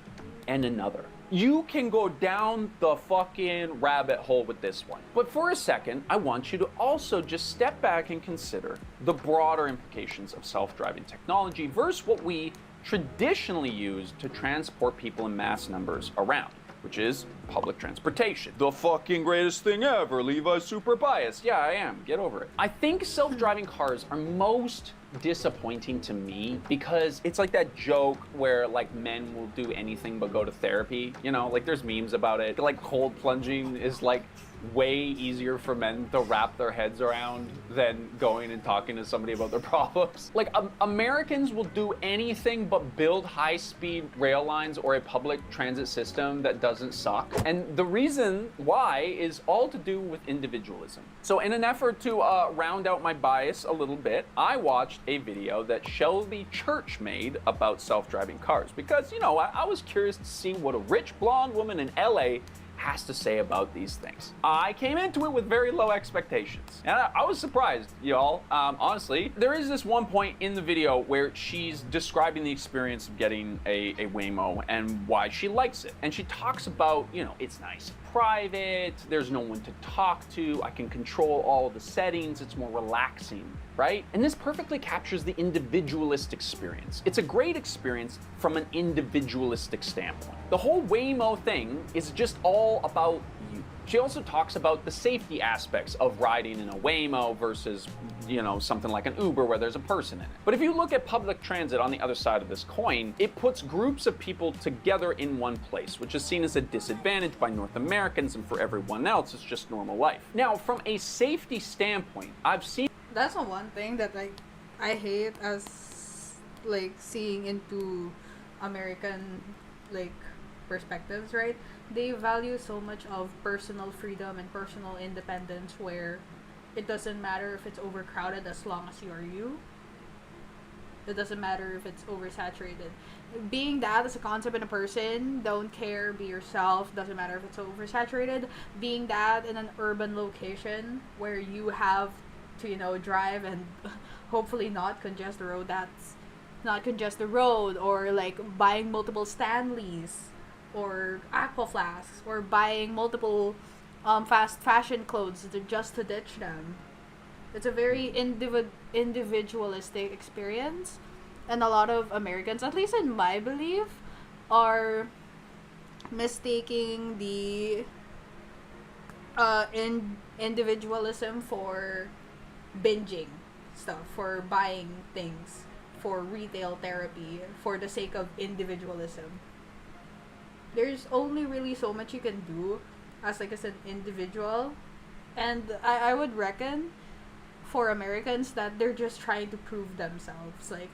and another? You can go down the fucking rabbit hole with this one. But for a second, I want you to also just step back and consider the broader implications of self-driving technology versus what we traditionally use to transport people in mass numbers around, which is public transportation. The fucking greatest thing ever. Levi's super biased. Yeah, I am. Get over it. I think self-driving cars are most disappointing to me because it's like that joke where like men will do anything but go to therapy. You know, like there's memes about it. Like cold plunging is like way easier for men to wrap their heads around than going and talking to somebody about their problems. Like Americans will do anything but build high-speed rail lines or a public transit system that doesn't suck. And the reason why is all to do with individualism. So in an effort to round out my bias a little bit, I watched a video that Shelby Church made about self-driving cars because, you know, I was curious to see what a rich blonde woman in LA has to say about these things. I came into it with very low expectations, and I was surprised, y'all. Honestly, there is this one point in the video where she's describing the experience of getting a Waymo and why she likes it. And she talks about, you know, it's nice, private, there's no one to talk to, I can control all of the settings, it's more relaxing. right? And this perfectly captures the individualist experience. It's a great experience from an individualistic standpoint. The whole Waymo thing is just all about you. She also talks about the safety aspects of riding in a Waymo versus, you know, something like an Uber where there's a person in it. But if you look at public transit on the other side of this coin, it puts groups of people together in one place, which is seen as a disadvantage by North Americans, and for everyone else, it's just normal life. Now, from a safety standpoint, I've seen... That's the one thing that I hate as like seeing into American like perspectives, right? They value so much of personal freedom and personal independence where it doesn't matter if it's overcrowded as long as you are you. It doesn't matter if it's oversaturated. Being that as a concept in a person, don't care, be yourself, doesn't matter if it's oversaturated. Being that in an urban location where you have to, you know, drive and hopefully not congest the road, that's not congest the road, or like buying multiple Stanleys or aqua flasks, or buying multiple fast fashion clothes just to ditch them. It's a very individualistic experience, and a lot of Americans, at least in my belief, are mistaking the individualism for binging stuff, for buying things, for retail therapy, for the sake of individualism. There's only really so much you can do as like as an individual, and I would reckon for Americans that they're just trying to prove themselves, like,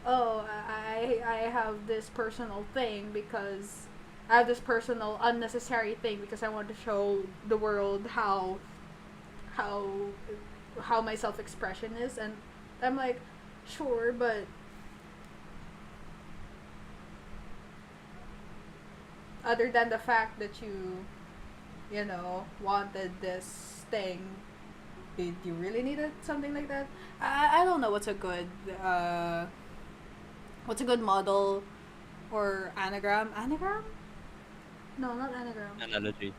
oh, I have this personal thing because I have this personal unnecessary thing because I want to show the world how my self-expression is. And I'm like, sure, but other than the fact that you know, wanted this thing, did you really need it? Something like that? I don't know what's a good model or anagram? Anagram? No, not anagram. Analogy.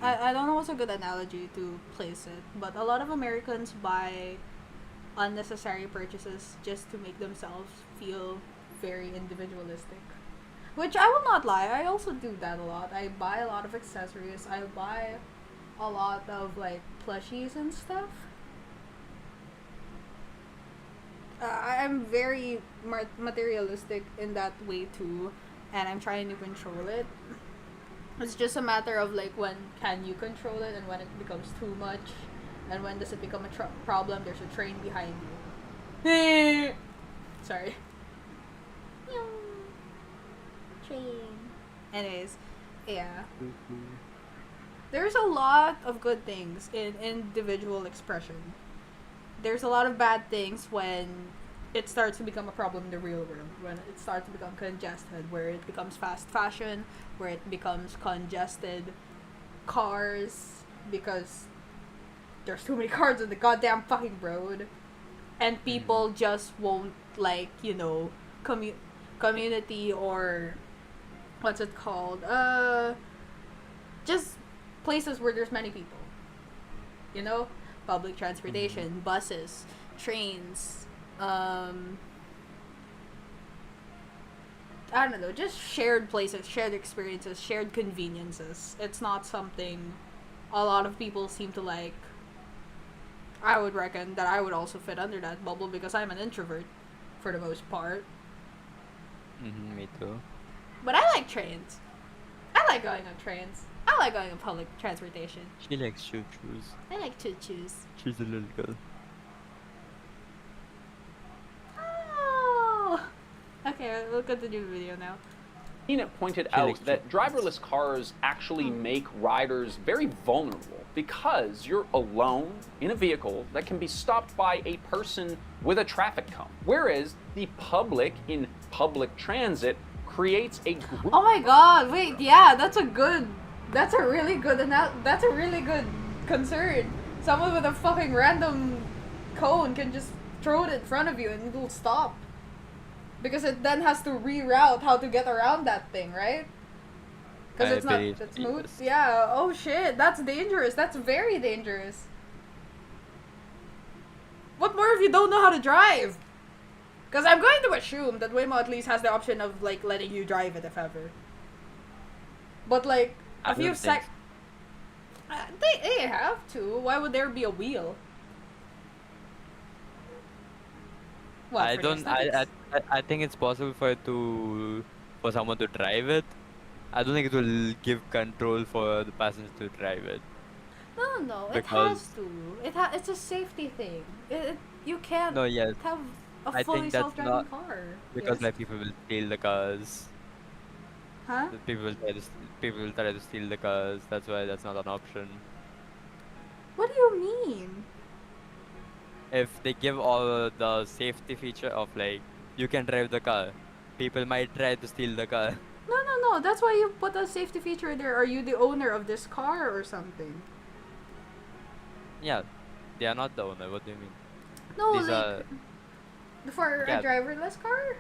I don't know what's a good analogy to place it, but a lot of Americans buy unnecessary purchases just to make themselves feel very individualistic. Which I will not lie, I also do that a lot. I buy a lot of accessories. I buy a lot of like plushies and stuff. I'm very materialistic in that way too, and I'm trying to control it. It's just a matter of like when can you control it and when it becomes too much, and when does it become a problem. There's a train behind you. Sorry. Train. Anyways, yeah. There's a lot of good things in individual expression. There's a lot of bad things when it starts to become a problem in the real world, when it starts to become congested, where it becomes fast fashion, where it becomes congested cars because there's too many cars on the goddamn fucking road, and people just won't, like, you know, community or what's it called, just places where there's many people, you know, public transportation, buses, trains, I don't know, just shared places, shared experiences, shared conveniences. It's not something a lot of people seem to like. I would reckon that I would also fit under that bubble because I'm an introvert for the most part. Me too. But I like trains. I like going on trains. I like going on public transportation. She likes choo-choos. I like choo-choos. She's a little girl. Oh! Okay, we'll continue the video now. It pointed out that driverless cars actually make riders very vulnerable because you're alone in a vehicle that can be stopped by a person with a traffic cone. Whereas the public in public transit creates a group. Oh my god, wait, yeah, that's a really good concern. Someone with a fucking random cone can just throw it in front of you and it'll stop. Because it then has to reroute how to get around that thing, right? Because it's not, it's smooth. Yeah, oh shit, that's dangerous. That's very dangerous. What more if you don't know how to drive? Because I'm going to assume that Waymo at least has the option of like letting you drive it if ever. But like a few sec. They have to. Why would there be a wheel? What, I for don't. the aesthetics? I think it's possible for someone to drive it. I don't think it will give control for the passenger to drive it. No. It Because- has to. It's a safety thing. You can't No, yes. have a I fully think that's self-driving not car. because Yes? like people will steal the cars. Huh? People will try to steal the cars. That's why that's not an option. What do you mean? If they give all the safety feature of like you can drive the car, people might try to steal the car. No. That's why you put a safety feature there. Are you the owner of this car or something? Yeah, they are not the owner. What do you mean? No, These like for a cabs. driverless car.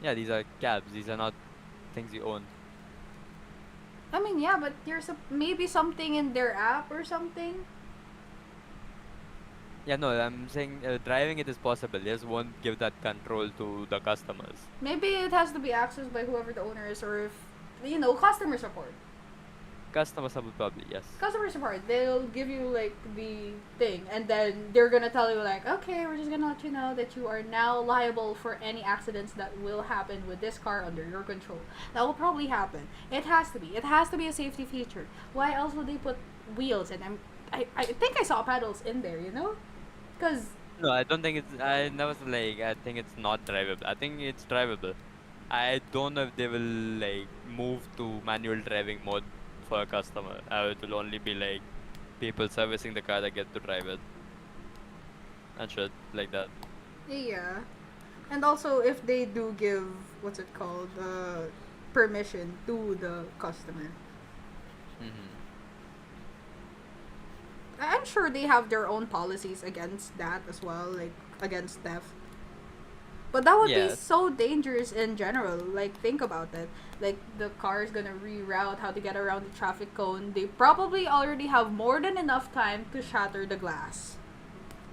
Yeah, these are cabs. These are not things you own. I mean, yeah, but there's maybe something in their app or something. Yeah, no, I'm saying driving it is possible. They just won't give that control to the customers. Maybe it has to be accessed by whoever the owner is, or if customer support. Customer support probably, yes. Customer support, they'll give you like the thing, and then they're gonna tell you like, okay, we're just gonna let you know that you are now liable for any accidents that will happen with this car under your control. That will probably happen. It has to be. It has to be a safety feature. Why else would they put wheels? And I think I saw pedals in there, because No, I don't think it's. I never said like. I think it's not drivable. I think it's drivable. I don't know if they will like move to manual driving mode for a customer. It will only be like people servicing the car that get to drive it. And shit like that. yeah, and also if they do give what's it called permission to the customer. I'm sure they have their own policies against that as well, like against theft. But that would be Yes. so dangerous in general. Like, think about it. Like, the car is gonna reroute how to get around the traffic cone. They probably already have more than enough time to shatter the glass.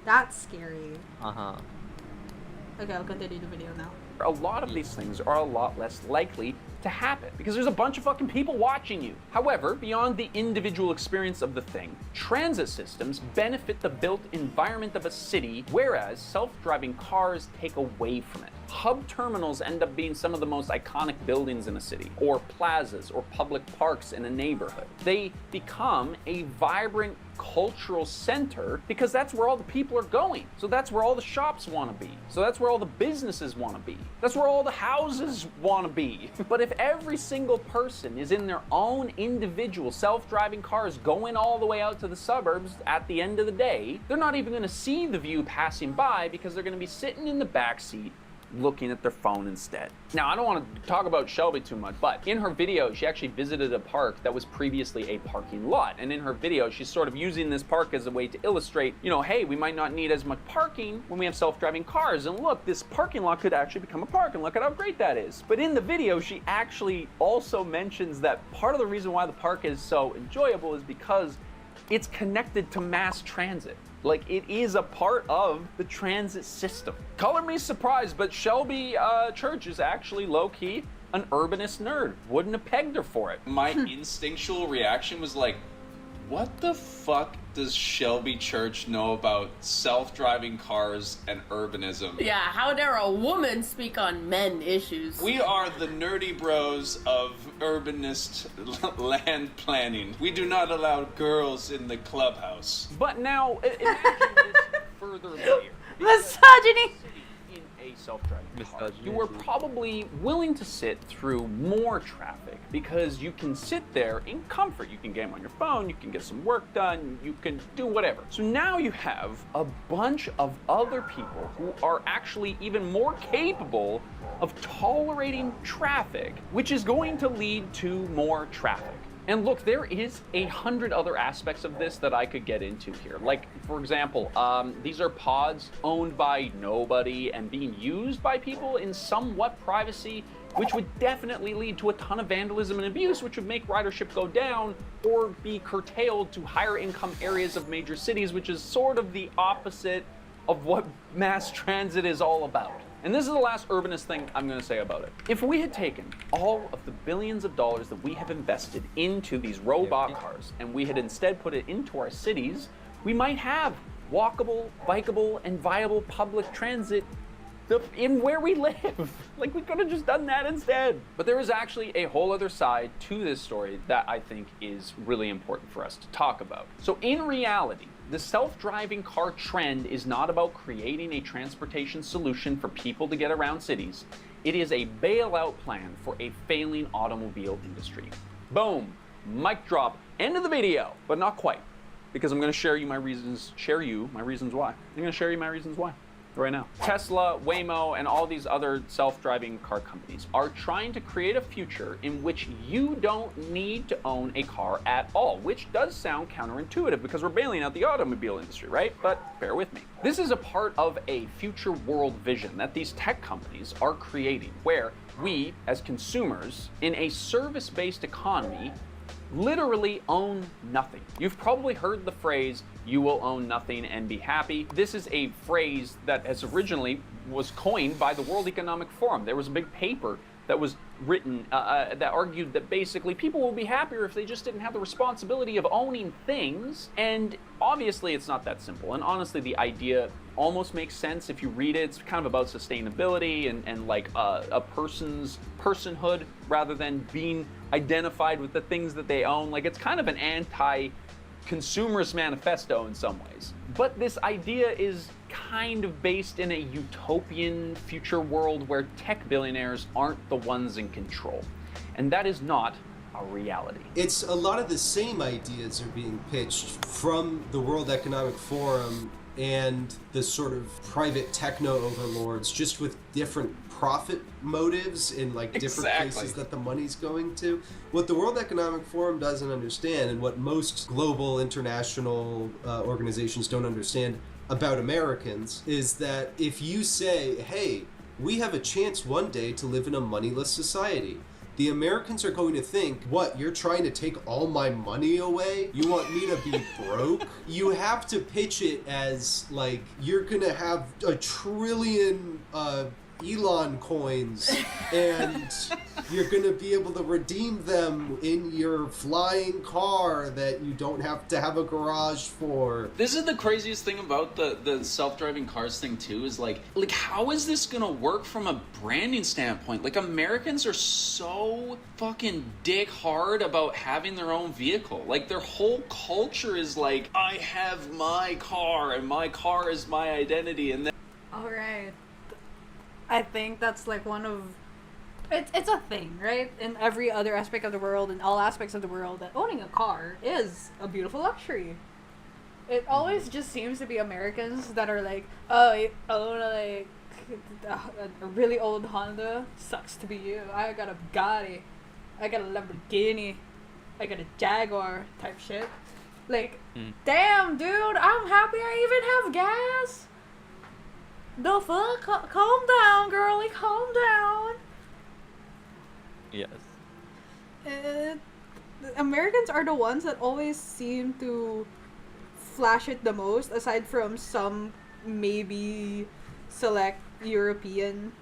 That's scary. Okay, I'll continue the video now. A lot of these things are a lot less likely to happen because there's a bunch of fucking people watching you. However, beyond the individual experience of the thing, transit systems benefit the built environment of a city, whereas self-driving cars take away from it. Hub terminals end up being some of the most iconic buildings in a city, or plazas, or public parks in a neighborhood. They become a vibrant cultural center because that's where all the people are going. So that's where all the shops want to be. So that's where all the businesses want to be. That's where all the houses want to be. But if every single person is in their own individual self-driving cars going all the way out to the suburbs at the end of the day, they're not even going to see the view passing by because they're going to be sitting in the back seat looking at their phone instead. Now, I don't want to talk about Shelby too much, but in her video, she actually visited a park that was previously a parking lot. And in her video, she's sort of using this park as a way to illustrate, hey, we might not need as much parking when we have self-driving cars. And look, this parking lot could actually become a park, and look at how great that is. But in the video, she actually also mentions that part of the reason why the park is so enjoyable is because it's connected to mass transit. Like, it is a part of the transit system. Color me surprised, but Shelby Church is actually low-key an urbanist nerd. Wouldn't have pegged her for it. My instinctual reaction was like, what the fuck does Shelby Church know about self-driving cars and urbanism? Yeah, how dare a woman speak on men issues? We are the nerdy bros of urbanist land planning. We do not allow girls in the clubhouse. But now, imagine this further layer. Misogyny! In a self-driving car, you are probably willing to sit through more traffic because you can sit there in comfort. You can game on your phone, you can get some work done, you can do whatever. So now you have a bunch of other people who are actually even more capable of tolerating traffic, which is going to lead to more traffic. And look, there is 100 other aspects of this that I could get into here. Like, for example, these are pods owned by nobody and being used by people in somewhat privacy, which would definitely lead to a ton of vandalism and abuse, which would make ridership go down or be curtailed to higher income areas of major cities, which is sort of the opposite of what mass transit is all about. And this is the last urbanist thing I'm going to say about it. If we had taken all of the billions of dollars that we have invested into these robot cars and we had instead put it into our cities, we might have walkable, bikeable, and viable public transit in where we live. Like, we could have just done that instead. But there is actually a whole other side to this story that I think is really important for us to talk about. So in reality, the self-driving car trend is not about creating a transportation solution for people to get around cities. It is a bailout plan for a failing automobile industry. Boom, mic drop, end of the video, but not quite, because I'm going to share you my reasons why. I'm going to share you my reasons why right now. Tesla, Waymo, and all these other self-driving car companies are trying to create a future in which you don't need to own a car at all, which does sound counterintuitive because we're bailing out the automobile industry, right? But bear with me. This is a part of a future world vision that these tech companies are creating, where we, as consumers, in a service-based economy, literally own nothing. You've probably heard the phrase, "you will own nothing and be happy." This is a phrase that has originally was coined by the World Economic Forum. There was a big paper that was written that argued that basically people will be happier if they just didn't have the responsibility of owning things. And obviously it's not that simple. And honestly, the idea almost makes sense if you read it. It's kind of about sustainability and like a person's personhood rather than being identified with the things that they own. Like, it's kind of an anti-consumerist manifesto in some ways. But this idea is kind of based in a utopian future world where tech billionaires aren't the ones in control. And that is not a reality. It's a lot of the same ideas are being pitched from the World Economic Forum and the sort of private techno overlords, just with different profit motives in like different places that the money's going to. What the World Economic Forum doesn't understand, and what most global international organizations don't understand about Americans, is that if you say, hey, we have a chance one day to live in a moneyless society, the Americans are going to think, what, you're trying to take all my money away? You want me to be broke? You have to pitch it as, like, you're gonna have 1 trillion Elon coins, and you're gonna be able to redeem them in your flying car that you don't have to have a garage for. This is the craziest thing about the self-driving cars thing too, is like how is this gonna work from a branding standpoint? Like, Americans are so fucking dick hard about having their own vehicle. Like, their whole culture is like, I have my car and my car is my identity. And then alright, I think that's like one of it's a thing, right? In every other aspect of the world, in all aspects of the world, that owning a car is a beautiful luxury. It always just seems to be Americans that are like, oh, you own like a really old Honda, sucks to be you. I got a Bugatti, I got a Lamborghini, I got a Jaguar type shit. Like, damn, dude, I'm happy I even have gas. The fuck? Calm down, girlie. Calm down. Yes. Americans are the ones that always seem to flash it the most, aside from some maybe select European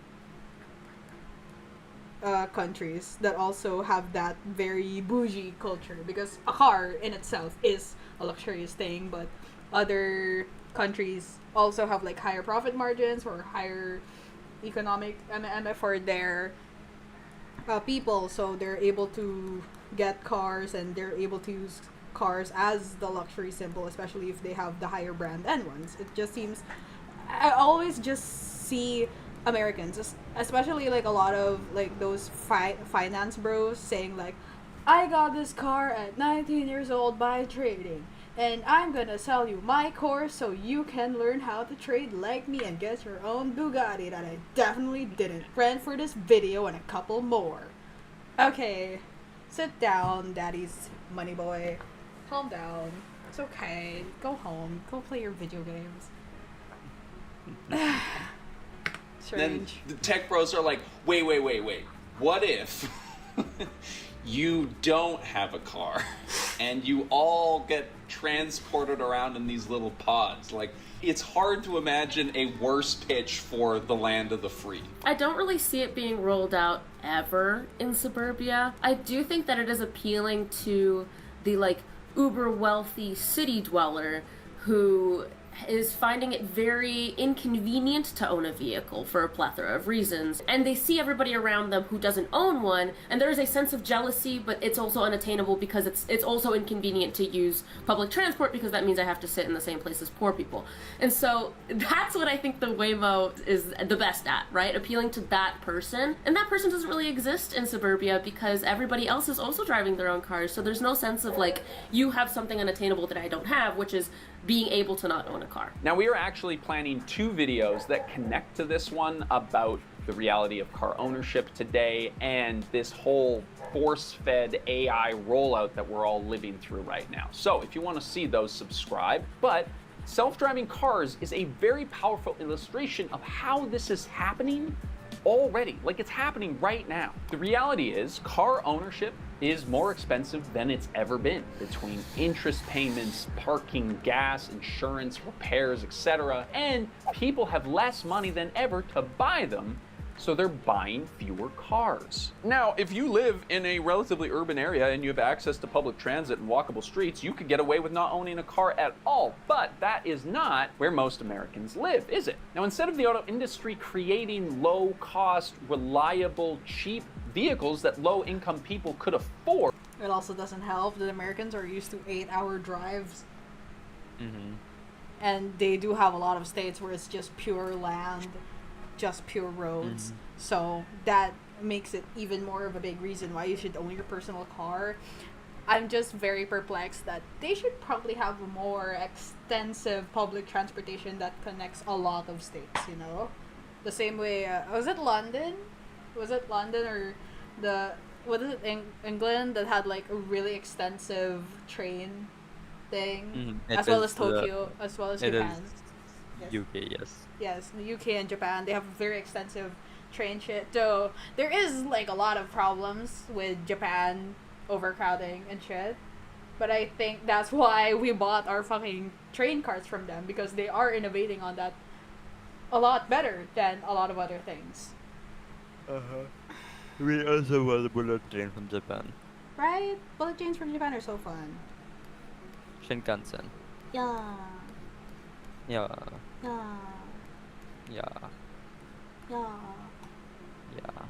countries that also have that very bougie culture, because a car in itself is a luxurious thing, but other countries also have like higher profit margins or higher economic for their people, so they're able to get cars and they're able to use cars as the luxury symbol, especially if they have the higher brand end ones. It just seems, I always just see Americans, especially like a lot of like those finance bros saying like, I got this car at 19 years old by trading, and I'm gonna sell you my course so you can learn how to trade like me and get your own Bugatti that I definitely didn't rent for this video and a couple more. Okay, sit down, daddy's money boy. Calm down. It's okay. Go home. Go play your video games. Then the tech bros are like, wait. What if you don't have a car? and you all get transported around in these little pods. Like, it's hard to imagine a worse pitch for the land of the free. I don't really see it being rolled out ever in suburbia. I do think that it is appealing to the like uber wealthy city dweller who is finding it very inconvenient to own a vehicle for a plethora of reasons. And they see everybody around them who doesn't own one, and there is a sense of jealousy, but it's also unattainable because it's also inconvenient to use public transport because that means I have to sit in the same place as poor people. And so that's what I think the Waymo is the best at, right? Appealing to that person. And that person doesn't really exist in suburbia because everybody else is also driving their own cars. So there's no sense of like, you have something unattainable that I don't have, which is being able to not own a car. Now, we are actually planning 2 videos that connect to this one about the reality of car ownership today and this whole force-fed AI rollout that we're all living through right now. So if you want to see those, subscribe. But self-driving cars is a very powerful illustration of how this is happening already. Like, it's happening right now. The reality is car ownership is more expensive than it's ever been, between interest payments, parking, gas, insurance, repairs, etc. And people have less money than ever to buy them, so they're buying fewer cars. Now, if you live in a relatively urban area and you have access to public transit and walkable streets, you could get away with not owning a car at all. But that is not where most Americans live, is it? Now, instead of the auto industry creating low-cost, reliable, cheap vehicles that low-income people could afford. It also doesn't help that Americans are used to 8-hour drives. And they do have a lot of states where it's just pure land, just pure roads. So that makes it even more of a big reason why you should own your personal car. I'm just very perplexed that they should probably have a more extensive public transportation that connects a lot of states, you know? The same way, was it London? Was it London or what is it, England, that had like a really extensive train thing, as well as Tokyo, as well as Japan. Yes. UK, yes. Yes, the UK and Japan, they have a very extensive train shit. So there is like a lot of problems with Japan overcrowding and shit. But I think that's why we bought our fucking train cards from them, because they are innovating on that a lot better than a lot of other things. We also want a bullet train from Japan. Right? Bullet trains from Japan are so fun. Shinkansen. Yeah. Yeah. Yeah. Yeah. Yeah.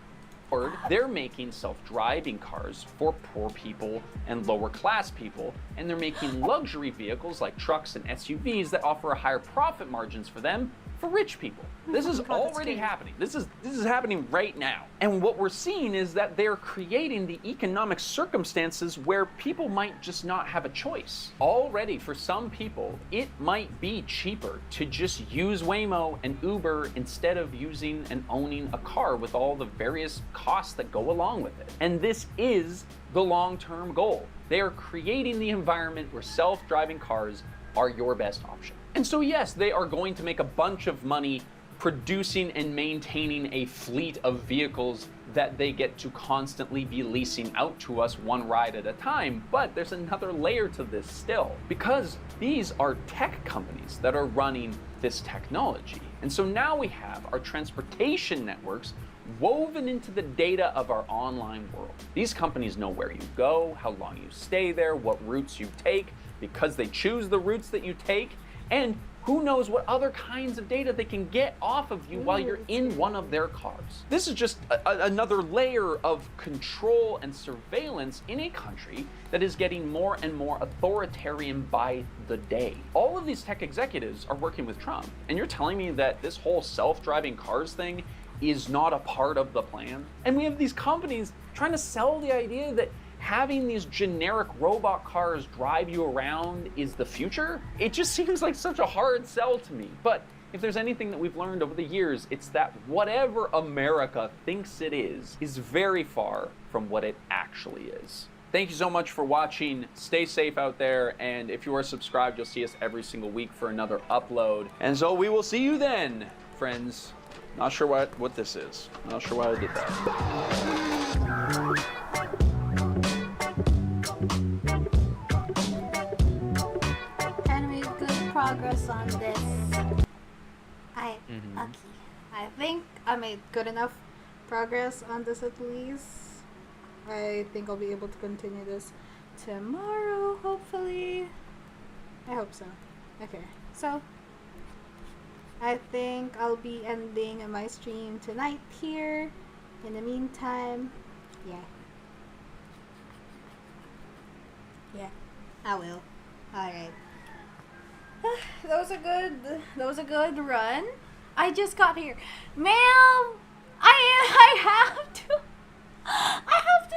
Or they're making self-driving cars for poor people and lower class people, and they're making luxury vehicles like trucks and SUVs that offer higher profit margins for them for rich people. This is already happening. This is happening right now. And what we're seeing is that they're creating the economic circumstances where people might just not have a choice. Already, for some people, it might be cheaper to just use Waymo and Uber instead of using and owning a car with all the various costs that go along with it. And this is the long-term goal. They are creating the environment where self-driving cars are your best option. And so yes, they are going to make a bunch of money producing and maintaining a fleet of vehicles that they get to constantly be leasing out to us one ride at a time. But there's another layer to this still, because these are tech companies that are running this technology. And so now we have our transportation networks woven into the data of our online world. These companies know where you go, how long you stay there, what routes you take, because they choose the routes that you take, and who knows what other kinds of data they can get off of you while you're in one of their cars. This is just another layer of control and surveillance in a country that is getting more and more authoritarian by the day. All of these tech executives are working with Trump, and you're telling me that this whole self-driving cars thing is not a part of the plan? And we have these companies trying to sell the idea that having these generic robot cars drive you around is the future. It just seems like such a hard sell to me. But if there's anything that we've learned over the years, it's that whatever America thinks it is very far from what it actually is. Thank you so much for watching. Stay safe out there. And if you are subscribed, you'll see us every single week for another upload. And so we will see you then, friends. Not sure what this is. Not sure why I did that. progress on this. Okay. I think I made good enough progress on this at least. I think I'll be able to continue this tomorrow, hopefully. I hope so. Okay, so I think I'll be ending my stream tonight here. In the meantime, yeah. Yeah, I will. Alright. That was a good run. I just got here. Ma'am, I have to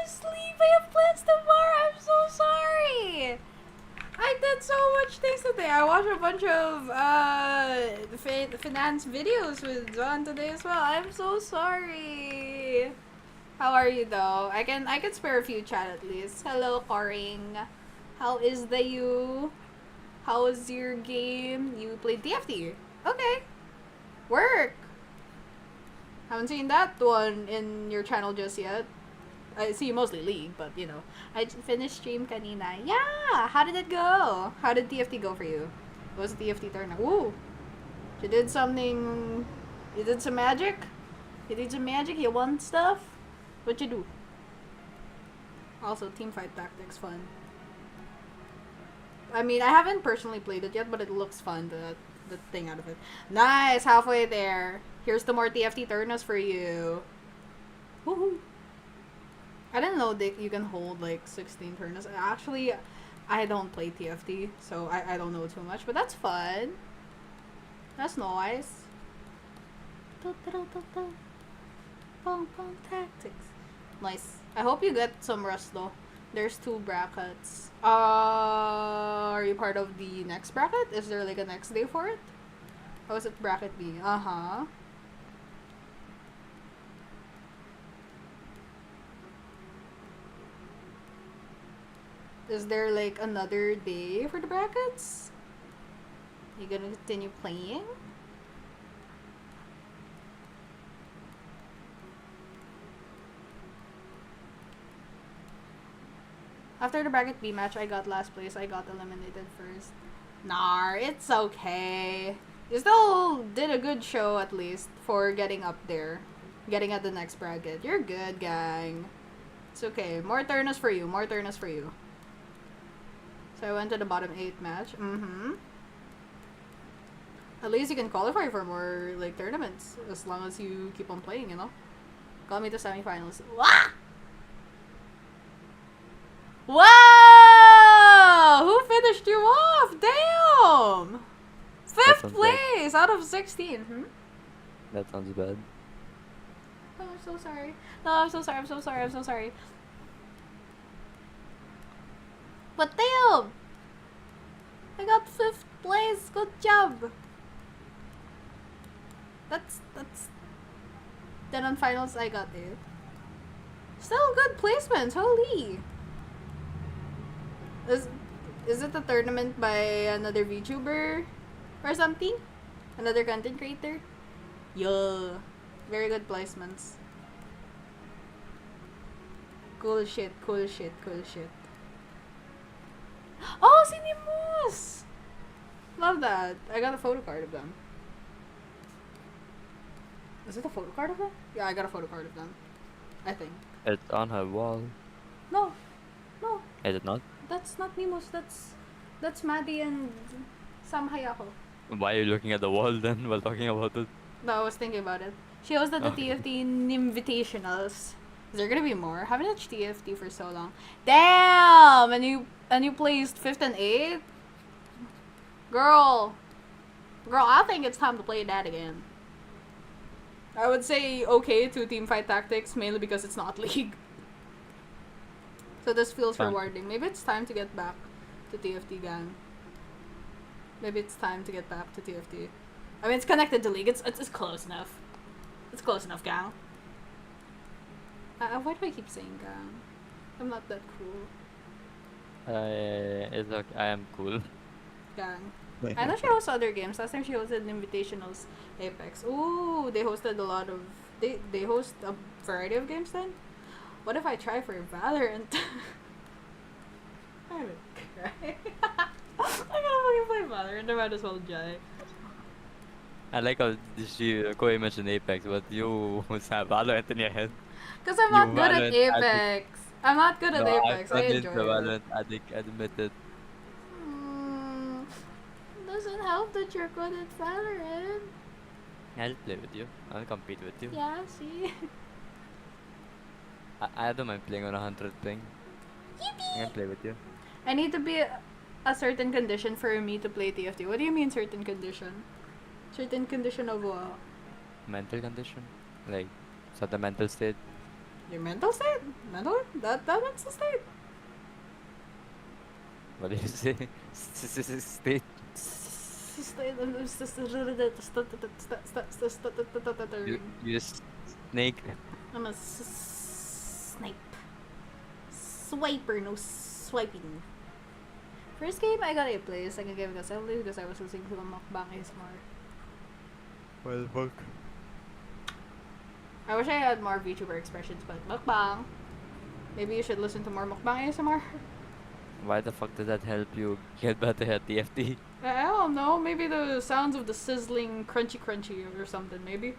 sleep. I have plans tomorrow. I'm so sorry. I did so much things today. I watched a bunch of finance videos with John today as well. I'm so sorry. How are you though? I can spare a few chat at least. Hello, Coring. How is the you? How is your game? You played TFT. Okay. Work. Haven't seen that one in your channel just yet. I see you mostly League, but you know. I finished stream kanina. Yeah! How did it go? How did TFT go for you? What was the TFT turn? Ooh! You did something... You did some magic? You did some magic? You won stuff? What'd you do? Also, teamfight tactics fun. I mean, I haven't personally played it yet, but it looks fun, the thing out of it. Nice! Halfway there. Here's the more TFT turnos for you. Woohoo! I didn't know that you can hold like 16 turnos. Actually, I don't play TFT, so I don't know too much, but that's fun. That's nice. Tactics. Nice. I hope you get some rest though. There's 2 brackets. Are you part of the next bracket? Is there like a next day for it? How is it bracket B? Uh-huh. Is there like another day for the brackets? You gonna continue playing? After the bracket B match, I got last place. I got eliminated first. Nah, it's okay. You still did a good show at least for getting up there. Getting at the next bracket. You're good, gang. It's okay. More turnos for you. More turnos for you. So I went to the bottom 8 match. At least you can qualify for more like tournaments as long as you keep on playing, you know. Got me to semifinals. Wah! Wow! Who finished you off? Damn! 5th place out of 16. That sounds bad. Oh, I'm so sorry. No, I'm so sorry. I'm so sorry. I'm so sorry. But damn! I got 5th place. Good job. That's. Then on finals, I got it. Still good placements. Holy. Is it a tournament by another VTuber or something? Another content creator? Yeah. Very good placements. Cool shit, cool shit, cool shit. Oh, Cinemus! Love that. I got a photo card of them. Is it a photo card of them? Yeah, I got a photo card of them. I think. It's on her wall. No. No. Is it not? That's not Nimos. That's Maddie and Sam Hayako. Why are you looking at the wall then while talking about it? No, I was thinking about it. She hosted the TFT Invitationals. Is there gonna be more? I haven't watched TFT for so long. Damn! And you placed 5th and 8th? Girl, I think it's time to play that again. I would say okay to teamfight tactics, mainly because it's not League. So this feels rewarding. Maybe it's time to get back to TFT, gang. Maybe it's time to get back to TFT. I mean, it's connected to League. It's close enough. It's close enough, gang. Why do I keep saying gang? I'm not that cool. It's okay. I am cool. Gang. I know she hosts other games. Last time she hosted Invitationals Apex. Ooh, they hosted a lot of... They host a variety of games then? What if I try for Valorant? I'm gonna cry. I'm gonna fucking play Valorant might as well die. I like how Koi mentioned Apex, but you have Valorant in your head. Because I'm not good at Apex. I'm not good at Apex. I enjoy it. Valorant addict, admit it. Doesn't help that you're good at Valorant. I'll play with you. I'll compete with you. Yeah, see? I don't mind playing on 100 ping. I can play with you. I need to be a certain condition for me to play TFT. What do you mean certain condition? Certain condition of what? Mental condition? Like, is that the mental state? Your mental state? Mental? That one's the state. What did you say? State? You snake. I'm a snipe. Swiper, no swiping. First game I got A play, second game I got 7 because I was listening to a mukbang ASMR. What the fuck? I wish I had more VTuber expressions, but mukbang. Maybe you should listen to more mukbang ASMR. Why the fuck did that help you get better at TFT? I don't know, maybe the sounds of the sizzling crunchy or something, maybe.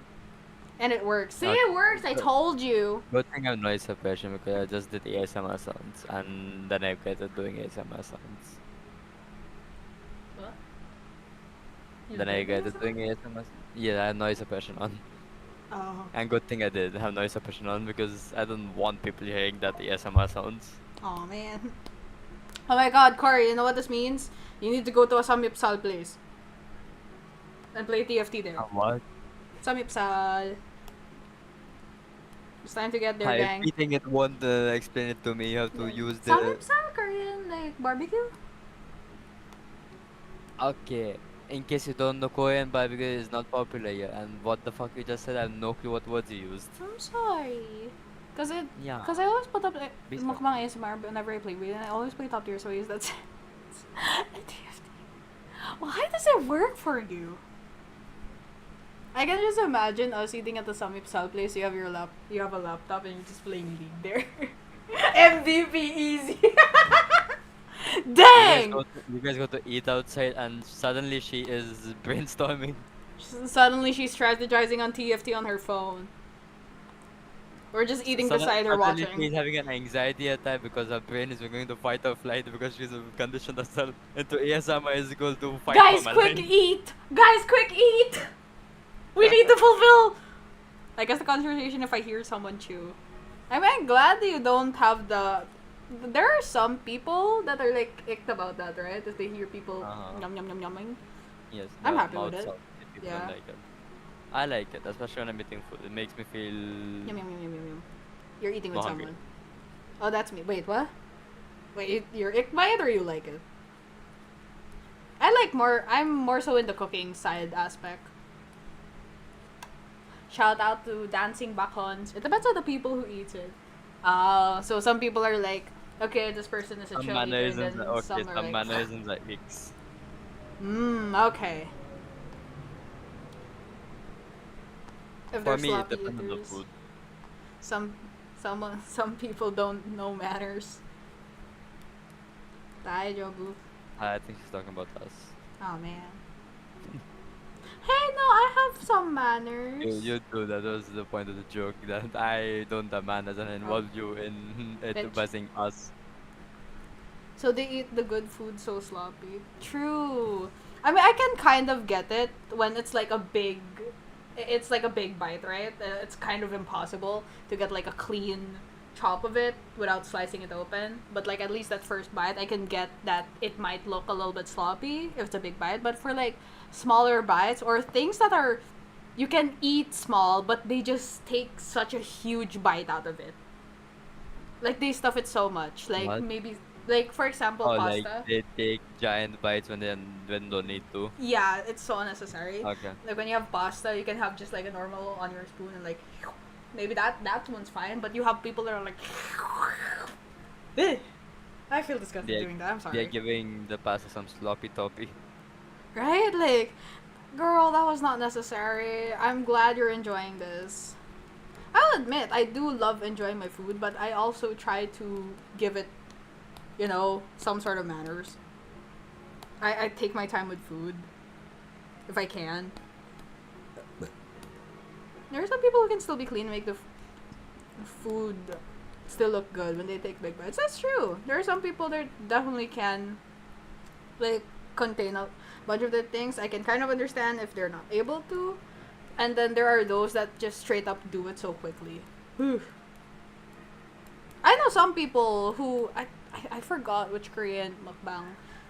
And it works. See, it works, I told you! Good thing I'm noise suppression because I just did ASMR sounds and then I got to doing ASMR sounds. What? Then I got to doing ASMR. Yeah, I have noise suppression on. Oh. And good thing I did have noise suppression on because I don't want people hearing that ASMR sounds. Oh man. Oh my god, Corey, you know what this means? You need to go to a Samyupsal place. And play TFT there. What? Samyupsal. It's time to get there, gang. Repeating it won't explain it to me. You have to use the... Samyupsal, Korean, like, barbecue? Okay. In case you don't know, Korean barbecue is not popular here. And what the fuck you just said, I have no clue what words you used. I'm sorry. Cause I always put up mukbang ASMR whenever I play with it, and I always play top tier, so I use that. Why does it work for you? I can just imagine us eating at the Samyupsal place. You have a laptop, and you're just playing League there. MVP easy. Dang! You guys go to eat outside, and suddenly she is brainstorming. Suddenly she's strategizing on TFT on her phone. Or just eating beside her watching. She's having an anxiety attack because her brain is going to fight or flight because she's conditioned herself into ASMR is equal to fight. Guys, quick eat! Guys, quick eat! We need to fulfill! I guess the conversation if I hear someone chew. I'm glad that you don't have the... There are some people that are like icked about that, right? If they hear people yum yum yum yumming. Yes. I'm happy with it. Yeah. Like it. I like it, especially when I'm eating food. It makes me feel... Yum yum yum yum yum. You're eating with hungry. someone. Oh, that's me. Wait, what? Wait, you're icked by it or you like it? I'm more so in the cooking side aspect. Shout out to Dancing Bakons. It depends on the people who eat it. So some people are like, okay, this person is a cheerleader, and then okay, some are some like... mannerisms like mix. Okay. If For they're me, it sloppy depends on the eaters. food. Some people don't know manners. Tayo, Jobu. I think she's talking about us. Oh man. Hey, no, I have some manners. You do. That was the point of the joke. That I don't have manners and involve you in it buzzing us. So they eat the good food so sloppy. True. I mean, I can kind of get it when it's like a big bite, right? It's kind of impossible to get like a clean chop of it without slicing it open. But like at least that first bite, I can get that it might look a little bit sloppy if it's a big bite. But for like smaller bites or things that are, you can eat small, but they just take such a huge bite out of it. Like they stuff it so much. Like What? maybe, like for example, pasta. Like they take giant bites when they don't need to. Yeah, it's so unnecessary. Okay. Like when you have pasta, you can have just like a normal on your spoon and like maybe that one's fine, but you have people that are like I feel disgusted doing that. I'm sorry. They're giving the pasta some sloppy toppy. Right? Like, girl, that was not necessary. I'm glad you're enjoying this. I'll admit, I do love enjoying my food, but I also try to give it, you know, some sort of manners. I take my time with food. If I can. There are some people who can still be clean and make the food still look good when they take big bites. That's true. There are some people that definitely can, like, contain a bunch of the things. I can kind of understand if they're not able to. And then there are those that just straight up do it so quickly. Whew. I know some people who, I forgot which Korean mukbang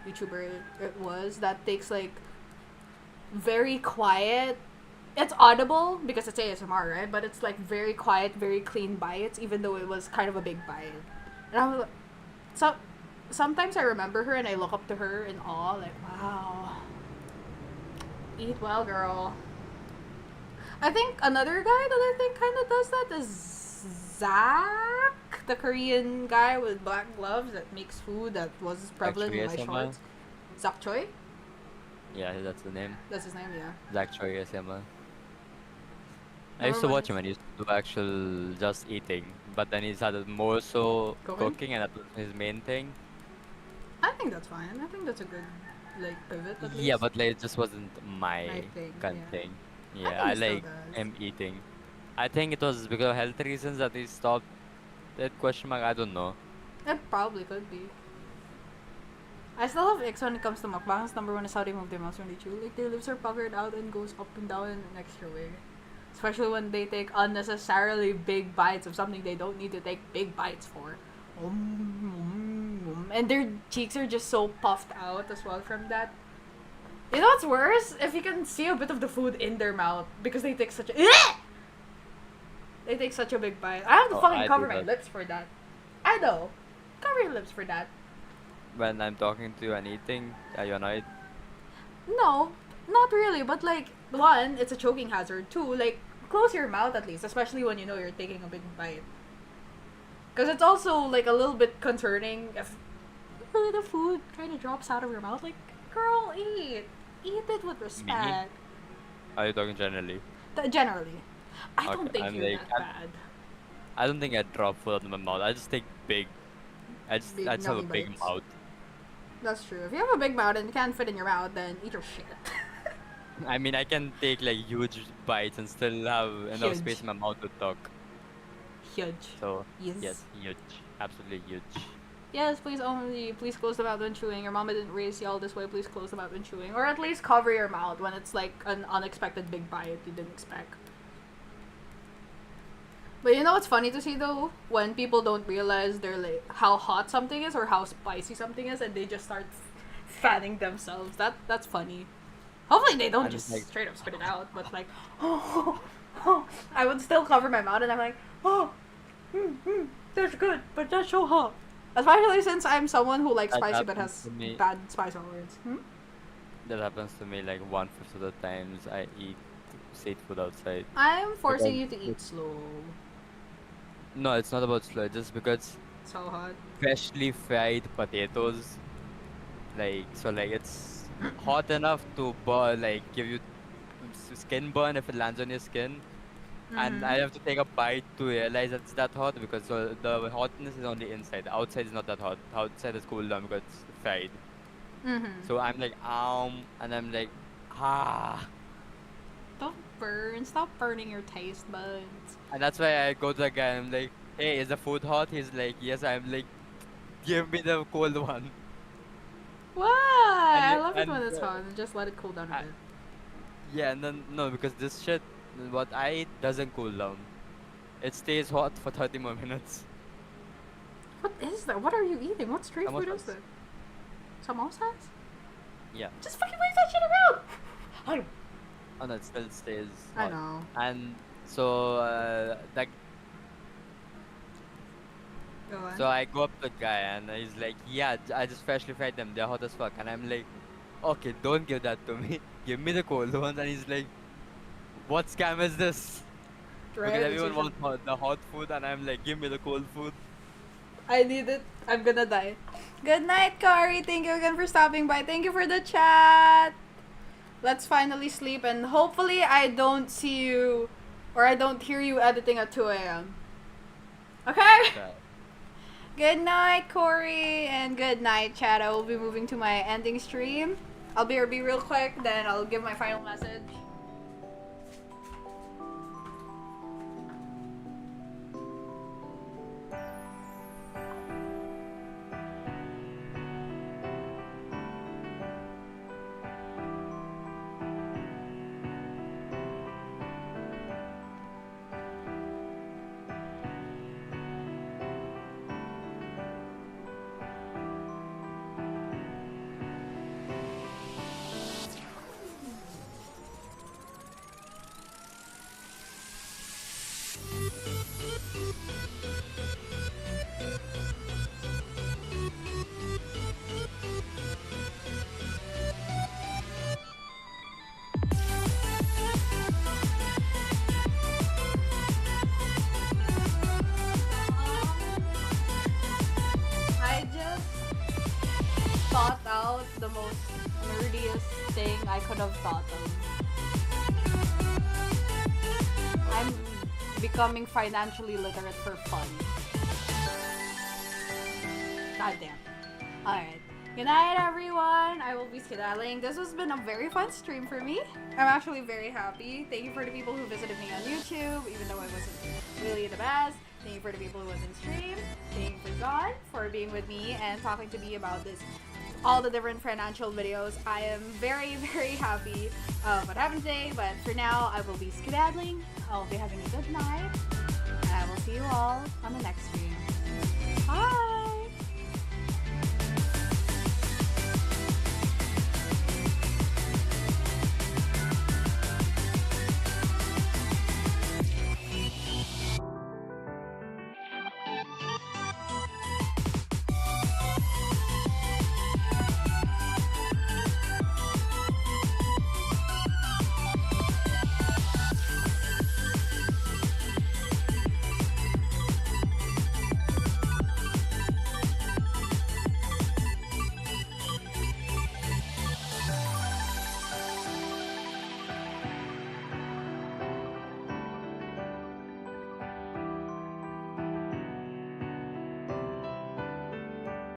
YouTuber it was, that takes, like, very quiet. It's audible because it's ASMR, right? But it's like very quiet, very clean bites, even though it was kind of a big bite. And I was like, so sometimes I remember her and I look up to her in awe, like, wow, eat well, girl. I think another guy that I think kind of does that is Zach, the Korean guy with black gloves that makes food that was prevalent in my shorts. Zach Choi? Yeah, that's the name. That's his name, yeah. Zach Choi ASMR. I used to watch him and he used to do actual just eating, but then he started more so cooking and that was his main thing. I think that's fine. I think that's a good, like, pivot at least. Yeah, but like it just wasn't my kind of thing. Yeah, I like him eating. I think it was because of health reasons that he stopped. That question mark, I don't know. It probably could be. I still have icks when it comes to mukbangs. Number one is how they move their mouths when they chew. Like, their lips are puckered out and goes up and down in an extra way. Especially when they take unnecessarily big bites of something they don't need to take big bites for. And their cheeks are just so puffed out as well from that. You know what's worse? If you can see a bit of the food in their mouth because they take such a... They take such a big bite. I have to fucking cover my lips for that. I know. Cover your lips for that. When I'm talking to you and eating, are you annoyed? No, not really. But like, one, it's a choking hazard. Two, like, close your mouth at least, especially when you know you're taking a big bite. Because it's also like a little bit concerning if the food kind of drops out of your mouth. Like, girl, eat it with respect. Are you talking generally? Generally, I don't think you're like, that bad. I don't think I drop food out of my mouth. I just take big. I just have a big mouth. That's true. If you have a big mouth and you can't fit in your mouth, then eat your shit. I mean, I can take like huge bites and still have enough Huge. space in my mouth to talk. Huge. So Yes. yes, huge, absolutely huge. Yes, please close the mouth when chewing. Your mama didn't raise y'all this way. Please close the mouth when chewing, or at least cover your mouth when it's like an unexpected big bite you didn't expect. But you know what's funny to see though? When people don't realize they're like how hot something is or how spicy something is, and they just start fanning themselves. That's funny. Hopefully they don't just like, straight up spit it out, but like, I would still cover my mouth and I'm like, that's good, but that's so hot. Especially since I'm someone who likes spicy but has bad spice tolerance. That happens to me like 1/5 of the times I eat street food outside. I'm forcing you to eat slow. No, it's not about slow. Just because so hot. Freshly fried potatoes, like it's hot enough to burn, like give you skin burn if it lands on your skin, and I have to take a bite to realize that it's that hot because the hotness is only inside. The outside is not that hot. The outside is cooled down because it's fried. So I'm like and I'm like Don't burn. Stop burning your taste buds. And that's why I go to the guy and I'm like, hey, is the food hot? He's like, yes. I'm like, give me the cold one. Why? I love it when it's hot. Just let it cool down a bit. Yeah, and then no, because this shit, what I eat doesn't cool down. It stays hot for 30 more minutes. What is that? What are you eating? What street food is that? Samosas? Yeah. Just fucking wave that shit around! Oh no, it still stays I hot. know. And so like Go on. so I go up to the guy and he's like, yeah, I just freshly fried them, they're hot as fuck. And I'm like, okay, don't give that to me, give me the cold ones. And he's like, what scam is this? Right, Because everyone wants the hot food and I'm like, give me the cold food. I need it. I'm gonna die. Good night, Kari. Thank you again for stopping by. Thank you for the chat. Let's finally sleep and hopefully I don't see you or I don't hear you editing at 2 a.m. Okay? Good night, Corey, and good night, chat. I will be moving to my ending stream. I'll be real quick, then I'll give my final message. Thought out the most nerdiest thing I could have thought of. I'm becoming financially literate for fun. God damn. Alright. Good night, everyone. I will be skedaddling. This has been a very fun stream for me. I'm actually very happy. Thank you for the people who visited me on YouTube, even though I wasn't really the best. Thank you for the people who was in stream. Thank you for John for being with me and talking to me about this, all the different financial videos. I am very, very happy of what happened today, but for now, I will be skedaddling. I will be having a good night, and I will see you all on the next stream. Bye!